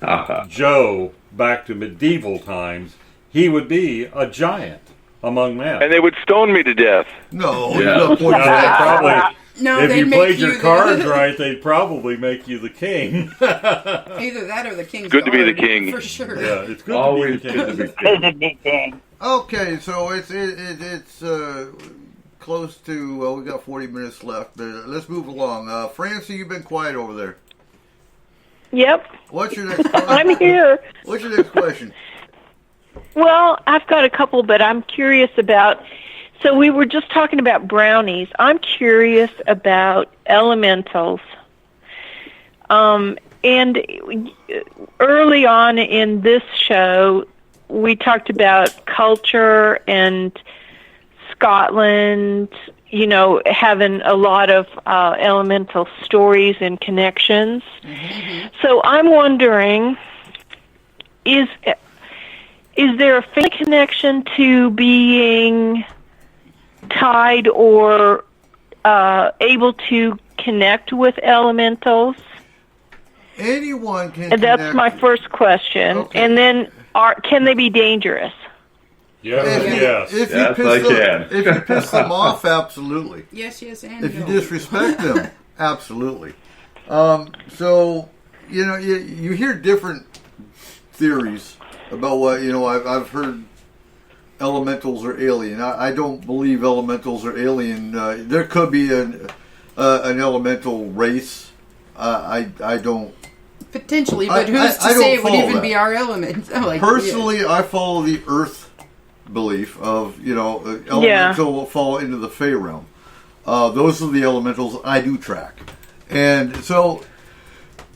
Joe back to medieval times, he would be a giant among men. And they would stone me to death. No, probably. No, if you played your cards right, they'd probably make you the king. Either that or the king's good to be the king. For sure. Yeah, it's good to be the king. Okay, so it's close to, well, we got 40 minutes left. Let's move along. Francie, you've been quiet over there. Yep. What's your next question? I'm here. What's your next question? Well, I've got a couple, but I'm curious about... So we were just talking about brownies. I'm curious about elementals. And early on in this show, we talked about culture and Scotland, having a lot of elemental stories and connections. Mm-hmm. So I'm wondering, is there a family connection to being tied or able to connect with elementals? Anyone can. And that's my first question. Okay. And then, can they be dangerous? Yes. If you piss them off, absolutely. Yes, and if you disrespect them, absolutely. So you hear different theories about what I've heard. Elementals are alien. I don't believe elementals are alien. There could be an elemental race. I don't. Potentially, but who's to say it would even be our element? Personally, I follow the Earth belief of elemental will fall into the Fey realm. Those are the elementals I do track, and so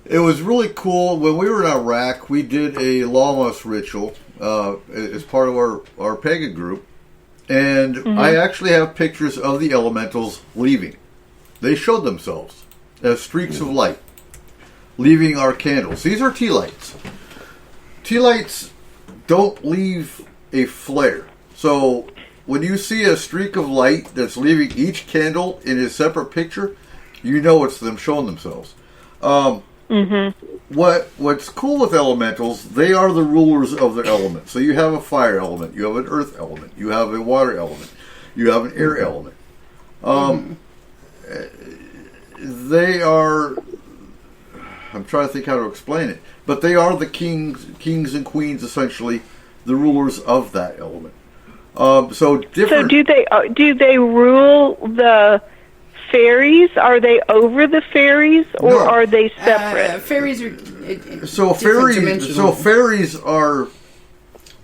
it was really cool when we were in Iraq. We did a Lammas ritual. As part of our pagan group, and I actually have pictures of the elementals leaving. They showed themselves as streaks of light leaving our candles. These are tea lights. Tea lights don't leave a flare. So when you see a streak of light that's leaving each candle in a separate picture, You know it's them showing themselves. What's cool with elementals, they are the rulers of their element. So you have a fire element, you have an earth element, you have a water element, you have an air element. They are, I'm trying to think how to explain it, but they are the kings and queens, essentially, the rulers of that element. So do they rule the fairies? Are they over the fairies, or No. are they separate? Fairies are fairies are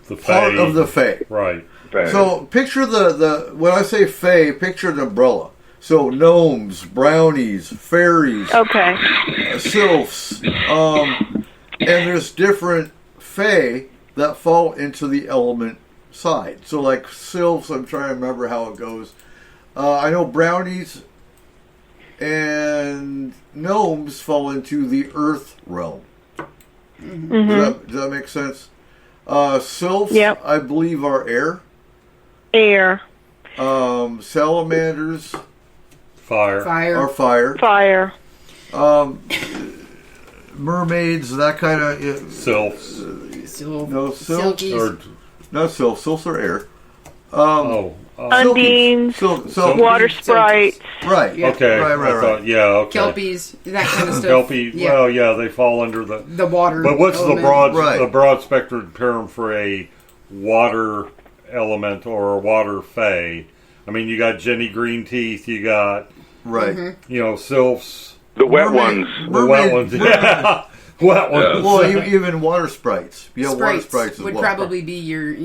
The part fae. of the fae. Right. So picture the when I say fae, picture an umbrella. So gnomes, brownies, fairies, Okay. sylphs, and there's different fae that fall into the element side. So like sylphs, I'm trying to remember how it goes. I know brownies and gnomes fall into the earth realm. Does that make sense? Sylphs, Yep. I believe, are air. Air. Salamanders Fire. are fire. Fire. Mermaids, that kind of Sylphs. no sylphs silkies. Or, not sylphs. Sylphs are air. Undines. Water sprites. Right. Yeah. okay. Right. I thought, yeah, okay. Kelpies, that kind of stuff. Kelpie, Yeah. well, yeah, they fall under The water. But what's element. the broad spectrum term for a water element or a water fae? I mean, you got Jenny Green Teeth, you got Right. sylphs, The wet Mermaid- ones. the wet ones, yeah, wet ones. Well, even water sprites. Yeah, water sprites as would well. probably be your.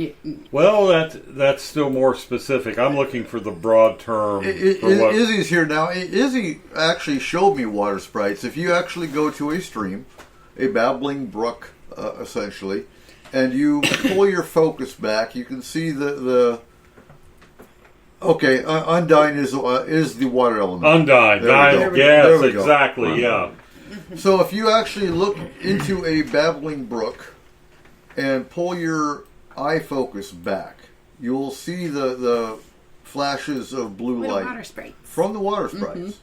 Well, that's still more specific. I'm looking for the broad term. For what, Izzy's here now. Izzy actually showed me water sprites. If you actually go to a stream, a babbling brook, essentially, and you pull your focus back, you can see the okay, Undine is the water element. Undine, There we go. yes, There we go. exactly, yeah. So if you actually look into a babbling brook and pull your eye focus back, you'll see the flashes of blue Little light water sprites. from the water sprites.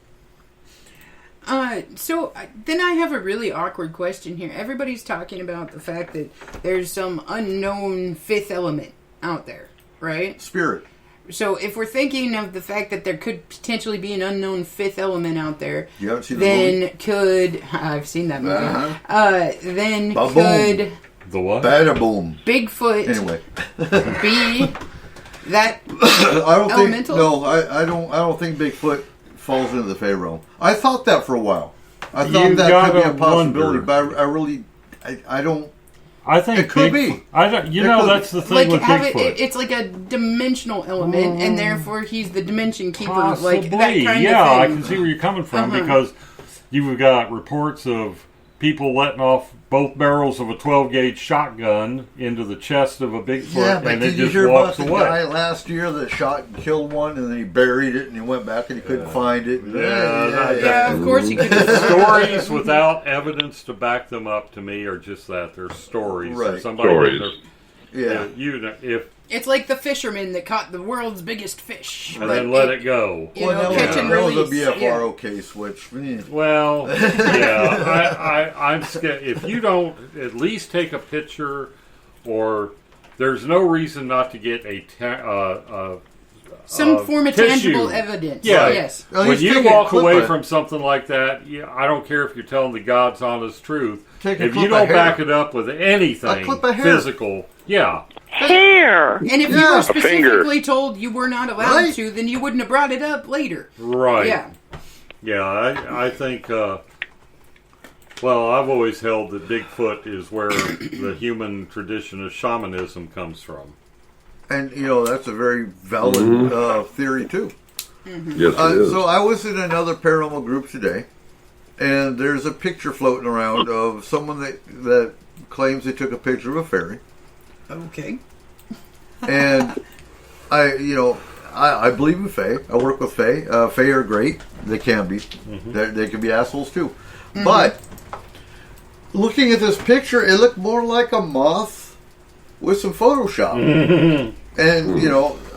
So then I have a really awkward question here. Everybody's talking about the fact that there's some unknown fifth element out there, right? Spirit. So if we're thinking of the fact that there could potentially be an unknown fifth element out there, You haven't seen the movie? then could I've seen that movie? Uh-huh. Then Ba-boom. could The what? Bada boom. Bigfoot Anyway, be that I don't elemental? think. No, I don't think Bigfoot falls into the Fey realm. I thought that for a while. I thought You that could be a gotta possibility, wonder. but I really, I don't. I think It could be. I don't. You It know, could that's be. the thing like with have Bigfoot. it's like a dimensional element, and therefore he's the dimension keeper, Possibly, like that kind yeah. of I thing. can see where you're coming from Uh-huh. because you've got reports of people letting off both barrels of a 12-gauge shotgun into the chest of a Bigfoot, Yeah, but and did it you just hear walks about the away. guy last year that shot and killed one, and then he buried it, and he went back and he couldn't find it? Yeah, of course you could. Stories without evidence to back them up, to me, are just that. They're stories. Right. If somebody Stories. Yeah. It's like the fisherman that caught the world's biggest fish, And then let it go. You know, that catch and was a release. BFRO Yeah. case, which Well, yeah, I'm scared. If you don't at least take a picture, or there's no reason not to get Some form of tissue. tangible evidence. Yeah. Yes. At When least you take a walk clip away of- from something like that, I don't care if you're telling the God's honest truth. Take a If clip you don't of hair. back it up with anything A clip of hair. physical, yeah. Hair. And if you Yeah. were A specifically told you were not allowed Right. to, then you wouldn't have brought it up later. Right. Yeah. Yeah, I think, well, I've always held that Bigfoot is where the human tradition of shamanism comes from. and that's a very valid theory too. Yes, it is. So I was in another paranormal group today, and there's a picture floating around of someone that claims they took a picture of a fairy, Okay. and I believe in Fae. I work with Fae. Fae are great. They can be. They can be assholes too. But looking at this picture, it looked more like a moth with some Photoshop. And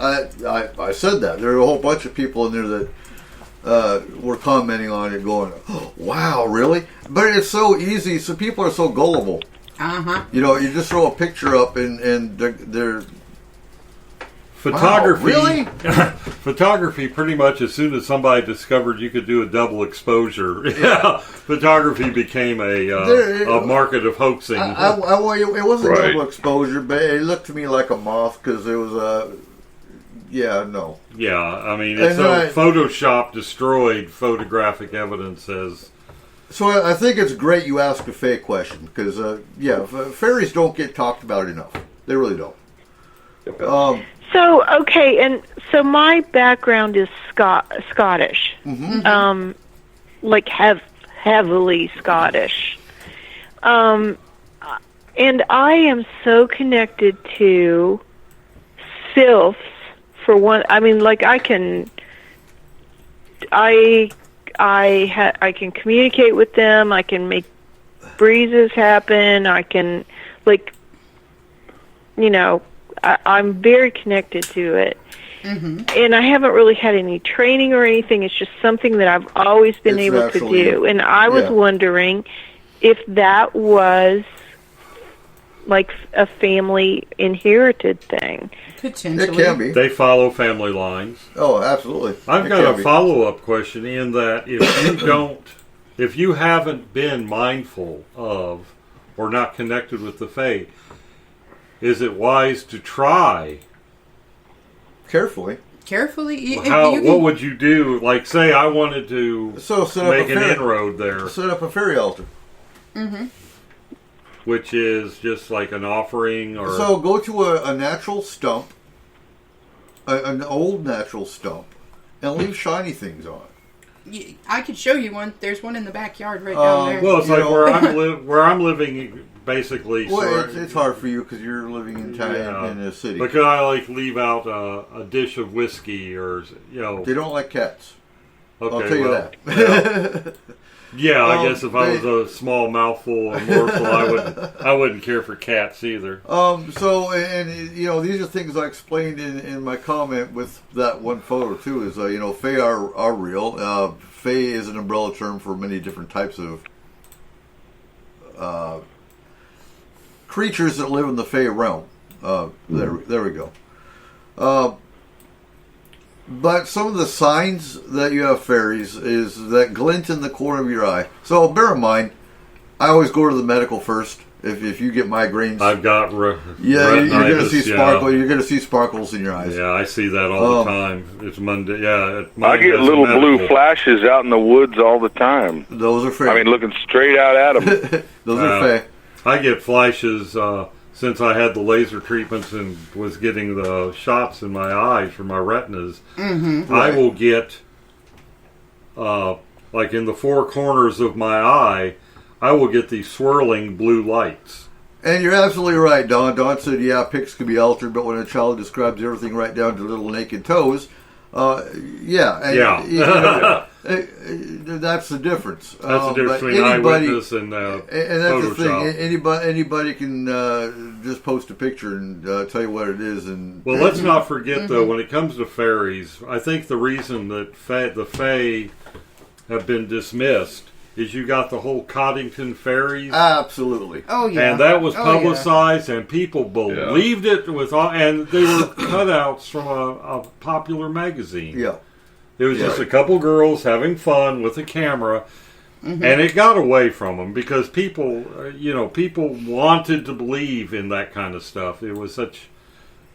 I said that there are a whole bunch of people in there were commenting on it, going, oh, "Wow, really?" But it's so easy. So people are so gullible. You know, you just throw a picture up, and they're photography. Wow, really? Photography. Pretty much as soon as somebody discovered you could do a double exposure, photography became a market of hoxing. It wasn't double exposure, but it looked to me like a moth because it was a. Yeah, no. Yeah, I mean, it's Photoshop destroyed photographic evidence as. So I think it's great you ask a fake question because, fairies don't get talked about enough. They really don't. So my background is Scottish, like heavily Scottish, and I am so connected to sylphs. For one, I mean, like I can communicate with them. I can make breezes happen. I can, I'm very connected to it. And I haven't really had any training or anything. It's just something that I've always been able to do. And I was wondering if that was like a family inherited thing. Potentially. It can be. They follow family lines. Oh, absolutely. I've got a follow-up question in that if you haven't been mindful of or not connected with the Fae, is it wise to try? Carefully. What would you do? Like, say I wanted to make an inroad there. Set up a fairy altar. Which is just like an offering, or so go to a natural stump, an old natural stump, and leave shiny things on it. I could show you one. There's one in the backyard right down there. Well, it's like where I'm living, basically. Well, it's hard for you because you're living in town in a city. But could I leave out a dish of whiskey, or They don't like cats. Okay, I'll tell you that. Yeah, I guess if I was a small mouthful or morsel, I wouldn't care for cats either. So these are things I explained in my comment with that one photo too. Is Fae are real. Fae is an umbrella term for many different types of creatures that live in the Fae realm. There we go. But some of the signs that you have fairies is that glint in the corner of your eye. So bear in mind, I always go to the medical first. If you get migraines, I've got you're going to see sparkle. You're going to see sparkles in your eyes. Yeah, I see that all the time. It's Monday. Yeah, I get little blue flashes out in the woods all the time. Those are fairies. I mean, looking straight out at them. Those are fae. I get flashes. Since I had the laser treatments and was getting the shots in my eyes for my retinas, I will get, like in the four corners of my eye, I will get these swirling blue lights. And you're absolutely right, Don. Don said, pics can be altered, but when a child describes everything right down to little naked toes, that's the difference. That's the difference between eyewitness and that's Photoshop. the thing. Anybody can just post a picture and tell you what it is. And well, let's not forget though, when it comes to fairies, I think the reason that the Fae have been dismissed is you got the whole Coddington fairies. Absolutely. Oh yeah. And that was publicized, and people believed it and they were cutouts from a popular magazine. Yeah. It was just a couple girls having fun with a camera, and it got away from them because people wanted to believe in that kind of stuff. It was such,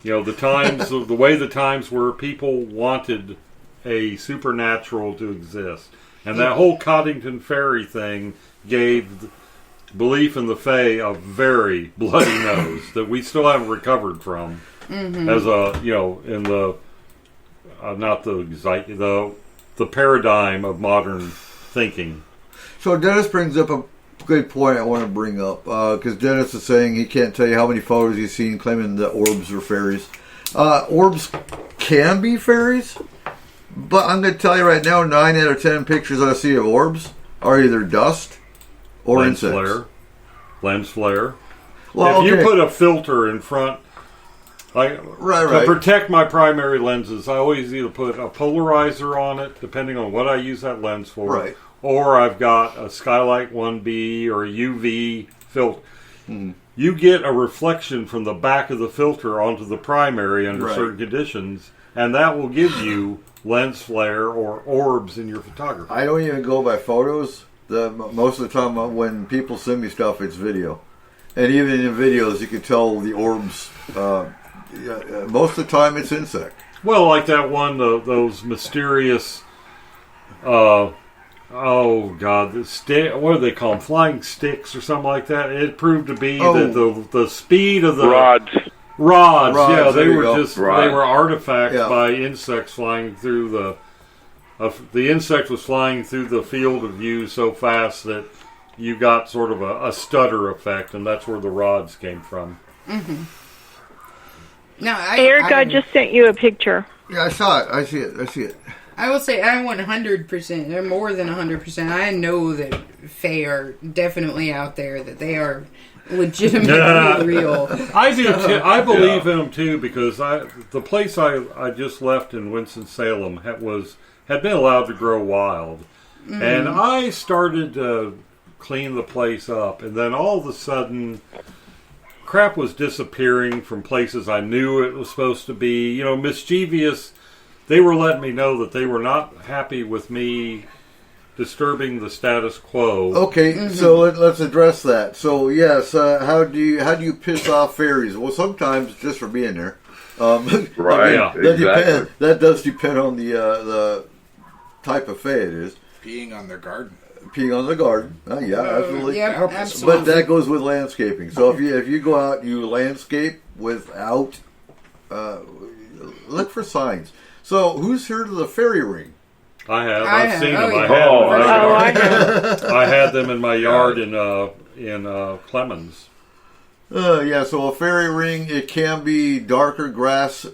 the times, the way the times were, people wanted a supernatural to exist. And that whole Coddington fairy thing gave belief in the Fae a very bloody nose that we still haven't recovered from. As in the the paradigm of modern thinking. So Dennis brings up a good point I want to bring up because Dennis is saying he can't tell you how many photos he's seen claiming that orbs are fairies. Orbs can be fairies, but I'm going to tell you right now, 9 out of 10 pictures I see of orbs are either dust or insects. Lens flare. Well, if you put a filter in front To protect my primary lenses, I always either put a polarizer on it, depending on what I use that lens for, or I've got a Skylight 1B or a UV filter. You get a reflection from the back of the filter onto the primary under certain conditions, and that will give you lens flare or orbs in your photography. I don't even go by photos. Most of the time when people send me stuff, it's video. And even in videos, you can tell the orbs. Most of the time, it's insect. Well, like that one, those mysterious... oh God! What do they call them? Flying sticks or something like that. It proved to be that the speed of the rods. Yeah, they were artifacts by insects flying through the insect was flying through the field of view so fast that you got sort of a stutter effect, and that's where the rods came from. Mm-hmm. Eric, I just sent you a picture. Yeah, I saw it. I see it. I will say I'm 100%, or more than 100%. I know that Fae are definitely out there, that they are legitimately real. I do too. I believe in them too, because the place I just left in Winston-Salem had been allowed to grow wild. And I started to clean the place up, and then all of a sudden crap was disappearing from places I knew it was supposed to be. Mischievous. They were letting me know that they were not happy with me disturbing the status quo. Okay, so let's address that. So yes, how do you piss off fairies? Well, sometimes just for being there. Exactly. That does depend on the type of fae it is. Peeing on their garden. Peeing on the garden. Absolutely. Yeah, absolutely. But that goes with landscaping. So if you go out and you landscape without, look for signs. So who's heard of the fairy ring? I have. I've seen them. I have. I had them in my yard in Clemens. So a fairy ring, it can be darker grass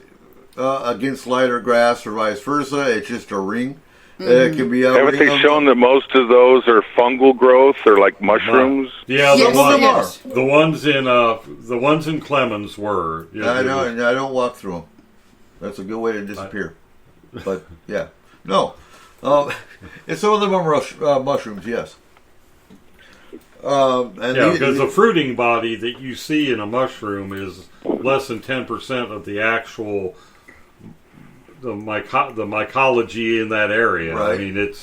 against lighter grass, or vice versa. It's just a ring. It can be. Haven't they shown that most of those are fungal growth or like mushrooms? Yeah, Yes. the ones in Clemens were. I don't walk through them. That's a good way to disappear. But yeah, no. And some of them are mushrooms. Yes. Because the fruiting body that you see in a mushroom is less than 10% of the actual the mycology in that area. Right. I mean,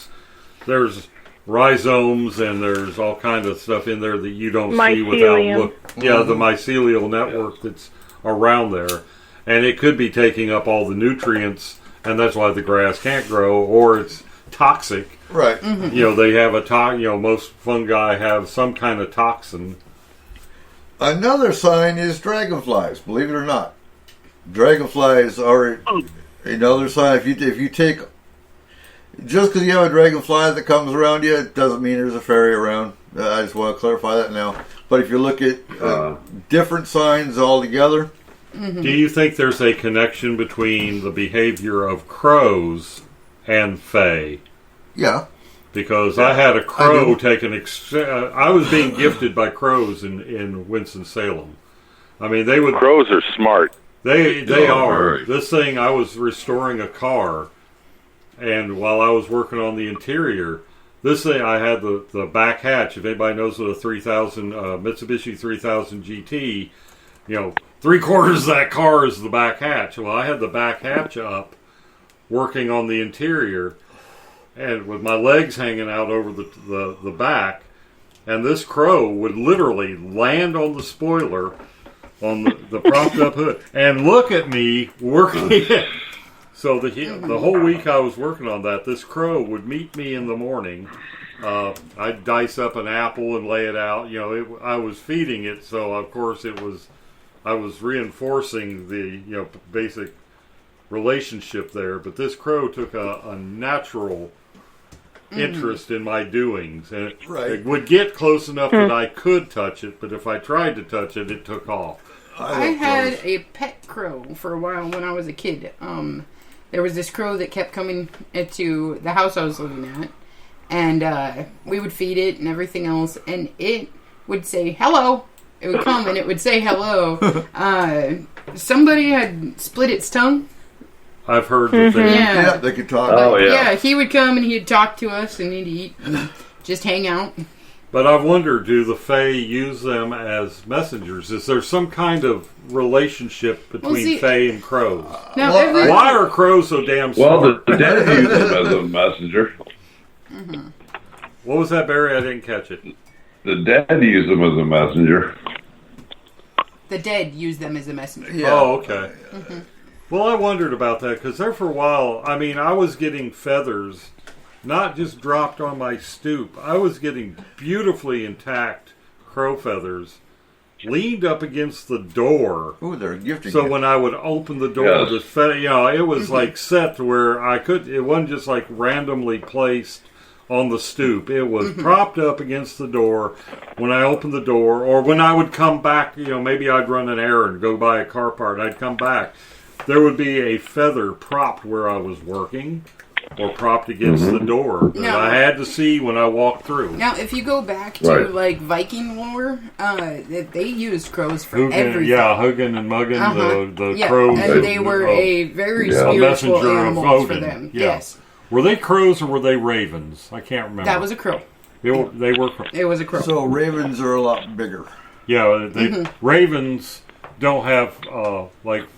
there's rhizomes and there's all kinds of stuff in there that you don't see without look. Yeah, the mycelial network that's around there, and it could be taking up all the nutrients, and that's why the grass can't grow, or it's toxic. Right. They have most fungi have some kind of toxin. Another sign is dragonflies. Believe it or not, dragonflies are another sign. If you take, just because you have a dragonfly that comes around you, it doesn't mean there's a fairy around. I just want to clarify that now. But if you look at different signs altogether. Do you think there's a connection between the behavior of crows and fae? Yeah. Because I had a crow I was being gifted by crows in Winston-Salem. I mean, crows are smart. They are. This thing, I was restoring a car, and while I was working on the interior, this thing, I had the back hatch. If anybody knows what a 3000 Mitsubishi 3000 GT, 3/4 of that car is the back hatch. Well, I had the back hatch up, working on the interior, and with my legs hanging out over the back, and this crow would literally land on the spoiler, on the propped up hood, and look at me working it. So the whole week I was working on that, this crow would meet me in the morning. I'd dice up an apple and lay it out. I was feeding it, so of course I was reinforcing the basic relationship there. But this crow took a natural interest in my doings, and it would get close enough that I could touch it, but if I tried to touch it, it took off. I had a pet crow for a while when I was a kid. There was this crow that kept coming into the house I was living at, and we would feed it and everything else, and it would say hello. It would come and it would say hello. somebody had split its tongue. I've heard that they... Yeah, they could talk. Oh, yeah. Yeah, he would come and he'd talk to us and he'd eat and just hang out. But I've wondered, do the Fae use them as messengers? Is there some kind of relationship between Fae and crows? Why are crows so damn smart? Well, the dead use them as a messenger. Mm-hmm. What was that, Barry? I didn't catch it. The dead use them as a messenger. The dead use them as a messenger. Yeah. Oh, okay. Mm-hmm. Well, I wondered about that because there for a while, I mean, I was getting feathers, not just dropped on my stoop. I was getting beautifully intact crow feathers leaned up against the door. Ooh, they're gifted. So when I would open the door, it was like set to where I could. It wasn't just like randomly placed on the stoop. It was propped up against the door when I opened the door, or when I would come back. Maybe I'd run an errand, go buy a car part. I'd come back. There would be a feather propped where I was working, or propped against the door that I had to see when I walked through. Now, if you go back to like Viking lore, they used crows for everything. Yeah, Hugin and Muggin, the crows. And they were a very spiritual animals for them. Yeah. Yes. Were they crows or were they ravens? I can't remember. That was a crow. They were crows. It was a crow. So ravens are a lot bigger. Yeah, ravens don't have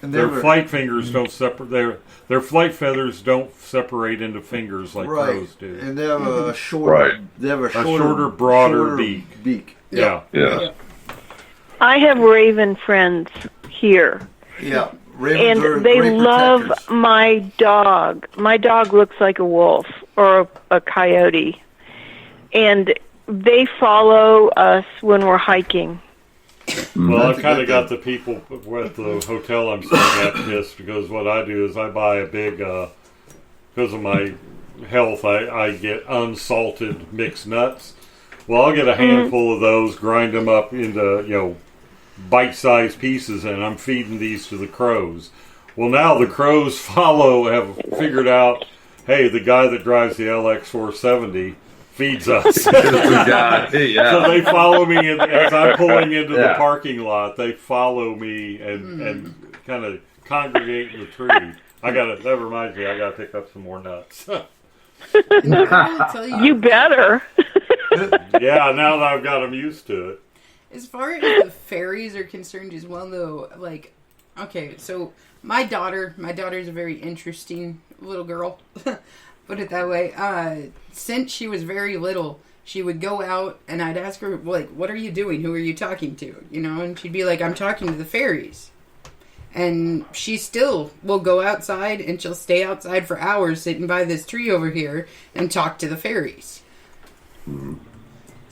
their flight fingers don't separate. Their flight feathers don't separate into fingers like crows do. And they have a shorter, broader beak. Yeah. I have raven friends here. Yeah. Ravens are and they great love protectors. my dog. My dog looks like a wolf or a coyote. And they follow us when we're hiking. Well, I've kind of got the people at the hotel I'm staying at pissed because what I do is I buy a big, because of my health, I get unsalted mixed nuts. Well, I'll get a handful of those, grind them up into, bite-sized pieces, and I'm feeding these to the crows. Well, now the crows have figured out, hey, the guy that drives the LX470 feeds us. So they follow me as I'm pulling into the parking lot. They follow me and kind of congregate in the tree. That reminds me, I got to pick up some more nuts. You better. Yeah, now that I've got them used to it. As far as the fairies are concerned as well, though, so my daughter's a very interesting little girl, put it that way. Since she was very little, she would go out and I'd ask her, what are you doing? Who are you talking to? And she'd be like, I'm talking to the fairies. And she still will go outside and she'll stay outside for hours sitting by this tree over here and talk to the fairies.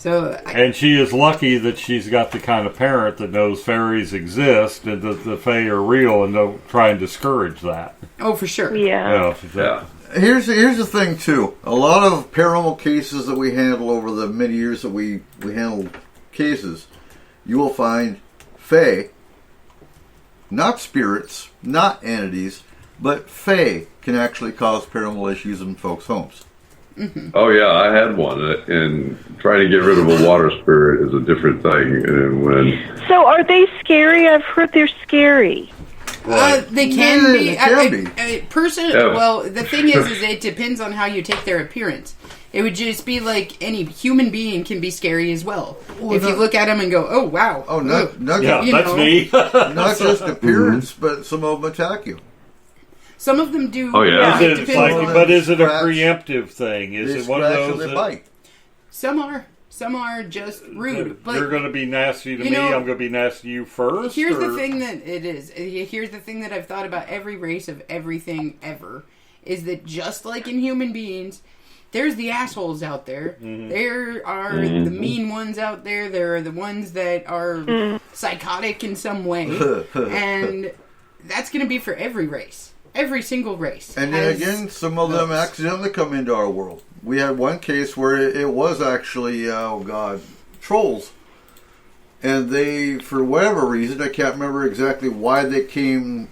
And she is lucky that she's got the kind of parent that knows fairies exist and that the Fae are real and don't try and discourage that. Oh, for sure. Yeah. Here's the thing, too. A lot of paranormal cases that we handle over the many years that we handled cases, you will find Fae, not spirits, not entities, but Fae can actually cause paranormal issues in folks' homes. Oh yeah, I had one, and trying to get rid of a water spirit is a different thing. And so, are they scary? I've heard they're scary. They can be. They can be. Well, the thing is it depends on how you take their appearance. It would just be like any human being can be scary as well. If you look at them and go, "Oh wow!" Oh, not that's me. Not just appearance, but some of them attack you. Some of them do. Oh yeah. But is it a preemptive thing? Is it one of those that bite? Some are just rude. But you're going to be nasty to me. I'm going to be nasty to you first. Here's the thing that it is. Here's the thing that I've thought about every race of everything ever is that just like in human beings, there's the assholes out there. Mm-hmm. There are the mean ones out there. There are the ones that are psychotic in some way, and that's going to be for every race. Every single race. And then again, some of them accidentally come into our world. We had one case where it was actually, trolls. And they, for whatever reason, I can't remember exactly why they came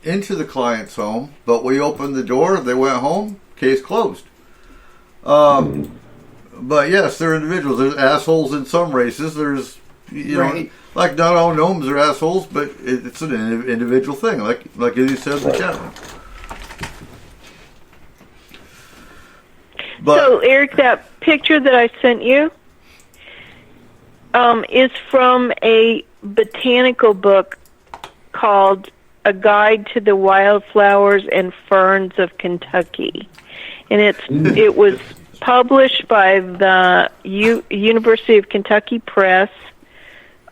into the client's home, but we opened the door, they went home, case closed. But yes, they're individuals. There's assholes in some races. There's, you know, like not all gnomes are assholes, but it's an individual thing, like you said in the chat room. But, so, Eric, that picture that I sent you is from a botanical book called A Guide to the Wildflowers and Ferns of Kentucky. And it was published by the University of Kentucky Press,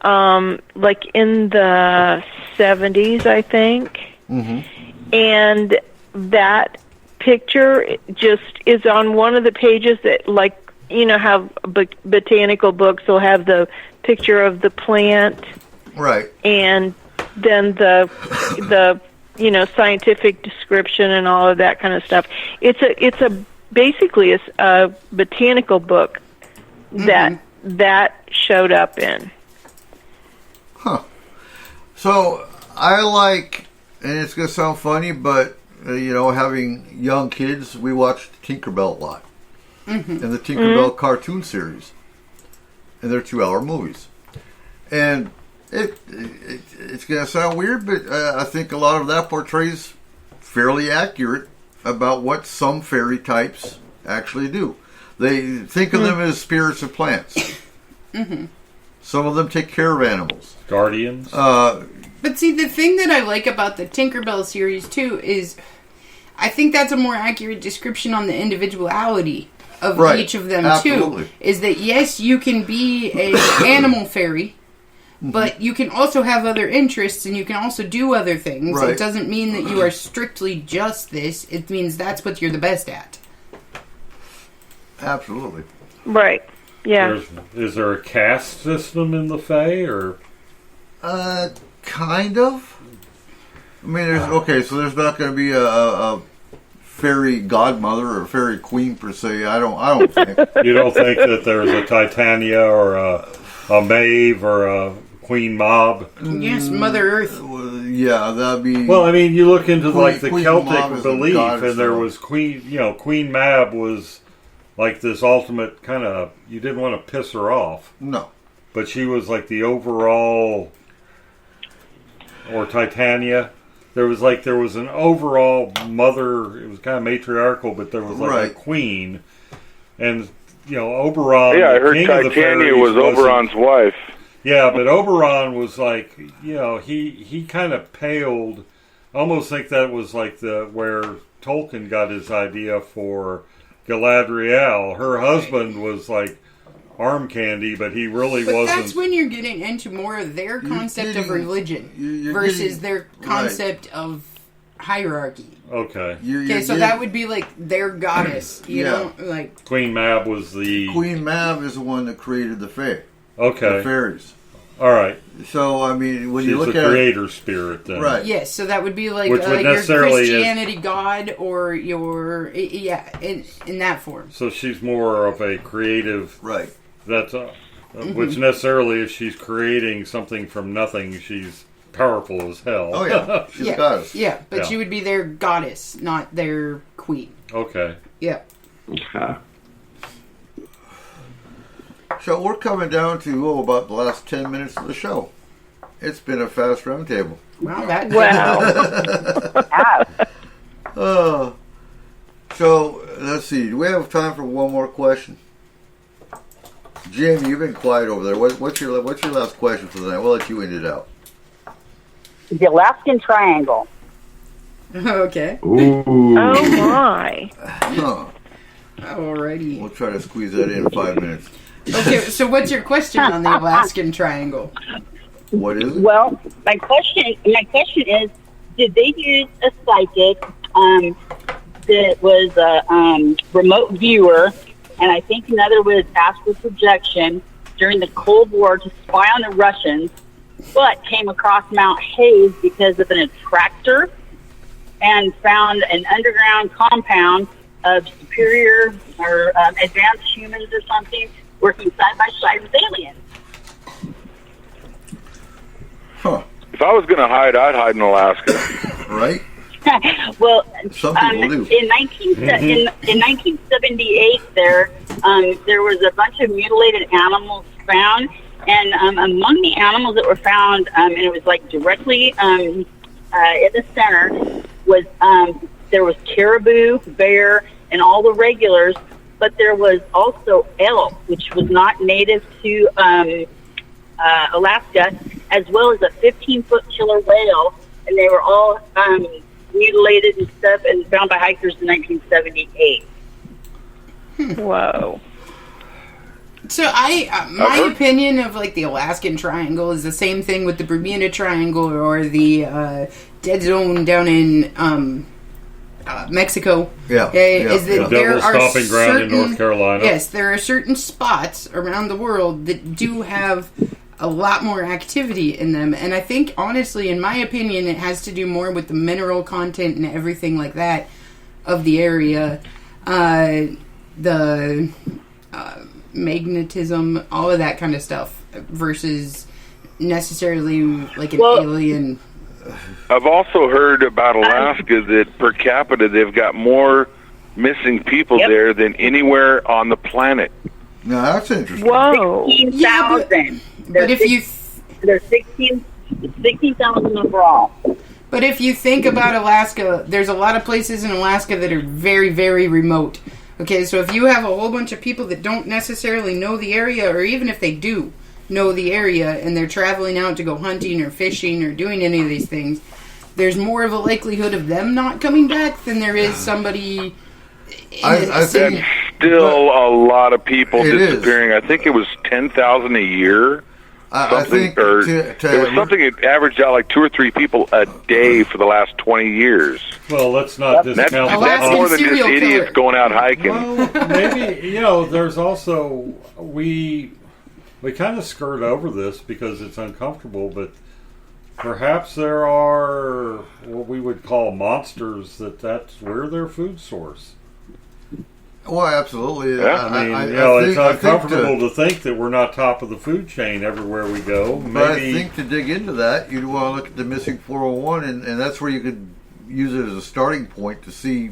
like in the 70s, I think. Mm-hmm. And that picture just is on one of the pages that, like, you know how botanical books will have the picture of the plant, right? And then the scientific description and all of that kind of stuff. It's basically a botanical book that showed up in. Huh. So I like, and it's gonna sound funny, but having young kids, we watched Tinkerbell a lot, and the Tinkerbell cartoon series, and they're 2-hour movies, and it's gonna sound weird, but I think a lot of that portrays fairly accurate about what some fairy types actually do. They think of them as spirits of plants. Some of them take care of animals, guardians. But see, the thing that I like about the Tinkerbell series, too, is I think that's a more accurate description on the individuality of each of them, too. Is that, yes, you can be an animal fairy, but you can also have other interests, and you can also do other things. Right. It doesn't mean that you are strictly just this. It means that's what you're the best at. Absolutely. Right. Yeah. Is there a caste system in the Fae, or? Kind of. I mean, there's not going to be a fairy godmother or a fairy queen per se. I don't think. You don't think that there's a Titania or a Maeve or a Queen Mob? Yes, Mother Earth. Yeah, that'd be. Well, I mean, you look into the Queen Celtic belief, and there was Queen Mab was like this ultimate kind of. You didn't want to piss her off. No. But she was like the overall. Or Titania. There was an overall mother. It was kind of matriarchal, but there was a queen, and Oberon. Yeah, I heard Titania was Oberon's wife. Yeah, but Oberon was like, he kind of paled. I almost think that was like where Tolkien got his idea for Galadriel. Her husband was like arm candy, but he really wasn't. That's when you're getting into more of their concept of religion versus their concept of hierarchy. Okay. So that would be like their goddess. You know, like Queen Mab was the. Queen Mab is the one that created the Fae. Okay. The fairies. All right. So I mean, when you look at the creator spirit, then. Right? Yes. So that would be like your Christianity god, or your in that form. So she's more of a creative. Right. That's which necessarily, if she's creating something from nothing, she's powerful as hell. Oh yeah, she's a goddess. Yeah, but she would be their goddess, not their queen. Okay. Yeah. So we're coming down to about the last 10 minutes of the show. It's been a fast roundtable. Wow. So let's see. Do we have time for one more question? Jim, you've been quiet over there. What's your last question for the night? We'll let you end it out. The Alaskan Triangle. Okay. Ooh. Oh my. Alrighty. We'll try to squeeze that in 5 minutes. Okay, so what's your question on the Alaskan Triangle? What is it? Well, my question is, did they use a psychic that was a remote viewer, and I think another was astral projection during the Cold War to spy on the Russians, but came across Mount Hayes because of an attractor and found an underground compound of superior or advanced humans or something working side by side with aliens? Huh. If I was going to hide, I'd hide in Alaska. Right? Well, some people do. In 1978, there was a bunch of mutilated animals found And among the animals that were found, and it was like directly in the center, was there was caribou, bear, and all the regulars, but there was also elk, which was not native to Alaska, as well as a 15-foot killer whale, and they were all mutilated and stuff and found by hikers in 1978. Whoa. So my opinion of like the Alaskan Triangle is the same thing with the Bermuda Triangle or the dead zone down in Mexico. Is that there are stomping ground in North Carolina. Yes, there are certain spots around the world that do have a lot more activity in them, and I think honestly, in my opinion, it has to do more with the mineral content and everything like that of the area. The magnetism, all of that kind of stuff, versus necessarily like an alien. I've also heard about Alaska that per capita they've got more missing people there than anywhere on the planet. No, that's interesting. Whoa. 16,000. But if you... There's 16,000 overall. But if you think about Alaska, there's a lot of places in Alaska that are very, very remote. Okay, so if you have a whole bunch of people that don't necessarily know the area, or even if they do know the area and they're traveling out to go hunting or fishing or doing any of these things, there's more of a likelihood of them not coming back than there is somebody That's still a lot of people disappearing. I think it was 10,000 a year. I think it was something that averaged out like 2 or 3 people a day for the last 20 years. Well, let's not discount that's more than just idiots going out hiking. Well, maybe, there's also, we kind of skirt over this because it's uncomfortable, but perhaps there are what we would call monsters that's where their food source. Well, absolutely. Yeah. I mean, it's uncomfortable to think that we're not top of the food chain everywhere we go. But I think to dig into that, you'd want to look at the missing 401, and that's where you could use it as a starting point to see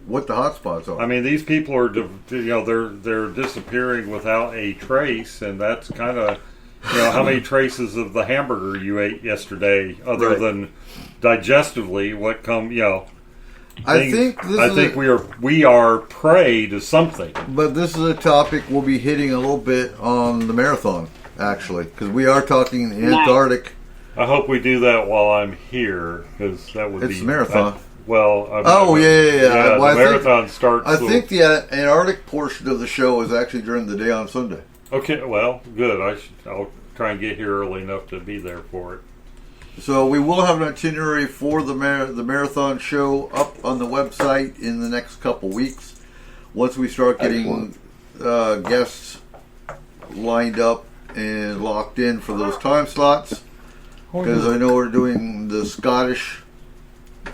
what the hotspots are. I mean, these people are, they're disappearing without a trace, and that's kind of, how many traces of the hamburger you ate yesterday, other than digestively, what I think we are prey to something. But this is a topic we'll be hitting a little bit on the marathon, actually, because we are talking Antarctic. I hope we do that while I'm here, because that would be... It's a marathon. The marathon starts... I think the Antarctic portion of the show is actually during the day on Sunday. Okay, well, good. I'll try and get here early enough to be there for it. So we will have an itinerary for the marathon show up on the website in the next couple weeks. Once we start getting guests lined up and locked in for those time slots. Because I know we're doing the Scottish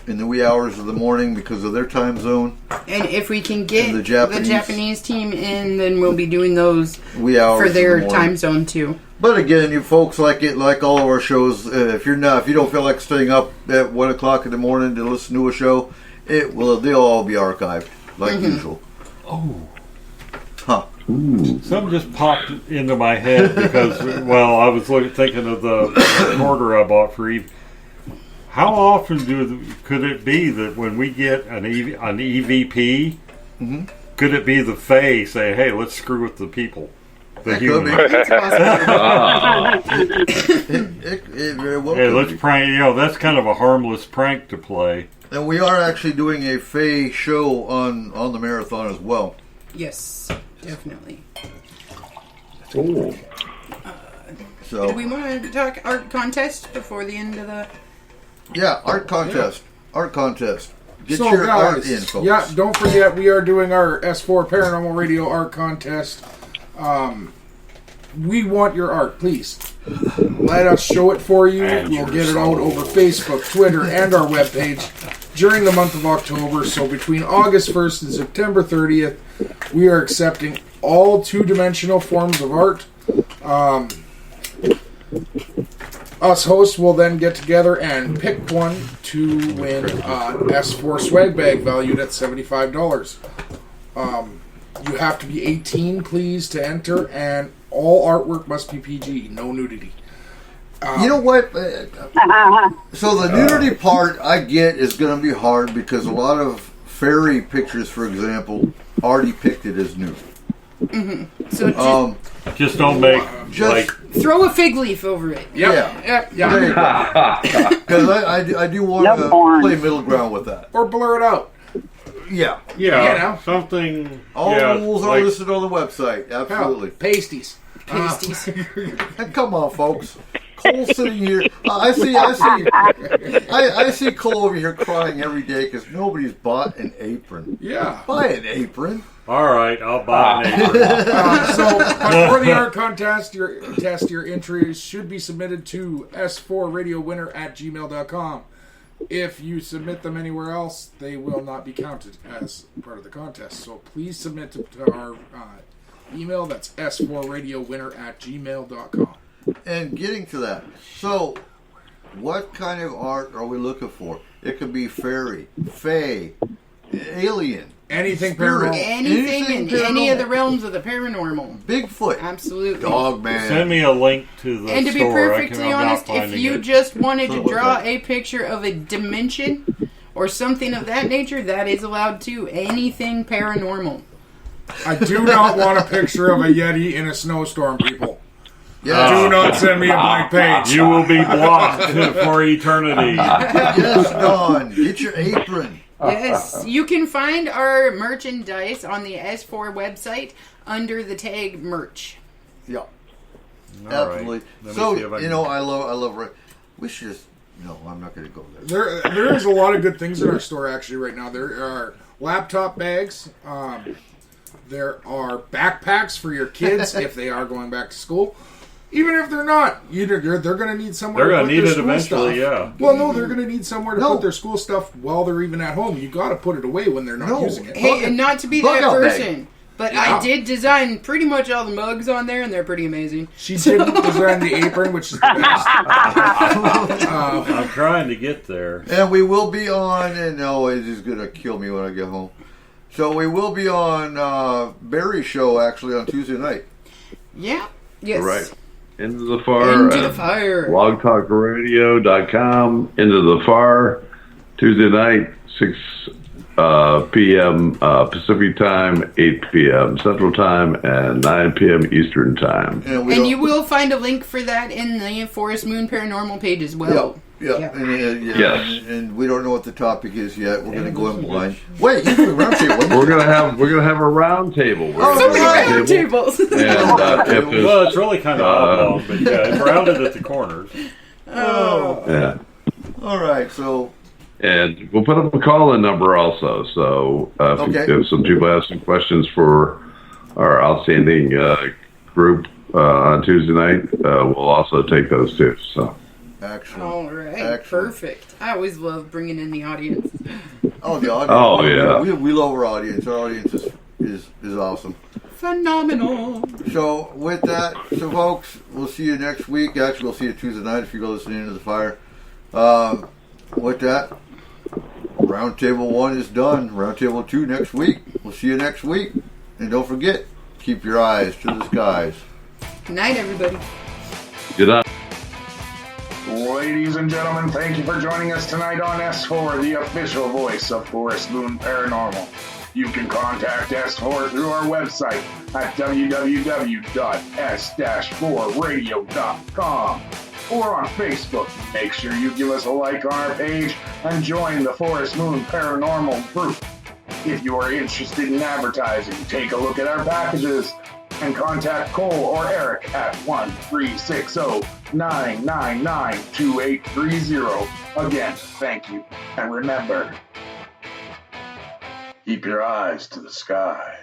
in the wee hours of the morning because of their time zone. And if we can get the Japanese team in, then we'll be doing those wee hours for their time zone too. But again, you folks like all of our shows. If you don't feel like staying up at 1 o'clock in the morning to listen to a show, they'll all be archived like usual. Oh, something just popped into my head because I was thinking of the recorder I bought for Eve. How often could it be that when we get an EVP, could it be the Fae say, "Hey, let's screw with the people"? Let's prank. That's kind of a harmless prank to play. And we are actually doing a Fae show on the marathon as well. Yes, definitely. Cool. Do we want to talk art contest before the end of the? Yeah, art contest. Yeah. Art contest. Get so your guys, art in, folks. Yeah, don't forget we are doing our S-4 Paranormal Radio art contest. We want your art, please. Let us show it for you. We'll get it out over Facebook, Twitter, and our webpage during the month of October. So between August 1st and September 30th, we are accepting all two-dimensional forms of art. Us hosts will then get together and pick one to win an S-4 swag bag valued at $75. You have to be 18, please, to enter, and all artwork must be PG, no nudity. You know what? So the nudity part I get is going to be hard because a lot of fairy pictures, for example, are depicted as nude. Mm-hmm. So just don't make throw a fig leaf over it. Yep. Because I do want to play middle ground with that, or blur it out. Yeah, something. All the rules are listed on the website. Absolutely, pasties. And come on, folks. Cole's sitting here. I see Cole over here crying every day because nobody's bought an apron. Yeah, buy an apron. All right, I'll buy an apron. So for the art contest, your entries should be submitted to S4RadioWinner@gmail.com. If you submit them anywhere else, they will not be counted as part of the contest. So please submit to our email. That's S4RadioWinner@gmail.com. And getting to that, so what kind of art are we looking for? It could be fairy, fae, alien, anything spirit, paranormal, anything in any of the realms of the paranormal. Bigfoot, absolutely. Dog man. Send me a link to the And to be store. perfectly honest, if you just wanted to draw a picture of a dimension or something of that nature, that is allowed too. Anything paranormal. I do not want a picture of a Yeti in a snowstorm, people. Yes. Do not send me a blank page. You will be blocked for eternity. Yes, Dawn. Get your apron. Yes, you can find our merchandise on the S4 website under the tag merch. Yeah, All absolutely. Right. So I love. We should just. No, I'm not going to go there. There is a lot of good things in our store actually right now. There are laptop bags. There are backpacks for your kids if they are going back to school. Even if they're not, they're going to need somewhere to put their school eventually, stuff. yeah. Well, no, they're going to need somewhere to put their school stuff while they're even at home. You got to put it away when they're not using it. Hey, and not to be that person, but I did design pretty much all the mugs on there, and they're pretty amazing. She did design the apron, which is the best. I'm trying to get there. And we will be on, and it's just going to kill me when I get home. So we will be on Barry's show, actually, on Tuesday night. Yeah. Yes. Right. Into the Far. Into the Fire. blogtalkradio.com. Into the Far. Tuesday night, 6 p.m. Pacific Time, 8 p.m. Central Time, and 9 p.m. Eastern Time. And you will find a link for that in the Forest Moon Paranormal page as well. Yeah. Yes. And we don't know what the topic is yet. We're going to go in blind. Wait, you do a round table. We're gonna have a round table. So many round tables. And well, it's really kind of oblong, but it's rounded at the corners. Oh. Yeah. All right. So. And we'll put up a call-in number also. So if some people have some questions for our outstanding group on Tuesday night, we'll also take those too. So. Excellent. All right. Excellent. Perfect. I always love bringing in the audience. Oh, the audience. Oh, yeah. We love our audience. Our audience is awesome. Phenomenal. So, with that, folks, we'll see you next week. Actually, we'll see you Tuesday night if you go listening Into the Fire. With that, Roundtable 1 is done. Roundtable 2 next week. We'll see you next week. And don't forget, keep your eyes to the skies. Good night, everybody. Good night. Ladies and gentlemen, thank you for joining us tonight on S4, the official voice of Forest Moon Paranormal. You can contact S4 through our website at www.s-4radio.com or on Facebook. Make sure you give us a like on our page and join the Forest Moon Paranormal group. If you are interested in advertising, take a look at our packages and contact Cole or Eric at 1-360-999-2830. Again, thank you. And remember, keep your eyes to the sky.